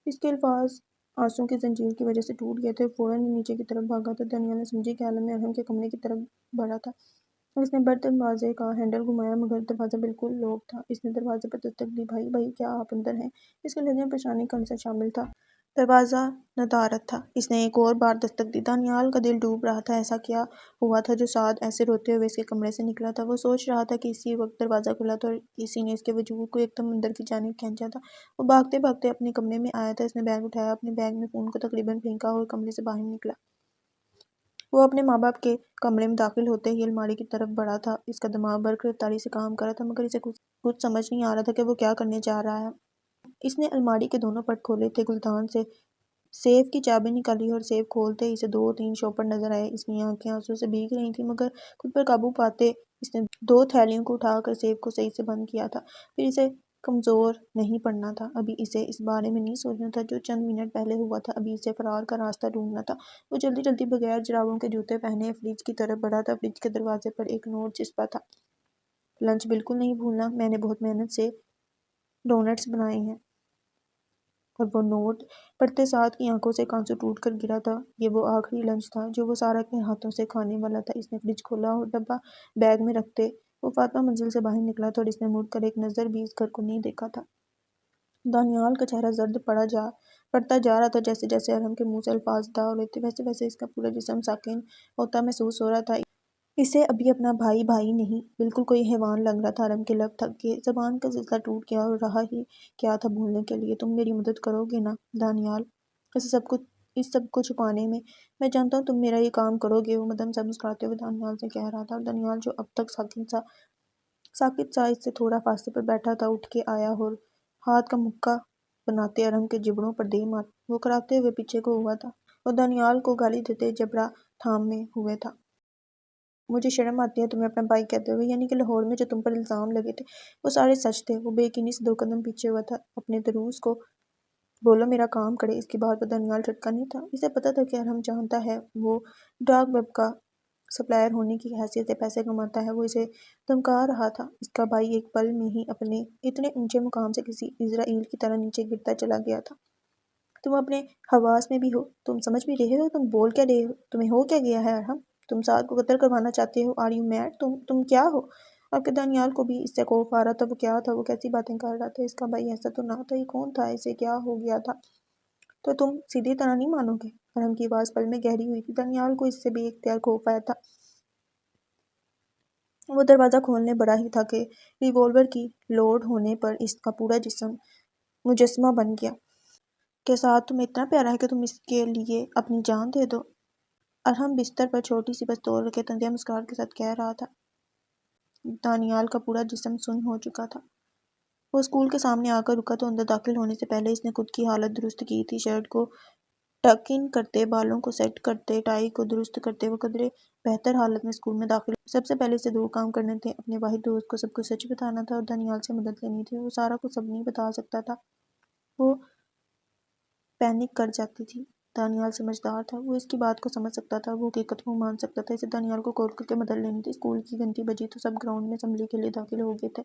اس کے الفاظ آنسوؤں کی زنجیر کی وجہ سے ٹوٹ گئے تھے، فوراً ہی نیچے کی طرف بھاگا تھا۔ دھنیال ناسمجھی کے عالم میں ارم کے کمرے کی طرف بڑھا تھا۔ اس نے بر دروازے کا ہینڈل گھمایا مگر دروازہ بالکل لوک تھا۔ اس نے دروازے پر دستک دی۔ بھائی بھائی کیا آپ اندر ہیں؟ اس کے لہجے میں پریشانی کا عنصر شامل تھا۔ دروازہ ندارت تھا۔ اس نے ایک اور بار دستک دی۔ دانیال کا دل ڈوب رہا تھا۔ ایسا کیا ہوا تھا جو سعد ایسے روتے ہوئے اس کے کمرے سے نکلا تھا؟ وہ سوچ رہا تھا کہ اسی وقت دروازہ کھلا تھا اور کسی نے اس کے وجود کو ایک دم اندر کی جانب کھینچا تھا۔ وہ بھاگتے بھاگتے اپنے کمرے میں آیا تھا۔ اس نے بیگ اٹھایا، اپنے بیگ میں فون کو تقریباً پھینکا اور کمرے سے باہر نکلا۔ وہ اپنے ماں باپ کے کمرے میں داخل ہوتے ہی الماری کی طرف بڑھا تھا۔ اس کا دماغ برق رفتاری سے کام کر رہا تھا مگر اسے کچھ سمجھ نہیں آ رہا تھا کہ وہ کیا کرنے جا رہا ہے۔ اس نے الماری کے دونوں پٹ کھولے تھے، گلدان سے سیف کی چابی نکالی اور سیف کھولتے ہی اسے 2-3 شاپر نظر آئے۔ اس کی آنکھیں آنسو سے بھیگ رہی تھیں مگر خود پر قابو پاتے اس نے 2 تھیلیوں کو اٹھا کر سیف کو صحیح سے بند کیا تھا۔ پھر اسے کمزور نہیں پڑنا تھا۔ ابھی اسے اس بارے میں نہیں سوچنا تھا جو چند منٹ پہلے ہوا تھا۔ ابھی اسے فرار کا راستہ ڈھونڈنا تھا۔ وہ جلدی جلدی بغیر جرابوں کے جوتے پہنے فریج کی طرف بڑھا تھا۔ فریج کے دروازے پر ایک نوٹ چسپا تھا۔ لنچ بالکل نہیں بھولنا، میں نے بہت محنت سے ڈونٹس بنائے ہیں۔ اور وہ نوٹ پڑھتے سعد کی آنکھوں سے ایک آنسو ٹوٹ کر گرا تھا۔ یہ وہ آخری لنچ تھا جو وہ سارا کے ہاتھوں سے کھانے والا تھا۔ اس نے فریج کھولا اور ڈبہ بیگ میں رکھتے وہ فاطمہ منزل سے باہر نکلا تھا اور اس نے مڑ کر ایک نظر بھی اس گھر کو نہیں دیکھا تھا۔ دانیال کا چہرہ زرد پڑتا جا رہا تھا۔ جیسے جیسے ارحم کے منہ سے الفاظ ادا ہو رہے تھے ویسے ویسے اس کا پورا جسم ساکن ہوتا محسوس ہو رہا تھا۔ اسے ابھی اپنا بھائی بھائی نہیں بالکل کوئی حیوان لگ رہا تھا۔ ارحم کے لب تھک گئے، زبان کا سلسلہ ٹوٹ گیا اور رہا ہی کیا تھا بولنے کے لیے۔ تم میری مدد کرو گے نا دانیال، اس سب کو چھپانے میں؟ میں جانتا ہوں تم میرا یہ کام کرو گے، وہ مدھم سا مسکراتے ہوئے دانیال سے کہہ رہا تھا۔ اور دانیال جو اب تک ساکت سا اس سے تھوڑا فاصلے پر بیٹھا تھا اٹھ کے آیا اور ہاتھ کا مکہ بناتے ارحم کے جبڑوں پر دے مارا۔ وہ کراتے ہوئے پیچھے کو ہوا تھا اور دانیال کو گالی دیتے جبڑا تھامے ہوئے تھا۔ مجھے شرم آتی ہے تمہیں اپنا بھائی کہتے ہوئے، یعنی کہ لاہور میں جو تم پر الزام لگے تھے وہ سارے سچ تھے۔ وہ بے یقینی سے 2 قدم پیچھے ہوا تھا۔ اپنے دروس کو بولو میرا کام کرے۔ اس کی بات پر دانیال چٹکا نہیں تھا۔ اسے پتہ تھا کہ ارحم جانتا ہے وہ ڈارک ویب کا سپلائر ہونے کی حیثیت سے پیسے کماتا ہے۔ وہ اسے دھمکا رہا تھا۔ اس کا بھائی ایک پل میں ہی اپنے اتنے اونچے مقام سے کسی عزرائیل کی طرح نیچے گرتا چلا گیا تھا۔ تم اپنے حواس میں بھی ہو؟ تم سمجھ بھی رہے ہو؟ تم بول کیا رہے ہو؟ تمہیں ہو کیا گیا ہے ارحم؟ تم سعد کو قتل کروانا چاہتے ہو؟ Are you made? تم کیا ہو؟ اب کہ دانیال کو بھی اس سے خوف آ رہا تھا۔ وہ کیا تھا؟ وہ کیسی باتیں کر رہا تھا؟ اس کا بھائی ایسا تو نہ تھا۔ یہ کون تھا؟ اسے کیا ہو گیا تھا؟ تو تم سیدھی طرح نہیں مانو گے؟ ارحم کی آواز پل میں گہری ہوئی تھی۔ دانیال کو اس سے بے اختیار خوف آیا تھا۔ وہ دروازہ کھولنے بڑھا ہی تھا کہ ریوالور کی لوڈ ہونے پر اس کا پورا جسم مجسمہ بن گیا۔ کہ سعد تمہیں اتنا پیارا ہے کہ تم اس کے لیے اپنی جان دے دو؟ ارحم بستر پر چھوٹی سی پستول رکھے طنزیہ مسکراہٹ کے ساتھ کہہ رہا تھا۔ دانیال کا پورا جسم سن ہو چکا تھا۔ وہ اسکول کے سامنے آ کر رکا تو اندر داخل ہونے سے پہلے اس نے خود کی حالت درست کی تھی۔ شرٹ کو ٹک ان کرتے، بالوں کو سیٹ کرتے، ٹائی کو درست کرتے وہ قدرے بہتر حالت میں اسکول میں داخل ہوا۔ سب سے پہلے اسے 2 کام کرنے تھے، اپنے واحد دوست کو سب کچھ سچ بتانا تھا اور دانیال سے مدد لینی تھی۔ وہ سارا کچھ سب نہیں بتا سکتا تھا، وہ پینک کر جاتی تھی۔ دانیال سمجھدار تھا، وہ اس کی بات کو سمجھ سکتا تھا، وہ حقیقت کو مان سکتا تھا۔ اسے دانیال کو کال کر کے مدد لینی تھی۔ اسکول کی گھنٹی بجی تو سب گراؤنڈ میں اسمبلی کے لیے داخل ہو گئے تھے۔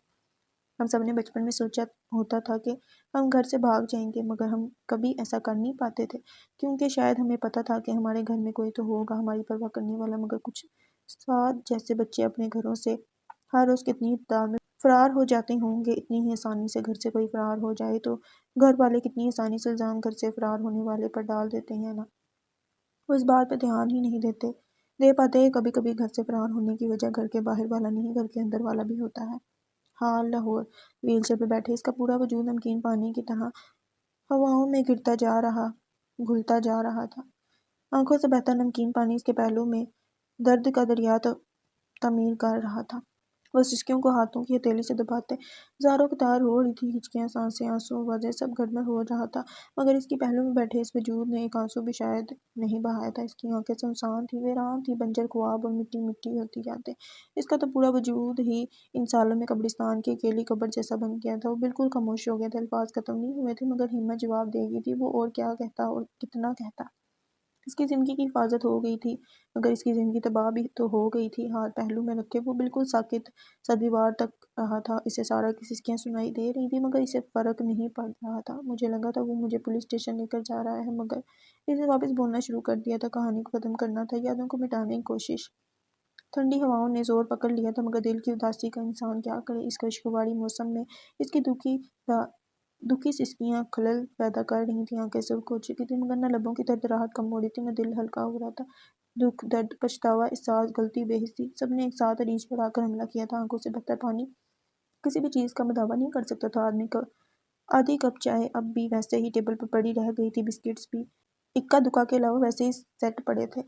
ہم سب نے بچپن میں سوچا ہوتا تھا کہ ہم گھر سے بھاگ جائیں گے مگر ہم کبھی ایسا کر نہیں پاتے تھے کیونکہ شاید ہمیں پتہ تھا کہ ہمارے گھر میں کوئی تو ہوگا ہماری پرواہ کرنے والا۔ مگر کچھ سعد جیسے بچے اپنے گھروں سے ہر روز کتنی تعداد میں فرار ہو جاتے ہوں گے۔ اتنی ہی آسانی سے گھر سے کوئی فرار ہو جائے تو گھر والے کتنی آسانی سے الزام گھر سے فرار ہونے والے پر ڈال دیتے ہیں نا۔ وہ اس بات پہ دھیان ہی نہیں دے پاتے کبھی کبھی گھر سے فرار ہونے کی وجہ گھر کے باہر والا نہیں گھر کے اندر والا بھی ہوتا ہے۔ حال لاہور ویل چیئر پہ بیٹھے اس کا پورا وجود نمکین پانی کی طرح ہواؤں میں گھلتا جا رہا تھا۔ آنکھوں سے بہتا نمکین پانی اس کے پہلو میں درد کا دریا تعمیر کر رہا تھا۔ وہ سسکیوں کو ہاتھوں کی ہتھیلی سے دباتے زاروں قطار رو رہی تھی، ہچکیاں، سانسیں، آنسو، آوازیں سب گڑبڑ ہو رہا تھا مگر اس کی پہلو میں بیٹھے اس وجود نے ایک آنسو بھی شاید نہیں بہایا تھا۔ اس کی آنکھیں سنسان تھی، ویران تھی، بنجر خواب اور مٹی مٹی ہوتی جاتے۔ اس کا تو پورا وجود ہی ان سالوں میں قبرستان کی اکیلی قبر جیسا بن گیا تھا۔ وہ بالکل خاموش ہو گیا تھا، الفاظ ختم نہیں ہوئے تھے مگر ہمت جواب دے گئی تھی۔ وہ اور کیا کہتا اور کتنا کہتا؟ اس کی زندگی کی حفاظت ہو گئی تھی مگر اس کی زندگی تباہ بھی تو ہو گئی تھی۔ ہاتھ پہلو میں رکھے وہ بالکل ساکت سا دیوار تک رہا تھا۔ اسے سارا کی سسکیاں سنائی دے رہی تھی مگر اسے فرق نہیں پڑ رہا تھا۔ مجھے لگا تھا وہ مجھے پولیس اسٹیشن لے کر جا رہا ہے مگر اسے واپس بولنا شروع کر دیا تھا، کہانی کو ختم کرنا تھا، یادوں کو مٹانے کی کوشش ٹھنڈی ہواؤں نے زور پکڑ لیا تھا، مگر دل کی اداسی کا انسان کیا کرے۔ اس خوشگواری موسم میں اس کی دکھی سسکیاں خلل پیدا کر رہی تھیں، آنکھیں سرخ ہو چکی تھیں، مگر نہ لبوں کی تڑتڑاہٹ کم ہو رہی تھی، نہ دل ہلکا ہو رہا تھا۔ دکھ، درد، پچھتاوا، احساس، غلطی، بے حسی، سب نے ایک ساتھ عریش پر آ کر حملہ کیا تھا۔ آنکھوں سے بہتا پانی کسی بھی چیز کا مداوا نہیں کر سکتا تھا۔ آدھی کپ چائے اب بھی ویسے ہی ٹیبل پر پڑی رہ گئی تھی، بسکٹس بھی اکا دکا کے علاوہ ویسے ہی سیٹ پڑے تھے۔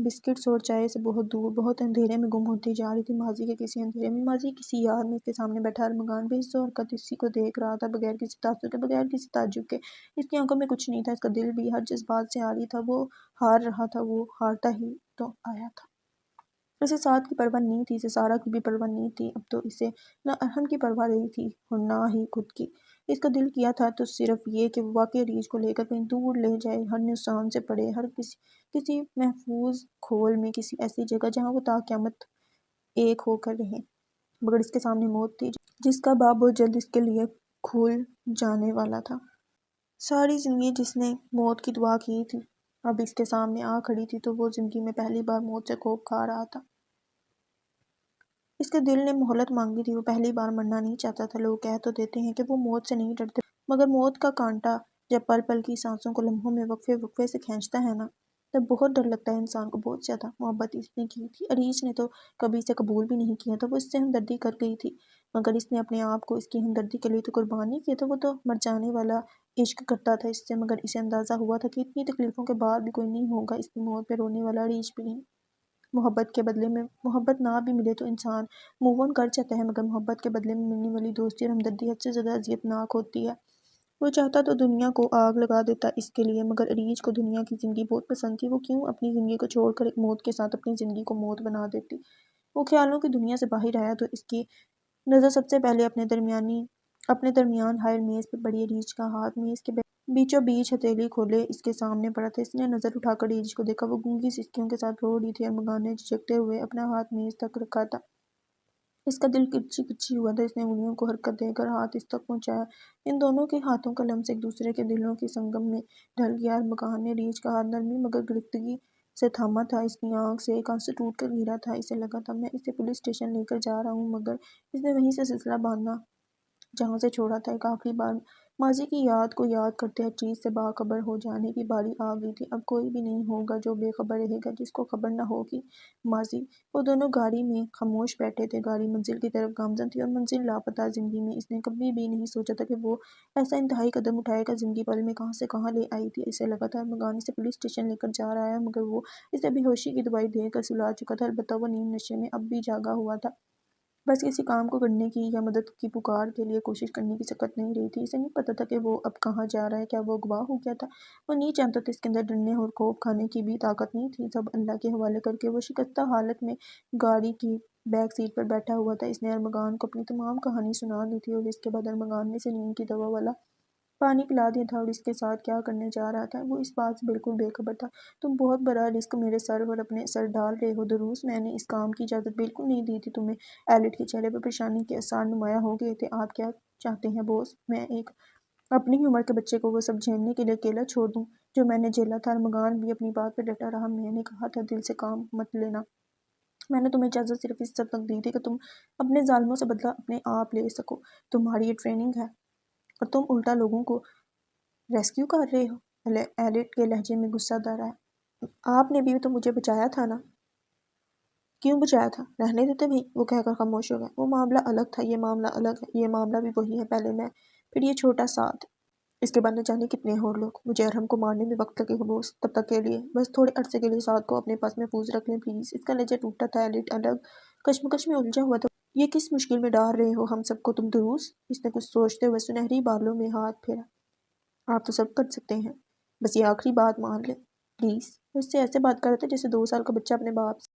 بسکٹس اور چائے سے بہت دور، بہت اندھیرے میں گم ہوتی جا رہی تھی، ماضی کے کسی اندھیرے میں، ماضی کسی یاد میں۔ اس کے سامنے بیٹھا ارمغان بے حس و حرکت اسی کو دیکھ رہا تھا، بغیر کسی تاثر کے، بغیر کسی تعجب کے۔ اس کی آنکھوں میں کچھ نہیں تھا، اس کا دل بھی ہر جذبات سے عاری تھا۔ وہ ہار رہا تھا، وہ ہارتا ہی تو آیا تھا۔ اسے سعد کی پرواہ نہیں تھی، اسے سارہ کی بھی پرواہ نہیں تھی۔ اب تو اسے نہ ارحم کی پرواہ رہی تھی اور نہ ہی خود کی۔ اس کا دل کیا تھا تو صرف یہ کہ وہ واقعی عریش کو لے کر کہیں دور لے جائے، ہر نقصان سے پڑے، ہر کسی محفوظ کھول میں، کسی ایسی جگہ جہاں وہ تا قیامت ایک ہو کر رہیں۔ مگر اس کے سامنے موت تھی، جس کا باب بہت جلد اس کے لیے کھل جانے والا تھا۔ ساری زندگی جس نے موت کی دعا کی تھی، اب اس کے سامنے آ کھڑی تھی، تو وہ زندگی میں پہلی بار موت سے خوف کھا رہا تھا۔ اس کے دل نے مہلت مانگی تھی، وہ پہلی بار مرنا نہیں چاہتا تھا۔ لوگ کہہ تو دیتے ہیں کہ وہ موت سے نہیں ڈرتے، مگر موت کا کانٹا جب پل پل کی سانسوں کو لمحوں میں وقفے وقفے سے کھینچتا ہے نا، تب بہت ڈر لگتا ہے انسان کو، بہت زیادہ۔ محبت اس نے کی تھی، عریش نے تو کبھی اسے قبول بھی نہیں کیا تھا۔ وہ اس سے ہمدردی کر گئی تھی، مگر اس نے اپنے آپ کو اس کی ہمدردی کے لیے تو قربان نہیں کیا تھا۔ وہ تو مر جانے والا عشق کرتا تھا اس سے، مگر اسے اندازہ ہوا تھا کہ اتنی تکلیفوں کے بعد بھی کوئی نہیں ہوگا اس کی موت پہ رونے والا، عریش بھی نہیں۔ محبت کے بدلے میں محبت نہ بھی ملے تو انسان موو آن کر جاتا ہے، مگر محبت کے بدلے میں ملنے والی دوستی اور ہمدردی حد سے زیادہ اذیت ناک ہوتی ہے۔ وہ چاہتا تو دنیا کو آگ لگا دیتا اس کے لیے، مگر عریش کو دنیا کی زندگی بہت پسند تھی۔ وہ کیوں اپنی زندگی کو چھوڑ کر ایک موت کے ساتھ اپنی زندگی کو موت بنا دیتی۔ وہ خیالوں کی دنیا سے باہر آیا تو اس کی نظر سب سے پہلے اپنے درمیان حائل میز پہ پڑی عریش کا ہاتھ، میز کے بیچوں بیچ ہتھیلی کھولے اس کے سامنے پڑا تھا۔ اس نے نظر اٹھا کر عریش کو دیکھا، وہ گونگی سسکیوں کے ساتھ رو رہی تھی۔ ارمغان نے جھجکتے ہوئے اپنا ہاتھ میز تک رکھا تھا۔ اس کا دل کرچی کرچی ہوا تھا، اس نے انگلیوں کو حرکت دے کر ہاتھ اس تک پہنچایا۔ ان دونوں کے ہاتھوں کا لمس ایک دوسرے کے دلوں کی سنگم میں ڈھل گیا۔ ارمغان نے عریش کا ہاتھ نرمی مگر گرفتگی سے تھاما تھا، اس کی آنکھ سے ایک آنسو ٹوٹ کر گرا تھا۔ اسے لگا تھا میں اسے پولیس اسٹیشن لے کر جا رہا ہوں، مگر اس نے وہیں سے سلسلہ باندھا جہاں سے چھوڑا تھا۔ ایک آخری بار ماضی کی یاد کو یاد کرتے ہر چیز سے باخبر ہو جانے کی باری آ گئی تھی۔ اب کوئی بھی نہیں ہوگا جو بے خبر رہے گا، جس کو خبر نہ ہوگی ماضی۔ وہ دونوں گاڑی میں خاموش بیٹھے تھے، گاڑی منزل کی طرف گامزن تھی اور منزل لاپتہ۔ زندگی میں اس نے کبھی بھی نہیں سوچا تھا کہ وہ ایسا انتہائی قدم اٹھائے گا، زندگی پل میں کہاں سے کہاں لے آئی تھی۔ اسے لگا تھا ارمغان اسے پولیس اسٹیشن لے کر جا رہا ہے، مگر وہ اسے بے ہوشی کی دوائی دے کر سلا چکا تھا۔ البتہ وہ نیم نشے میں اب بھی جاگا ہوا تھا، بس کسی کام کو کرنے کی یا مدد کی پکار کے لیے کوشش کرنے کی سکت نہیں رہی تھی۔ اسے نہیں پتا تھا کہ وہ اب کہاں جا رہا ہے، کیا وہ اغوا ہو گیا تھا؟ وہ نہیں جانتا تھا، اس کے اندر ڈرنے اور خوف کھانے کی بھی طاقت نہیں تھی۔ سب اللہ کے حوالے کر کے وہ شکستہ حالت میں گاڑی کی بیک سیٹ پر بیٹھا ہوا تھا۔ اس نے ارمغان کو اپنی تمام کہانی سنا دی تھی اور اس کے بعد ارمغان نے اسے نیند کی دوا والا پانی پلا دیا تھا اور اس کے ساتھ کیا کرنے جا رہا تھا وہ اس بات سے بالکل بے خبر تھا۔ تم بہت بڑا رسک میرے سر پر اپنے سر ڈال رہے ہو دروس، میں نے اس کام کی اجازت بالکل نہیں دی تھی تمہیں۔ ایلٹ کے چہرے پر پریشانی کے آثار نمایاں ہو گئے تھے۔ آپ کیا چاہتے ہیں بوس، میں ایک اپنی ہی عمر کے بچے کو وہ سب جھیلنے کے لیے اکیلا چھوڑ دوں جو میں نے جھیلا تھا؟ ارمغان بھی اپنی بات پر ڈٹا رہا۔ میں نے کہا تھا دل سے کام مت لینا، میں نے تمہیں اجازت صرف اس حد تک دی تھی کہ تم اپنے ظالموں سے بدلہ اپنے آپ لے سکو۔ تمہاری یہ ٹریننگ ہے اور تم الٹا لوگوں کو ریسکیو کر رہے ہو۔ ایلٹ کے لہجے میں غصہ دھرا ہے۔ آپ نے بھی تو مجھے بچایا تھا نا؟ کیوں بچایا تھا؟ رہنے دیتے بھائی، وہ کہہ کر خاموش ہو گیا۔ وہ معاملہ الگ تھا، یہ معاملہ الگ ہے۔ یہ معاملہ بھی وہی ہے، پہلے میں، پھر یہ چھوٹا سعد، اس کے بعد نہ جانے کتنے اور لوگ۔ مجھے ارحم کو مارنے میں وقت لگے گا بوس، تب تک کے لیے بس تھوڑے عرصے کے لیے سعد کو اپنے پاس محفوظ رکھ لیں پلیز۔ اس کا لہجہ ٹوٹا تھا۔ ایلٹ الگ کشمکش میں الجھا ہوا تھا۔ یہ کس مشکل میں ڈال رہے ہو ہم سب کو تم دروس؟ اس نے کچھ سوچتے ہوئے سنہری بالوں میں ہاتھ پھیرا۔ آپ تو سب کر سکتے ہیں، بس یہ آخری بات مان لیں پلیز۔ وہ اس سے ایسے بات کر رہا تھا جیسے 2 سال کا بچہ اپنے باپ سے۔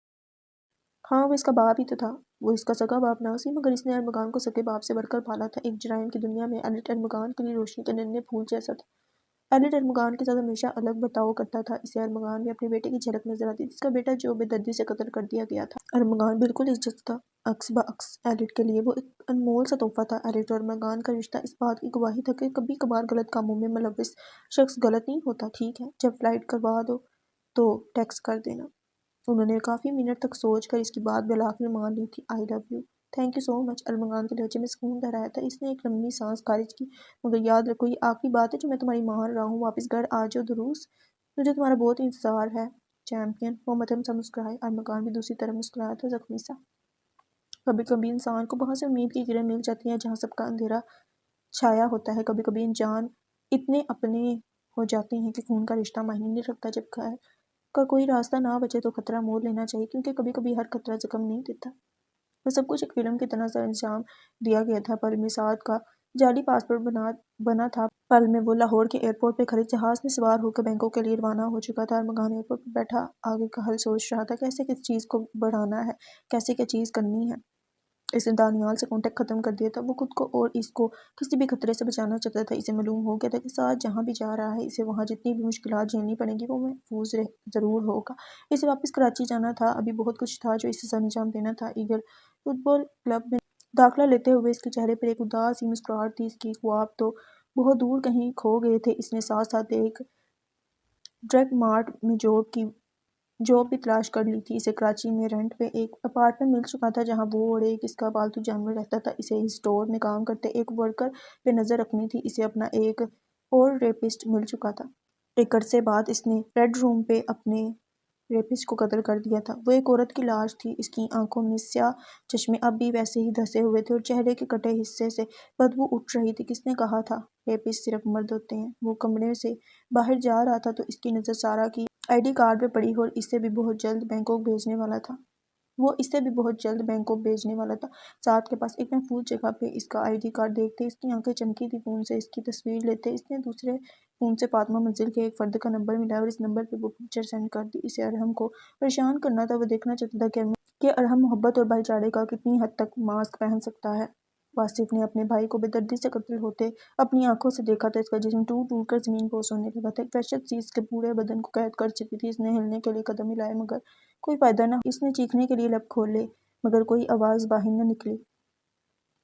ہاں وہ اس کا باپ ہی تو تھا، وہ اس کا سگا باپ نہ سی، مگر اس نے ارمغان کو سگے باپ سے بڑھ کر پالا تھا۔ ایک جرائم کی دنیا میں ایلٹ ارمغان کے لیے روشنی کے ننھے پھول جیسا تھا۔ ایلٹ ارمغان کے ساتھ ہمیشہ الگ برتاؤ کرتا تھا۔ اسے ارمغان میں اپنے بیٹے کی جھلک نظر آتی تھی، جس کا بیٹا جو بے دردی سے قتل کر دیا گیا تھا۔ ارمغان بالکل اس جیسا تھا، عکس بعکس۔ ایلٹ کے لیے وہ ایک انمول سا تحفہ تھا۔ ایلٹ اور ارمغان کا رشتہ اس بات کی گواہی تھا کہ کبھی کبھار غلط کاموں میں ملوث شخص غلط نہیں ہوتا۔ ٹھیک ہے، جب فلائٹ کروا دو تو ٹیکسٹ کر دینا۔ انہوں نے کافی منٹ تک سوچ کر اس کی بات بالآخر مان لی تھی۔ I love you, thank you so much, Armaghan کے لہجے میں سکون دہرایا تھا۔ اس نے ایک لمبی سانس خارج کی۔ مگر یاد رکھو، یہ آخری بات ہے جو میں تمہاری مان رہا ہوں۔ واپس گھر آ جاؤ دروس، مجھے تمہارا بہت انتظار ہے چیمپئن۔ وہ مدھم سا مسکرائے۔ ارمغان بھی دوسری طرف مسکرایا تھا، زخمی سا۔ کبھی کبھی انسان کو وہاں سے امید کی کرن مل جاتی ہے جہاں سب کا اندھیرا چھایا ہوتا ہے۔ کبھی کبھی انجان اتنے اپنے ہو جاتے ہیں کہ خون کا رشتہ معنی نہیں رکھتا۔ جب خیر کا کوئی راستہ نہ بچے تو خطرہ مول لینا چاہیے، کیونکہ کبھی کبھی ہر خطرہ زخم نہیں دیتا۔ وہ سب کچھ ایک فلم کی طرح سر انجام دیا گیا تھا۔ پل میں سعد کا جعلی پاسپورٹ بنا تھا۔ پل میں وہ لاہور کے ایئرپورٹ پہ کھڑے جہاز میں سوار ہو کر بینکاک کے لیے روانہ ہو چکا تھا۔ ارمغان ایئرپورٹ پہ بیٹھا آگے کا حل سوچ رہا تھا، کیسے کس چیز کو بڑھانا ہے، کیسے کیا چیز کرنی ہے۔ اس نے دانیال سے کانٹیکٹ ختم کر دیا تھا۔ وہ خود کو اور اس کو کسی بھی خطرے سے بچانا چاہتا تھا۔ اسے معلوم ہو گیا تھا کہ سعد جہاں بھی جا رہا ہے، اسے وہاں جتنی بھی مشکلات جھیلنی پڑیں گی وہ محفوظ ضرور ہوگا۔ اسے واپس کراچی جانا تھا، ابھی بہت کچھ تھا جو اسے سر انجام دینا تھا۔ ایگل فٹ بال کلب میں داخلہ لیتے ہوئے اس کے چہرے پر ایک اداس سی مسکراہٹ تھی۔ اس کے خواب تو بہت دور کہیں کھو گئے تھے۔ اس نے ساتھ ساتھ ایک ڈرگ مارٹ میں جاب بھی تلاش کر لی تھی۔ اسے کراچی میں رینٹ پہ ایک اپارٹمنٹ مل چکا تھا جہاں وہ اور ایک اس کا پالتو جانور رہتا تھا۔ اسے اس اسٹور میں کام کرتے ایک ورکر پہ نظر رکھنی تھی۔ اسے اپنا ایک اور ریپسٹ مل چکا تھا۔ ایک عرصے بعد اس نے ریڈ روم پہ اپنے ریپسٹ کو قتل کر دیا تھا۔ وہ ایک عورت کی لاش تھی۔ اس کی آنکھوں میں سیاہ چشمے اب بھی ویسے ہی دھسے ہوئے تھے اور چہرے کے کٹے حصے سے بدبو اٹھ رہی تھی۔ کس نے کہا تھا ریپسٹ صرف مرد ہوتے ہیں؟ وہ کمرے سے باہر جا رہا تھا تو اس کی نظر سارا کی آئی ڈی کارڈ پہ پڑی اور اسے بھی بہت جلد بینکاک بھیجنے والا تھا۔ سعد کے پاس ایک محفوظ جگہ پہ اس کا آئی ڈی کارڈ دیکھتے اس کی آنکھیں چمکی تھی۔ فون سے اس کی تصویر لیتے اس نے دوسرے فون سے فاطمہ منزل کے ایک فرد کا نمبر ملایا اور اس نمبر پہ وہ پکچر سینڈ کر دی۔ اسے ارحم کو پریشان کرنا تھا۔ وہ دیکھنا چاہتا تھا کہ ارحم محبت اور بھائی چارے کا کتنی حد تک ماسک پہن سکتا ہے۔ واصف نے اپنے بھائی کو بے دردی سے قتل ہوتے اپنی آنکھوں سے دیکھا تھا۔ اس کا جسم ٹوٹ ٹوٹ کر زمین بوس ہونے لگا تھا۔ ایک وحشت سی اس کے پورے بدن کو قید کر چکی تھی۔ اس نے ہلنے کے لیے قدم ہلائے مگر کوئی فائدہ نہ ہوا۔ اس نے چیخنے کے لیے لب کھولے مگر کوئی آواز باہر نہ نکلی۔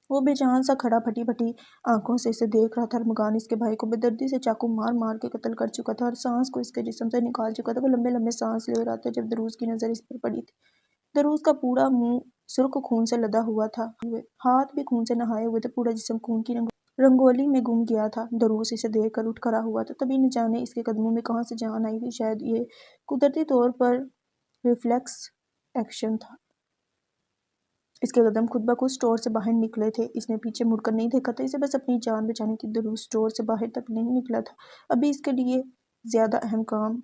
وہ بے جان سا کھڑا پھٹی پھٹی آنکھوں سے اسے دیکھ رہا تھا۔ ارمغان اس کے بھائی کو بے دردی سے چاقو مار مار کے قتل کر چکا تھا، ہر سانس کو اس کے جسم سے نکال چکا تھا۔ وہ لمبے لمبے سانس لے رہا تھا جب دروز کی نظر اس پر پڑی تھی۔ دروز کا پورا منہ سرخ خون سے لدا ہوا تھا، ہاتھ بھی خون سے نہائے ہوئے تھے، پورا جسم خون کی رنگولی میں گم گیا تھا۔ دروز اسے دیکھ کر اٹھ کھڑا ہوا تھا، تبھی نہ جانے اس کے قدموں میں کہاں سے جان آئی تھی۔ شاید یہ قدرتی طور پر ریفلیکس ایکشن تھا۔ اس کے قدم خود بخود اسٹور سے باہر نکلے تھے۔ اس نے پیچھے مڑ کر نہیں دیکھا تھا، اسے بس اپنی جان بچانی تھی۔ دروز اسٹور سے باہر تک نہیں نکلا تھا، ابھی اس کے لیے زیادہ اہم کام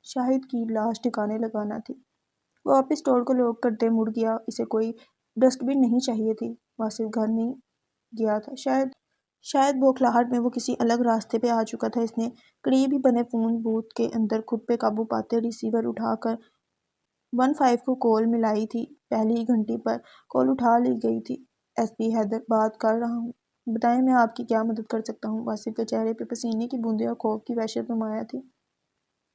شاہد کی لاش ٹھکانے لگانا تھی۔ وہ واپس اسٹور کو لاک کرتے مڑ گیا۔ اسے کوئی ڈسٹ بن نہیں چاہیے تھی۔ واصف گھر نہیں گیا تھا، شاید بوکھلاہٹ میں وہ کسی الگ راستے پہ آ چکا تھا۔ اس نے قریب ہی بنے فون بوتھ کے اندر خود پہ قابو پاتے ریسیور اٹھا کر 15 کو کال ملائی تھی۔ پہلی ہی گھنٹی پر کال اٹھا لی گئی تھی۔ ایس پی حیدر بات کر رہا ہوں، بتائیں میں آپ کی کیا مدد کر سکتا ہوں؟ واصف کے چہرے پہ پسینے کی بوندیں اور خوف کی وحشت نمایاں تھی۔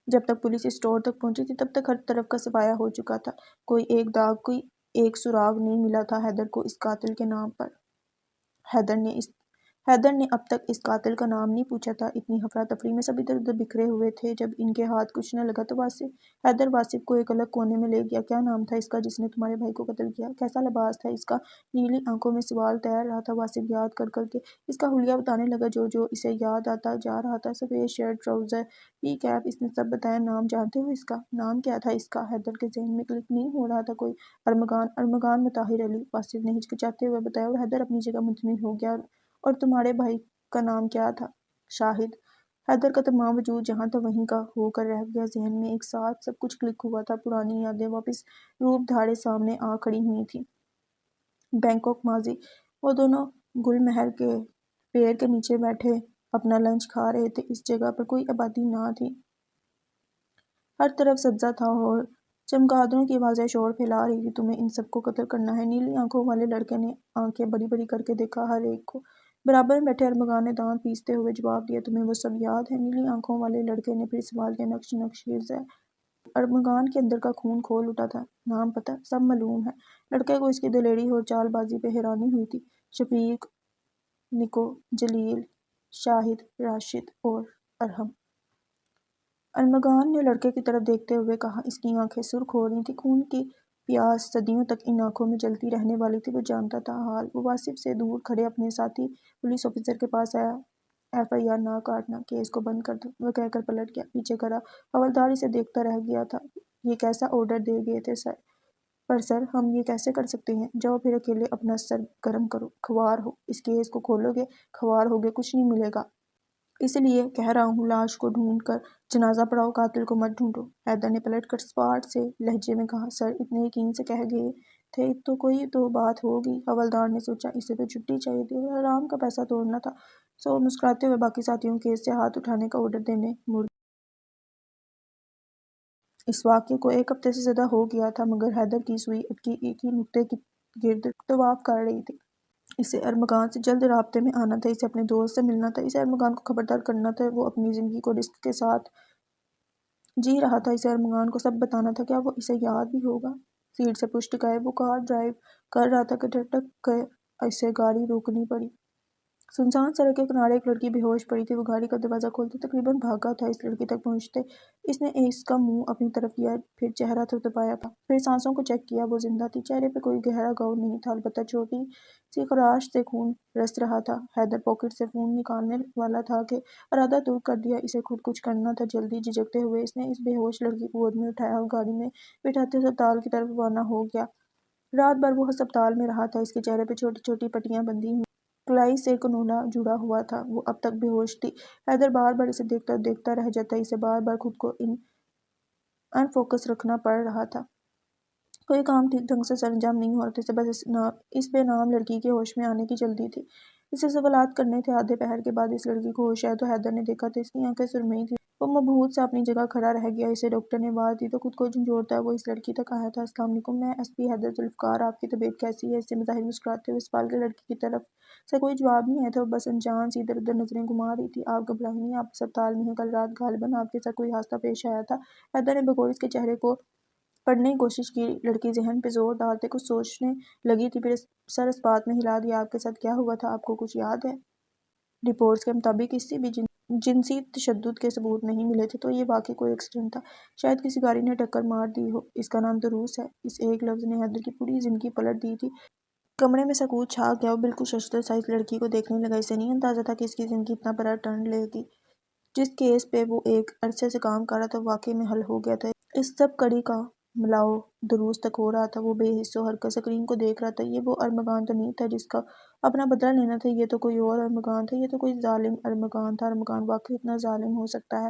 جب تک پولیس اسٹور تک پہنچی تھی تب تک ہر طرف کا صفایا ہو چکا تھا۔ کوئی ایک داغ، کوئی ایک سراغ نہیں ملا تھا حیدر کو اس قاتل کے نام پر۔ حیدر نے اب تک اس قاتل کا نام نہیں پوچھا تھا۔ اتنی افراتفری میں سب ادھر ادھر بکھرے ہوئے تھے، جب ان کے ہاتھ کچھ نہ لگا تو حیدر واصف کو ایک الگ کونے میں لے گیا۔ کیا نام تھا اس کا جس نے تمہارے بھائی کو قتل کیا؟ کیسا لباس تھا اس کا؟ نیلی آنکھوں میں سوال تیر رہا تھا۔ واصف یاد کر کر کے اس کا حلیہ بتانے لگا جو اسے یاد آتا جا رہا تھا۔ سفید شرٹ، ٹراؤزر، پی کیپ، اس نے سب بتایا۔ نام جانتے ہو اس کا؟ نام کیا تھا اس کا؟ حیدر کے ذہن میں کلک نہیں ہو رہا تھا کوئی۔ ارمغان مطہر علی، واصف نے ہچکچاتے ہوئے بتایا اور حیدر اپنی جگہ مطمئن ہو گیا۔ اور تمہارے بھائی کا نام کیا تھا؟ شاہد۔ حیدر کا تمام وجود جہاں تھا وہیں کا ہو کر رہ گیا۔ ذہن میں ایک ساتھ سب کچھ کلک ہوا تھا۔ پرانی یادیں واپس روپ دھارے سامنے آ کھڑی ہوئی تھیں۔ بینکاک ماضی۔ وہ دونوں گل محل کے پیڑ کے نیچے بیٹھے اپنا لنچ کھا رہے تھے۔ اس جگہ پر کوئی آبادی نہ تھی، ہر طرف سبزہ تھا اور چمگادڑوں کی آوازیں شور پھیلا رہی تھیں۔ تمہیں ان سب کو قتل کرنا ہے؟ نیلی آنکھوں والے لڑکے نے آنکھیں بڑی بڑی کر کے دیکھا ہر ایک کو۔ برابر میں بیٹھے ارمغان نے دانت پیستے ہوئے جواب دیا، تمہیں وہ سب یاد ہے؟ نیلی آنکھوں والے لڑکے نے پھر سوال کیا۔ نقش زیر ارمغان کے اندر کا خون کھول اٹھا تھا۔ نام پتہ سب معلوم ہے۔ لڑکے کو اس کی دلیری اور چال بازی پہ حیرانی ہوئی تھی۔ شفیق، نکو، جلیل، شاہد، راشد اور ارحم۔ ارمغان نے لڑکے کی طرف دیکھتے ہوئے کہا۔ اس کی آنکھیں سرخ ہو رہی تھیں، خون کی پیاس صدیوں تک ان آنکھوں میں جلتی رہنے والی تھی۔ وہ جانتا تھا حال۔ وہ واصف سے دور کھڑے اپنے ساتھی پولیس آفیسر کے پاس آیا۔ ایف آئی آر نہ کاٹنا، کیس کو بند کر دو، وہ کہہ کر پلٹ گیا۔ پیچھے کھڑا حوالدار اسے دیکھتا رہ گیا تھا۔ یہ کیسا آرڈر دے گئے تھے سر؟ پر سر، ہم یہ کیسے کر سکتے ہیں؟ جاؤ پھر اکیلے اپنا سر گرم کرو، خوار ہو۔ اس کیس کو کھولو گے، خوار ہوگے، کچھ نہیں ملے گا۔ اس لیے کہہ رہا ہوں، لاش کو ڈھونڈ کر جنازہ پڑھاؤ، قاتل کو مت ڈھونڈو۔ حیدر نے پلٹ کر سپاٹ سے لہجے میں کہا۔ سر، اتنے یقین سے کہہ گئے تھے تو کوئی تو بات ہوگی۔ حوالدار نے سوچا، اسے تو چھٹی چاہیے تھی اور حرام کا پیسہ توڑنا تھا۔ سو مسکراتے ہوئے باقی ساتھیوں کے کیس سے ہاتھ اٹھانے کا آرڈر دینے مڑ گیا۔ اس واقعے کو ایک ہفتے سے زیادہ ہو گیا تھا، مگر حیدر کی سوئی اٹکی ایک ہی نقطے کے گرد طواف کر رہی تھی۔ اسے ارمغان سے جلد رابطے میں آنا تھا، اسے اپنے دوست سے ملنا تھا، اسے ارمغان کو خبردار کرنا تھا۔ وہ اپنی زندگی کو رسک کے ساتھ جی رہا تھا، اسے ارمغان کو سب بتانا تھا۔ کیا وہ اسے یاد بھی ہوگا؟ سیٹ سے پشت ٹکائے وہ کار ڈرائیو کر رہا تھا کہ ٹھٹک کے اسے گاڑی روکنی پڑی۔ سنسان سڑک کے کنارے ایک لڑکی بے ہوش پڑی تھی۔ وہ گاڑی کا دروازہ کھولتے تقریباً بھاگا تھا۔ اس لڑکی تک پہنچتے اس نے اس کا منہ اپنی طرف کیا، پھر چہرہ تھپتھپایا، پھر سانسوں کو چیک کیا۔ وہ زندہ تھی، چہرے پہ کوئی گہرا گھاؤ نہیں تھا، البتہ چھوٹی سی خراش سے خون رس رہا تھا۔ حیدر پاکٹ سے فون نکالنے والا تھا کہ ارادہ ترک کر دیا، اسے خود کچھ کرنا تھا جلدی۔ جھجکتے ہوئے اس نے اس بے ہوش لڑکی کو گود میں اٹھایا اور گاڑی میں بٹھاتے ہسپتال کی طرف روانہ ہو گیا۔ رات بھر وہ ہسپتال میں رہا تھا، اس کے چہرے پہ چھوٹی چھوٹی پٹیاں بندھی ہوئی، کلائی سے کنولا جڑا ہوا تھا۔ وہ اب تک بے ہوش تھی۔ حیدر بار بار اسے دیکھتا اور دیکھتا رہ جاتا، اسے بار بار خود کو ان فوکس رکھنا پڑ رہا تھا۔ کوئی کام ٹھیک ڈھنگ سے سر انجام نہیں ہو رہا تھا، اسے بس اس بے نام لڑکی کے ہوش میں آنے کی جلدی تھی۔ اسے سوالات کرنے تھے۔ آدھے پہر کے بعد اس لڑکی کو ہوش آیا تو حیدر نے دیکھا تھا اس کی آنکھیں سرمئی تھیں۔ وہ مبہوت سا اپنی جگہ کھڑا رہ گیا۔ اسے ڈاکٹر نے آواز دی تو خود کو جھنجھوڑتا وہ اس لڑکی تک آیا تھا۔ السلام علیکم، میں ایس پی حیدر ذوالفقار، آپ کی طبیعت کیسی ہے؟ اس سے مظاہر مسکراتے ہوئے سوال کے لڑکی کی طرف سے کوئی جواب نہیں آیا تھا، وہ بس انجان سی ادھر ادھر نظریں گھما رہی تھی۔ آپ گھبرائیں نہیں، آپ ہسپتال میں ہیں، کل رات غالباً آپ کے ساتھ کوئی حادثہ پیش آیا تھا۔ حیدر نے بغور اس کے چہرے کو پڑھنے کی کوشش کی۔ لڑکی ذہن پہ زور ڈالتے کچھ سوچنے لگی تھی، پھر سر اس بات میں ہلا دیا۔ آپ کے ساتھ کیا ہوا تھا؟ آپ کو کچھ یاد ہے؟ رپورٹس کے مطابق کسی بھی جنسی تشدد کے ثبوت نہیں ملے تھے، تو یہ واقعی کوئی ایکسیڈنٹ تھا، شاید کسی گاڑی نے ٹکر مار دی ہو۔ اس کا نام دروس ہے۔ اس ایک لفظ نے حیدر کی پوری زندگی پلٹ دی تھی۔ کمرے میں سکوت چھا گیا۔ وہ بالکل ششدر سا اس لڑکی کو دیکھنے لگا۔ اسے نہیں اندازہ تھا کہ اس کی زندگی اتنا بڑا ٹرن لے گی۔ جس کیس پہ وہ ایک عرصے سے کام کر رہا تھا، وہ واقعی میں حل ہو گیا تھا۔ اس سب کڑی کا ملاؤ دروس تک ہو رہا تھا۔ وہ بے حس و حرکت سکرین کو دیکھ رہا تھا۔ یہ وہ ارمغان تو نہیں تھا جس کا اپنا بدلہ لینا تھا، یہ تو کوئی اور ارمغان تھا، یہ تو کوئی ظالم ارمغان تھا۔ ارمغان واقعی اتنا ظالم ہو سکتا ہے؟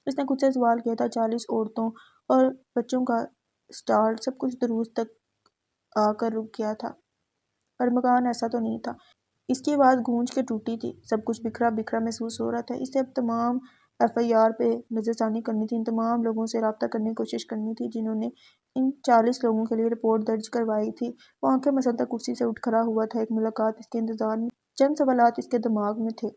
اس نے خود سے سوال کیا تھا۔ 40 عورتوں اور بچوں کا اسٹال، سب کچھ دروس تک آ کر رک گیا تھا۔ ارمغان ایسا تو نہیں تھا۔ اس کی آواز گونج کے ٹوٹی تھی۔ سب کچھ بکھرا بکھرا محسوس ہو رہا تھا۔ اسے اب تمام ایف آئی آر پہ نظر ثانی کرنی تھی، ان تمام لوگوں سے رابطہ کرنے کی کوشش کرنی تھی جنہوں نے ان 40 لوگوں کے لیے رپورٹ درج کروائی تھی۔ وہ آنکھیں مسلطر کرسی سے اٹھ کھڑا ہوا تھا۔ ایک ملاقات اس کے انتظار میں، چند سوالات اس کے دماغ میں تھے۔